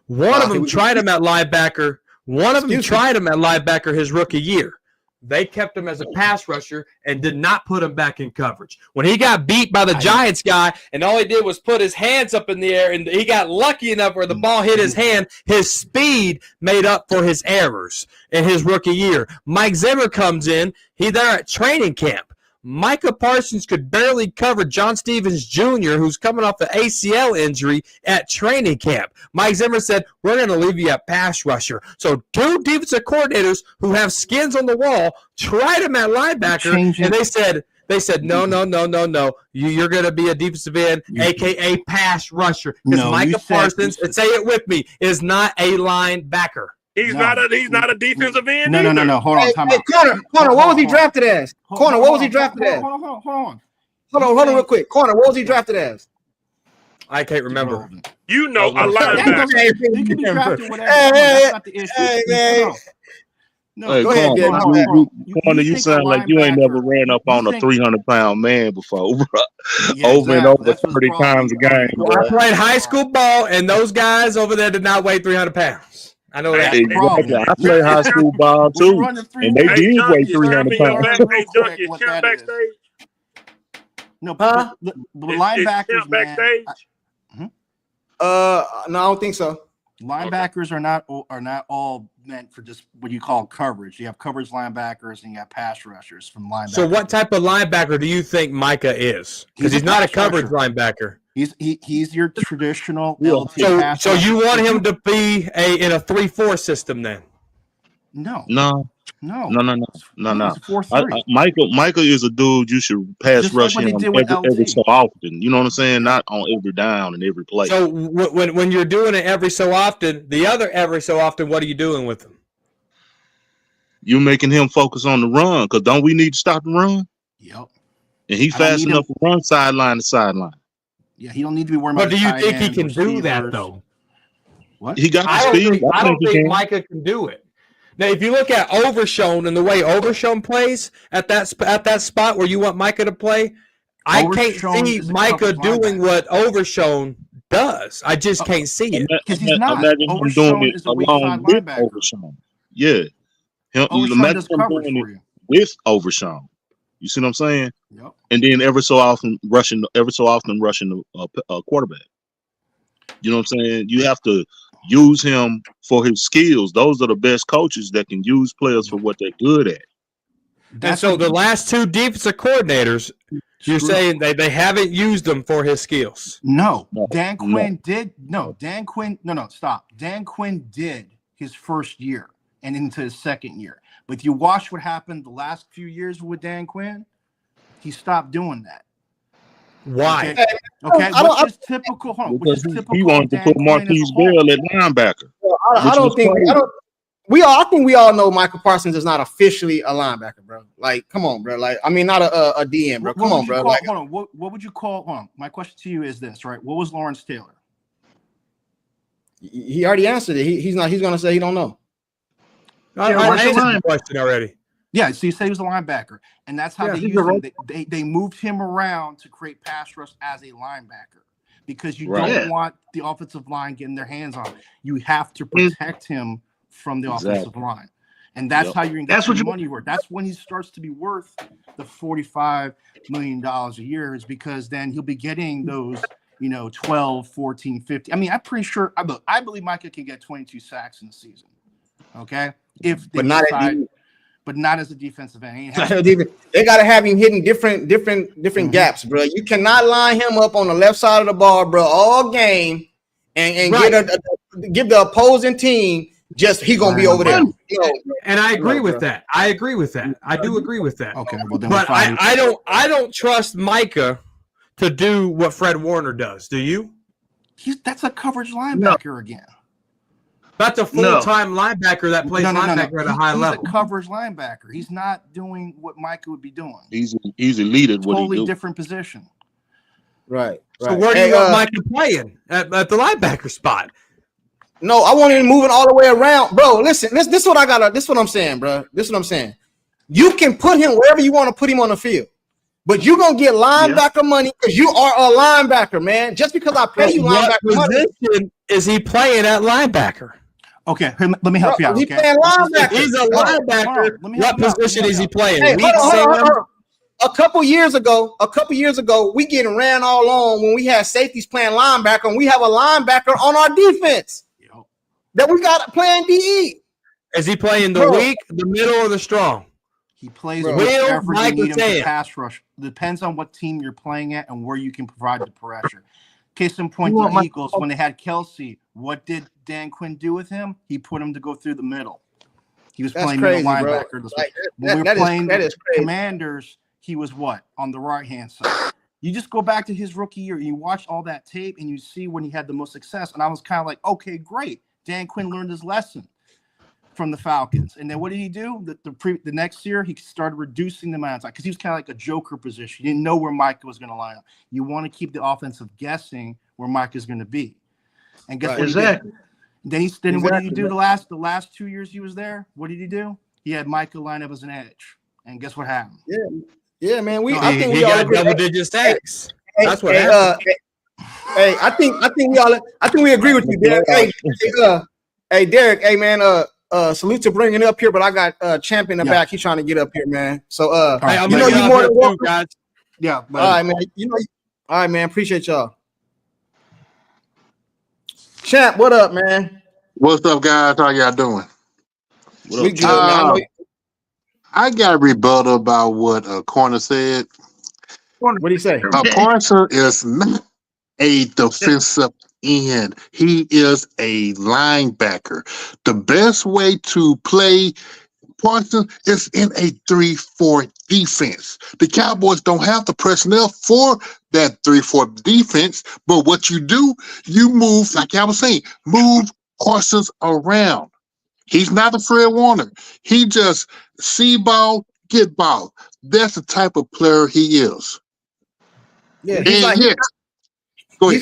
One of them tried him at linebacker. One of them tried him at linebacker his rookie year. They kept him as a pass rusher and did not put him back in coverage. When he got beat by the Giants guy and all he did was put his hands up in the air and he got lucky enough where the ball hit his hand, his speed made up for his errors in his rookie year. Mike Zimmer comes in. He's there at training camp. Micah Parsons could barely cover John Stevens Jr., who's coming off an ACL injury at training camp. Mike Zimmer said, we're going to leave you at pass rusher. So 2 defensive coordinators who have skins on the wall tried him at linebacker, and they said, no. You're going to be a defensive end, a.k.a. pass rusher. Because Micah Parsons, and say it with me, is not a linebacker. He's not a defensive end. No. Hold on. Time out. Corner, what was he drafted as? Corner, what was he drafted as? Hold on, real quick. Corner, what was he drafted as? I can't remember. You know, a linebacker. He can be drafted whatever. That's not the issue. Hey, man. No, go ahead, Corner, you sound like you ain't never ran up on a 300-pound man before, bro. Yeah, over and over 30 times a game. I played high school ball, and those guys over there did not weigh 300 pounds. I know that. Exactly. I played high school ball too, and they did weigh 300 pounds. Hey, Junkie, is Champ backstage? No, but the linebackers, backstage? No, I don't think so. Linebackers are not all meant for just what you call coverage. You have coverage linebackers and you have pass rushers from linebackers. So what type of linebacker do you think Micah is? Because he's not a coverage linebacker. He's your traditional LT pass. So you want him to be in a 3-4 system then? No. Michael is a dude you should pass rush him every so often. You know what I'm saying? Not on every down and every play. So when you're doing it every so often, the other every so often, what are you doing with him? You're making him focus on the run, because don't we need to stop the run? Yep. And he's fast enough to run sideline to sideline. Yeah, he don't need to be worrying about. But do you think he can do that though? What? He got the speed. I don't think Micah can do it. Now, if you look at Overshown and the way Overshown plays at that spot where you want Micah to play, I can't see Micah doing what Overshown does. I just can't see it. Because he's not. Overshown is a weak side linebacker. Overshown. Yeah. Imagine him doing it with Overshown. You see what I'm saying? Yep. And then every so often rushing the quarterback. You know what I'm saying? You have to use him for his skills. Those are the best coaches that can use players for what they're good at. And so the last 2 defensive coordinators, you're saying they haven't used him for his skills? No. Dan Quinn did. No, Dan Quinn. No, stop. Dan Quinn did his first year and into his second year. But if you watch what happened the last few years with Dan Quinn, he stopped doing that. Why? Okay. Which is typical. He wanted to put Marquise Bell at linebacker. I think we all know Michael Parsons is not officially a linebacker, bro. Like, come on, bro. Like, I mean, not a DM, bro. Come on, bro. Hold on. What would you call? Hold on. My question to you is this, right? What was Lawrence Taylor? He already answered it. He's not. He's gonna say he don't know. I answered the question already. Yeah, so you say he was a linebacker, and that's how they used him. They moved him around to create pass rush as a linebacker because you don't want the offensive line getting their hands on him. You have to protect him from the offensive line, and that's how you're going to get your money worth. That's when he starts to be worth the $45 million a year, is because then he'll be getting those, 12, 14, 15. I mean, I'm pretty sure. I believe Micah can get 22 sacks in the season. Okay, if they decide. But not as a defensive end. They got to have him hitting different gaps, bro. You cannot line him up on the left side of the ball, bro, all game, and give the opposing team Just he gonna be over there. And I agree with that. I agree with that. I do agree with that. Okay, well then but I don't trust Micah to do what Fred Warner does. Do you? That's a coverage linebacker again. That's a full-time linebacker that plays linebacker at a high level. He's a coverage linebacker. He's not doing what Micah would be doing. He's elite at what he Totally do. different position. Right. So where do you want Micah playing? At the linebacker spot? No, I want him moving all the way around. Bro, listen, this is what I got. This is what I'm saying, bro. This is what I'm saying. You can put him wherever you want to put him on the field. But you're going to get linebacker money because you are a linebacker, man. Just because I pay you linebacker money. Position is he playing at linebacker? Okay, let me help you out. He's playing linebacker. He's a linebacker. What position is he playing? Hey, hold on. A couple years ago, we getting ran all on when we had safeties playing linebacker, and we have a linebacker on our defense that we got playing DE. Is he playing the weak, the middle, or the strong? He plays wherever you need him to pass rush. Depends on what team you're playing at and where you can provide the pressure. Case in point, the Eagles, when they had Kelsey, what did Dan Quinn do with him? He put him to go through the middle. He was playing middle linebacker. When we were playing the Commanders, he was what? On the right-hand side. You just go back to his rookie year, and you watch all that tape, and you see when he had the most success. And I was kind of like, okay, great. Dan Quinn learned his lesson from the Falcons. And then what did he do? The next year, he started reducing the amount of time because he was kind of like a joker position. You didn't know where Micah was going to line up. You want to keep the offensive guessing where Micah is going to be. And guess what he did? Then what did he do the last 2 years he was there? What did he do? He had Micah line up as an edge. And guess what happened? Yeah, man. I think we got double-digit sacks. That's what happened. I think we agree with you, Derek. Hey, Derek. Hey, man. Salute to bringing it up here, but I got Champ in the back. He's trying to get up here, man. So, I'm you more than welcome, guys. Yeah. All right, man. All right, man. Appreciate y'all. Champ, what up, man? What's up, guys? How y'all doing? We good, man. I got a rebuttal about what Corner said. What did he say? Parson is not a defensive end. He is a linebacker. The best way to play Parson is in a 3-4 defense. The Cowboys don't have the personnel for that 3-4 defense, but what you do, you move, like I was saying, move Parsons around. He's not a Fred Warner. He just see ball, get ball. That's the type of player he is. Yeah, he's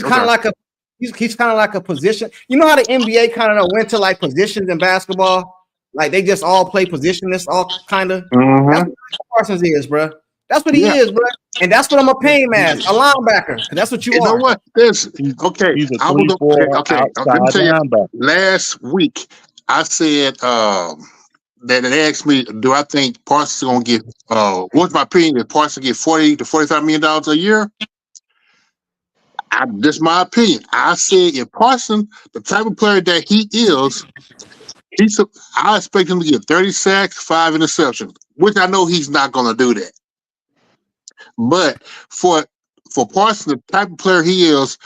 kind of like a he's kind of like a position. You know how the NBA kind of went to like positions in basketball, like they just all play positionless, all kind of. That's what Parsons is, bro. That's what he is, bro. And that's what I'm a pain man, a linebacker. That's what you are. Know what? Okay. I was okay. Let me tell you. Last week, I said that they asked me, do I think Parsons is going to get, what's my opinion, if Parsons get $40 to $45 million a year? This is my opinion. I said if Parsons, the type of player that he is, I expect him to get 30 sacks, 5 interceptions, which I know he's not going to do that. But for Parsons, the type of player he is,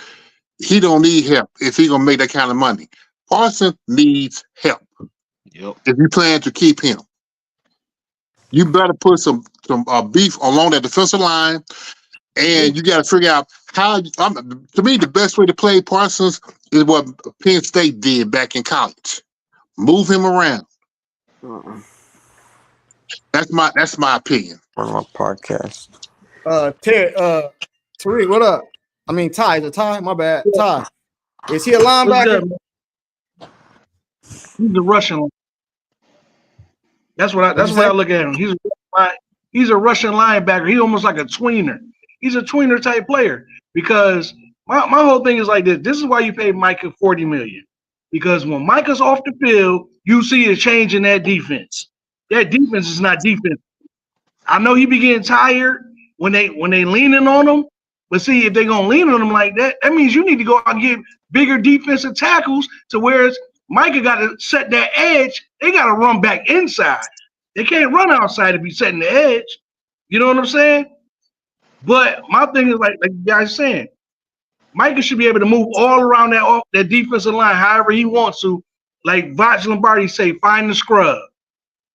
he don't need help if he's going to make that kind of money. Parsons needs help. Yep. If you plan to keep him, you better put some beef along that defensive line, and you got to figure out how. To me, the best way to play Parsons is what Penn State did back in college. Move him around. That's my opinion. On my podcast. Tariq, what up? I mean, Ty. Is it Ty? My bad. Ty. Is he a linebacker? He's a Russian. That's what I look at him. He's a Russian linebacker. He's almost like a tweener. He's a tweener type player because my whole thing is like this. This is why you pay Micah $40 million. Because when Micah's off the field, you see a change in that defense. That defense is not defense. I know he be getting tired when they leaning on him, but see, if they're gonna lean on him like that, that means you need to go out and get bigger defensive tackles to where Micah got to set that edge. They got to run back inside. They can't run outside if he's setting the edge. You know what I'm saying? But my thing is like you guys saying, Micah should be able to move all around that defensive line however he wants to like Vach Lombardi say, find the scrub.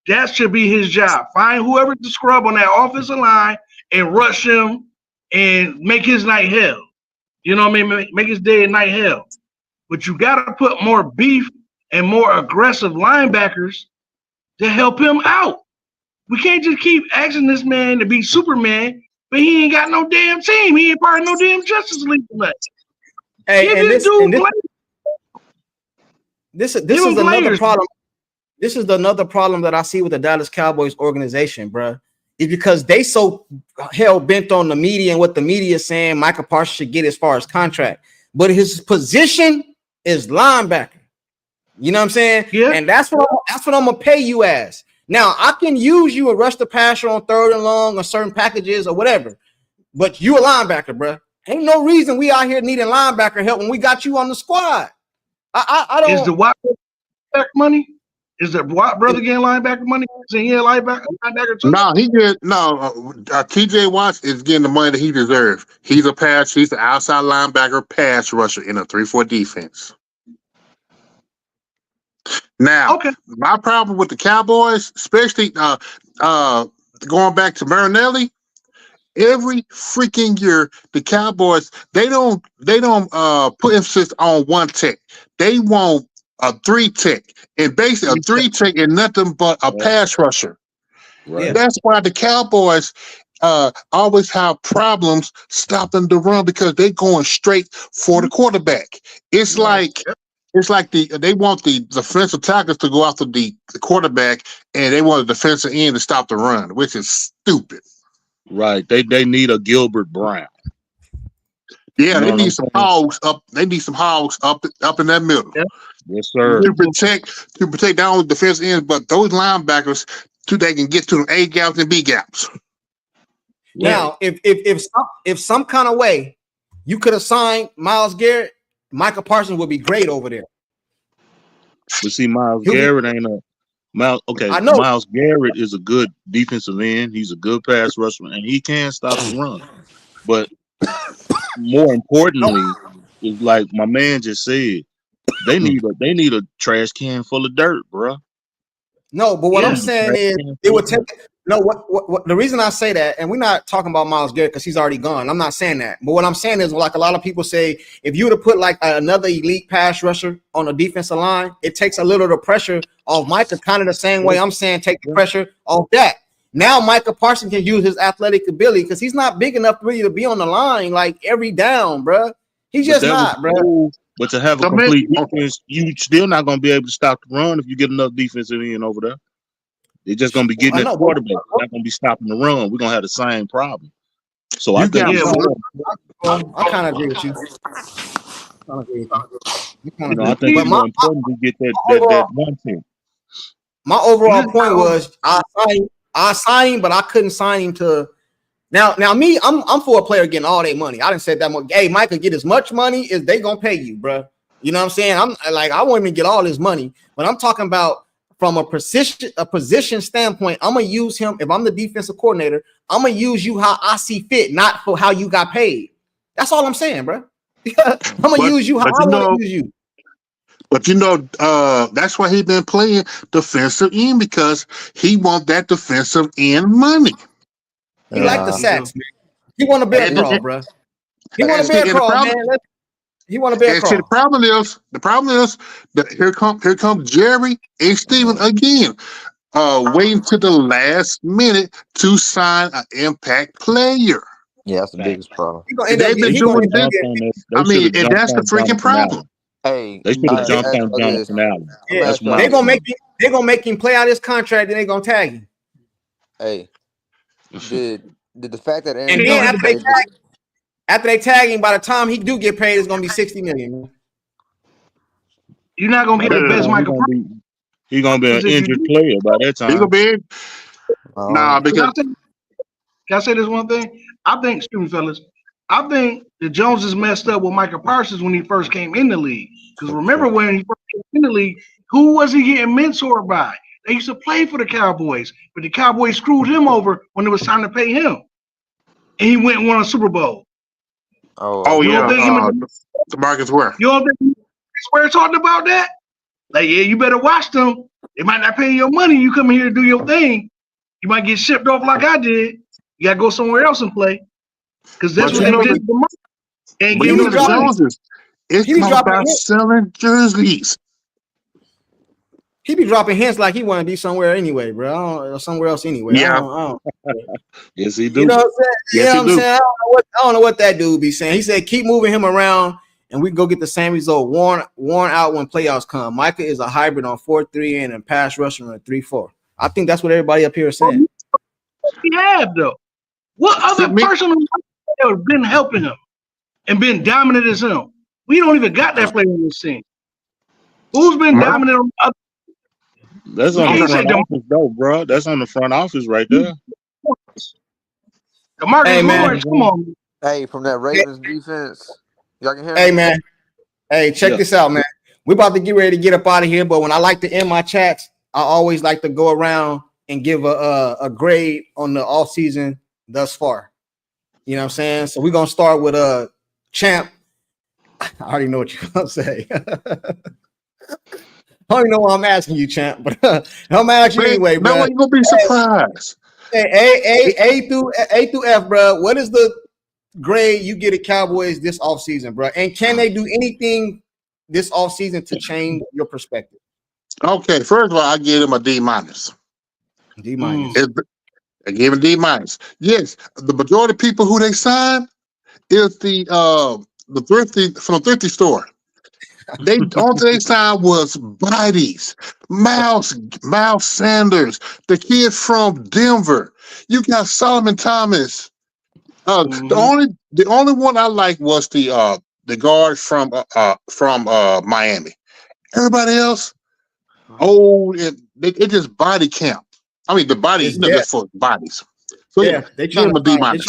That should be his job. Find whoever's the scrub on that offensive line and rush him and make his night hell. You know what I mean? Make his day and night hell. But you got to put more beef and more aggressive linebackers to help him out. We can't just keep asking this man to be Superman, but he ain't got no damn team. He ain't part of no damn Justice League. Hey, and this is another problem. This is another problem that I see with the Dallas Cowboys organization, bro. Is because they so hell bent on the media and what the media is saying Micah Parsons should get as far as contract, but his position is linebacker. You know what I'm saying? Yeah. And that's what I'm gonna pay you as. Now I can use you and rush the passer on 3rd and long or certain packages or whatever, but you a linebacker, bro. Ain't no reason we out here needing linebacker help when we got you on the squad. I don't. Is the Watt back money? Is the Watt brother getting linebacker money? Is he a linebacker too? No, he did. No, TJ Watt is getting the money that he deserves. He's an outside linebacker pass rusher in a 3-4 defense. Now, my problem with the Cowboys, especially going back to Marinelli, every freaking year the Cowboys they don't put emphasis on one tech. They want a 3-tech, and basically a 3-tech is nothing but a pass rusher. Right. That's why the Cowboys always have problems stopping the run because they're going straight for the quarterback. It's like they want the defensive tackles to go after the quarterback, and they want the defensive end to stop the run, which is stupid. Right. They need a Gilbert Brown. Yeah, they need some hogs up. They need some hogs up in that middle. Yes, sir. To protect not only defensive ends, but those linebackers so they can get to the A gaps and B gaps. Now, if some kind of way you could have signed Myles Garrett, Micah Parsons would be great over there. But see, Myles Garrett ain't a Myles. Okay, I know. Myles Garrett is a good defensive end. He's a good pass rusher, and he can stop the run. But more importantly, is like my man just said, they need a trash can full of dirt, bro. No, but what I'm saying is it would take. No, what the reason I say that, and we're not talking about Myles Garrett because he's already gone. I'm not saying that. But what I'm saying is, like a lot of people say, if you were to put like another elite pass rusher on a defensive line, it takes a little of the pressure off Micah, kind of the same way I'm saying take the pressure off that. Now Micah Parsons can use his athletic ability because he's not big enough really to be on the line like every down, bro. He's just not, bro. Cool. But to have a complete defense, you still not going to be able to stop the run if you get enough defensive end over there. They're just going to be getting at the quarterback. They're not going to be stopping the run. We're going to have the same problem. So I think I kind of agree with you. I think it's more important to get that one team. My overall point was I signed him, but I couldn't sign him to. Now me, I'm for a player getting all their money. I didn't say that much. Hey, Micah, get as much money as they gonna pay you, bro. You know what I'm saying? I'm like, I want him to get all his money, but I'm talking about from a position standpoint. I'm gonna use him if I'm the defensive coordinator. I'm gonna use you how I see fit, not for how you got paid. That's all I'm saying, bro. I'm gonna use you how I want to use you. But that's why he's been playing defensive end because he want that defensive end money. He like the sacks, man. He want a bear crawl, bro. He want a bear crawl, man. He want a bear crawl. The problem is that here comes Jerry and Steven again, waiting to the last minute to sign an impact player. Yeah, that's the biggest problem. They've been doing this. I mean, and that's the freaking problem. Hey, they should have jumped on Jonathan Allen. Yeah, they're gonna make him play out his contract, and they're gonna tag him. Hey, did the fact that and then after they tag him, by the time he do get paid, it's gonna be $60 million. You're not gonna get the best Michael. He's gonna be an injured player by that time. He's gonna be because. Can I say this one thing? I think, excuse me, fellas, I think the Joneses messed up with Micah Parsons when he first came in the league. Because remember when he first came in the league, who was he getting mentored by? They used to play for the Cowboys, but the Cowboys screwed him over when it was time to pay him. And he went and won a Super Bowl. Oh yeah, DeMarcus Ware. You don't think Ware talked about that? Like, yeah, you better watch them. They might not pay your money. You come in here to do your thing. You might get shipped off like I did. You gotta go somewhere else and play. Because that's But what you they know, did. And but give you know me the the money. Joneses. It's He be all dropping about hints. selling jerseys. He be dropping hints like he want to be somewhere anyway, bro. Or somewhere else anyway. Yeah. I don't. Yes, he do. You know what I'm saying? Yes, You know he what I'm do. saying? I don't know what that dude be saying. He said keep moving him around and we can go get the same result. Worn out when playoffs come. Micah is a hybrid on 4-3 and pass rushing on 3-4. I think that's what everybody up here is saying. He have though. What other person have been helping him and been dominant as him? We don't even got that player on this team. Who's been dominant on other? That's on the front office, though, bro. That's on the front office right there. DeMarcus Lawrence, come on. Hey, from that Ravens defense, y'all can hear me? Hey, man. Hey, check this out, man. We're about to get ready to get up out of here, but when I like to end my chats, I always like to go around and give a grade on the off season thus far. You know what I'm saying? So we're gonna start with Champ. I already know what you're gonna say. I don't even know why I'm asking you, Champ, but I'm asking you anyway, bro. No, you're gonna be surprised. Hey, A through F, bro. What is the grade you get at Cowboys this offseason, bro? And can they do anything this offseason to change your perspective? Okay, first of all, I give him a D minus. D minus. I gave him D minus. Yes, the majority of people who they signed is the thrifty from the thrifty store. They all they signed was bodies. Miles Sanders, the kid from Denver. You got Solomon Thomas. The only one I like was the guard from Miami. Everybody else, it just body count. I mean, the body, just for bodies. So yeah, they give him a D minus.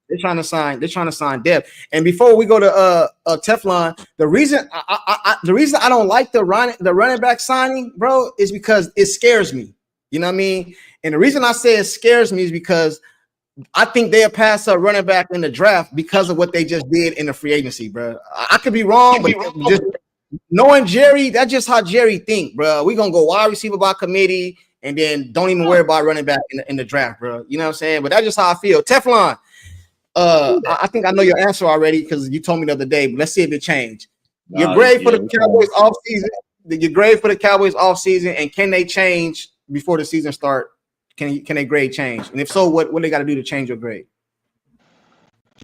They're trying to sign depth. And before we go to Teflon, the reason I don't like the running back signing, bro, is because it scares me. You know what I mean? And the reason I say it scares me is because I think they'll pass a running back in the draft because of what they just did in the free agency, bro. I could be wrong, but just knowing Jerry, that's just how Jerry think, bro. We're gonna go wide receiver by committee and then don't even worry about running back in the draft, bro. You know what I'm saying? But that's just how I feel. Teflon. I think I know your answer already because you told me the other day, but let's see if it changed. Your grade for the Cowboys off season, your grade for the Cowboys off season, and can they change before the season start? Can they grade change? And if so, what they got to do to change your grade?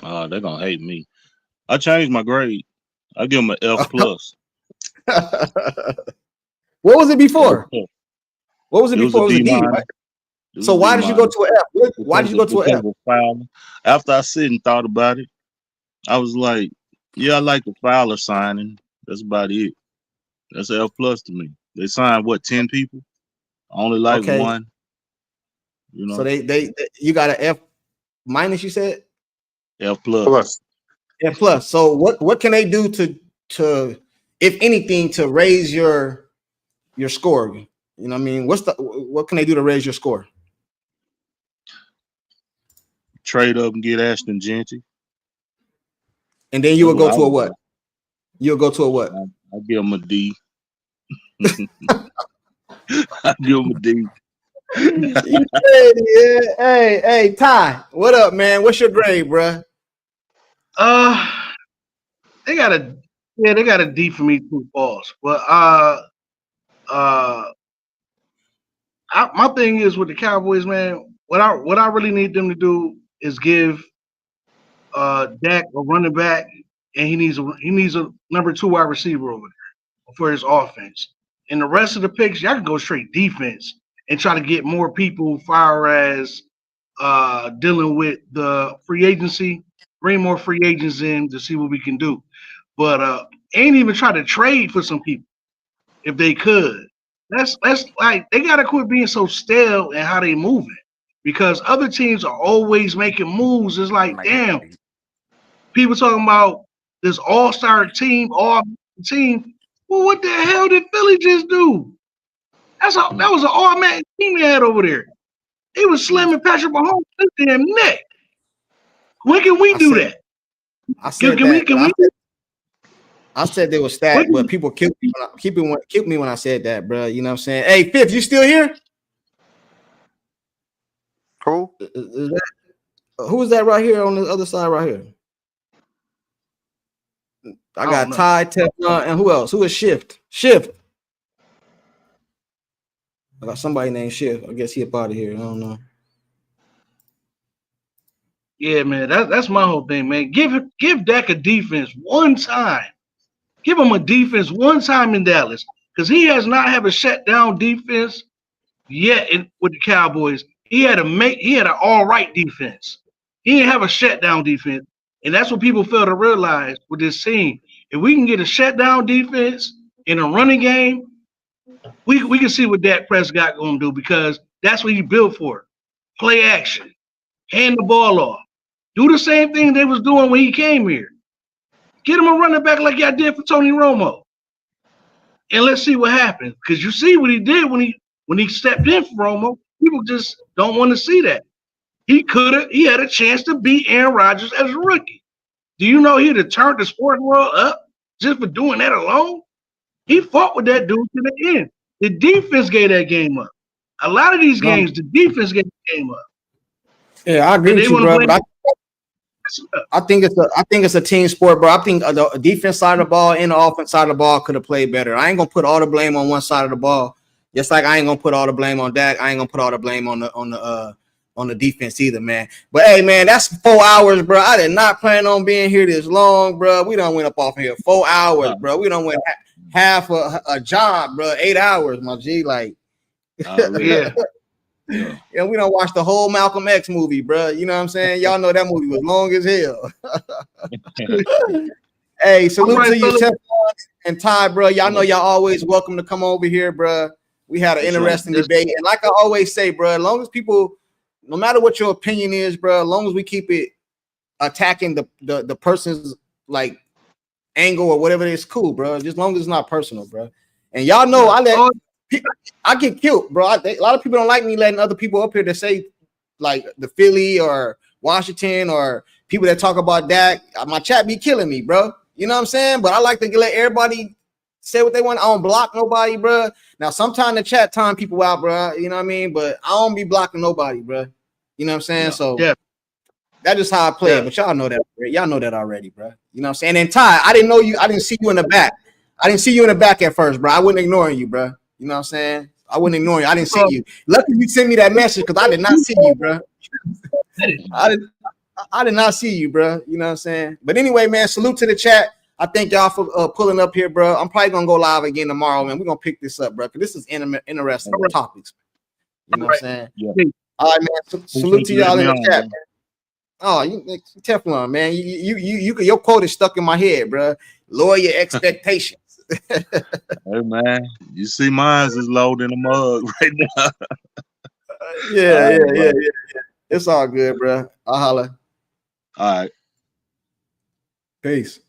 They're gonna hate me. I changed my grade. I give them an F plus. What was it before? What was it before? It was a D, right? So why did you go to an F? Why did you go to an F? After I sit and thought about it, I was like, yeah, I like the Fowler signing. That's about it. That's F plus to me. They signed 10 people? I only like one. You know. So they you got an F minus, you said? F plus. F plus. So what can they do to if anything to raise your score? You know what I mean? What can they do to raise your score? Trade up and get Ashton Genty. And then you would go to a what? You'll go to a what? I'll give him a D. I'll give him a D. Hey, Ty, what up, man? What's your grade, bro? They got a D for me too, balls. But my thing is with the Cowboys, man. What I really need them to do is give Dak a running back, and he needs a number 2 wide receiver over there for his offense. And the rest of the picks, y'all can go straight defense and try to get more people far as dealing with the free agency, bring more free agents in to see what we can do. But ain't even try to trade for some people if they could. That's like they gotta quit being so stale in how they moving, because other teams are always making moves. It's like, damn, people talking about this all-star team, all-team. Well, what the hell did Philly just do? That was an all-man team they had over there. They was slamming Patrick Mahomes in his damn neck. When can we do that? I said Can we? I said they were stacked, but people killed me when I said that, bro. You know what I'm saying? Hey, Fifth, you still here? Who? Who is that right here on the other side right here? I got Ty, Teflon, and who else? Who is Shift? Shift. I got somebody named Shift. I guess he up out of here. I don't know. Yeah, man, that's my whole thing, man. Give Dak a defense one time. Give him a defense one time in Dallas, because he has not have a shutdown defense yet with the Cowboys. He had an all right defense. He didn't have a shutdown defense, and that's what people fail to realize with this team. If we can get a shutdown defense in a running game, we can see what Dak Prescott gonna do, because that's what he built for. Play action, hand the ball off. Do the same thing they was doing when he came here. Get him a running back like y'all did for Tony Romo. And let's see what happens. Because you see what he did when he stepped in for Romo. People just don't want to see that. He had a chance to beat Aaron Rodgers as a rookie. Do you know he'd have turned the sports world up just for doing that alone? He fought with that dude to the end. The defense gave that game up. A lot of these games, the defense gave the game up. Yeah, I agree with you, bro. But I think it's a team sport, bro. I think the defense side of the ball and the offense side of the ball could have played better. I ain't gonna put all the blame on one side of the ball. Just like I ain't gonna put all the blame on Dak. I ain't gonna put all the blame on the defense either, man. But hey, man, that's 4 hours, bro. I did not plan on being here this long, bro. We done went up off here 4 hours, bro. We done went half a job, bro. 8 hours, my G. Like, yeah. Yeah, we don't watch the whole Malcolm X movie, bro. You know what I'm saying? Y'all know that movie was long as hell. Hey, salute to you, Teflon and Ty, bro. Y'all know y'all always welcome to come over here, bro. We had an interesting debate, and like I always say, bro, as long as people, no matter what your opinion is, bro, as long as we keep it attacking the person's like angle or whatever, it's cool, bro. Just as long as it's not personal, bro. And y'all know I get killed, bro. A lot of people don't like me letting other people up here that say like the Philly or Washington or people that talk about Dak. My chat be killing me, bro. You know what I'm saying? But I like to let everybody say what they want. I don't block nobody, bro. Now, sometimes the chat time people out, bro. You know what I mean? But I don't be blocking nobody, bro. You know what I'm saying? So that's just how I play it. But y'all know that. Y'all know that already, bro. You know what I'm saying? And Ty, I didn't know you. I didn't see you in the back. I didn't see you in the back at first, bro. I wasn't ignoring you, bro. You know what I'm saying? I wouldn't ignore you. I didn't see you. Luckily, you sent me that message because I did not see you, bro. I did not see you, bro. You know what I'm saying? But anyway, man, salute to the chat. I thank y'all for pulling up here, bro. I'm probably gonna go live again tomorrow, man. We're gonna pick this up, bro, because this is interesting topics. You know what I'm saying? Yeah. All right, man. Salute to y'all in the chat, man. Oh, you Teflon, man. You your quote is stuck in my head, bro. Lower your expectations. Hey, man, you see mine's is low in the mug right now. Yeah. It's all good, bro. I'll holler. All right. Peace.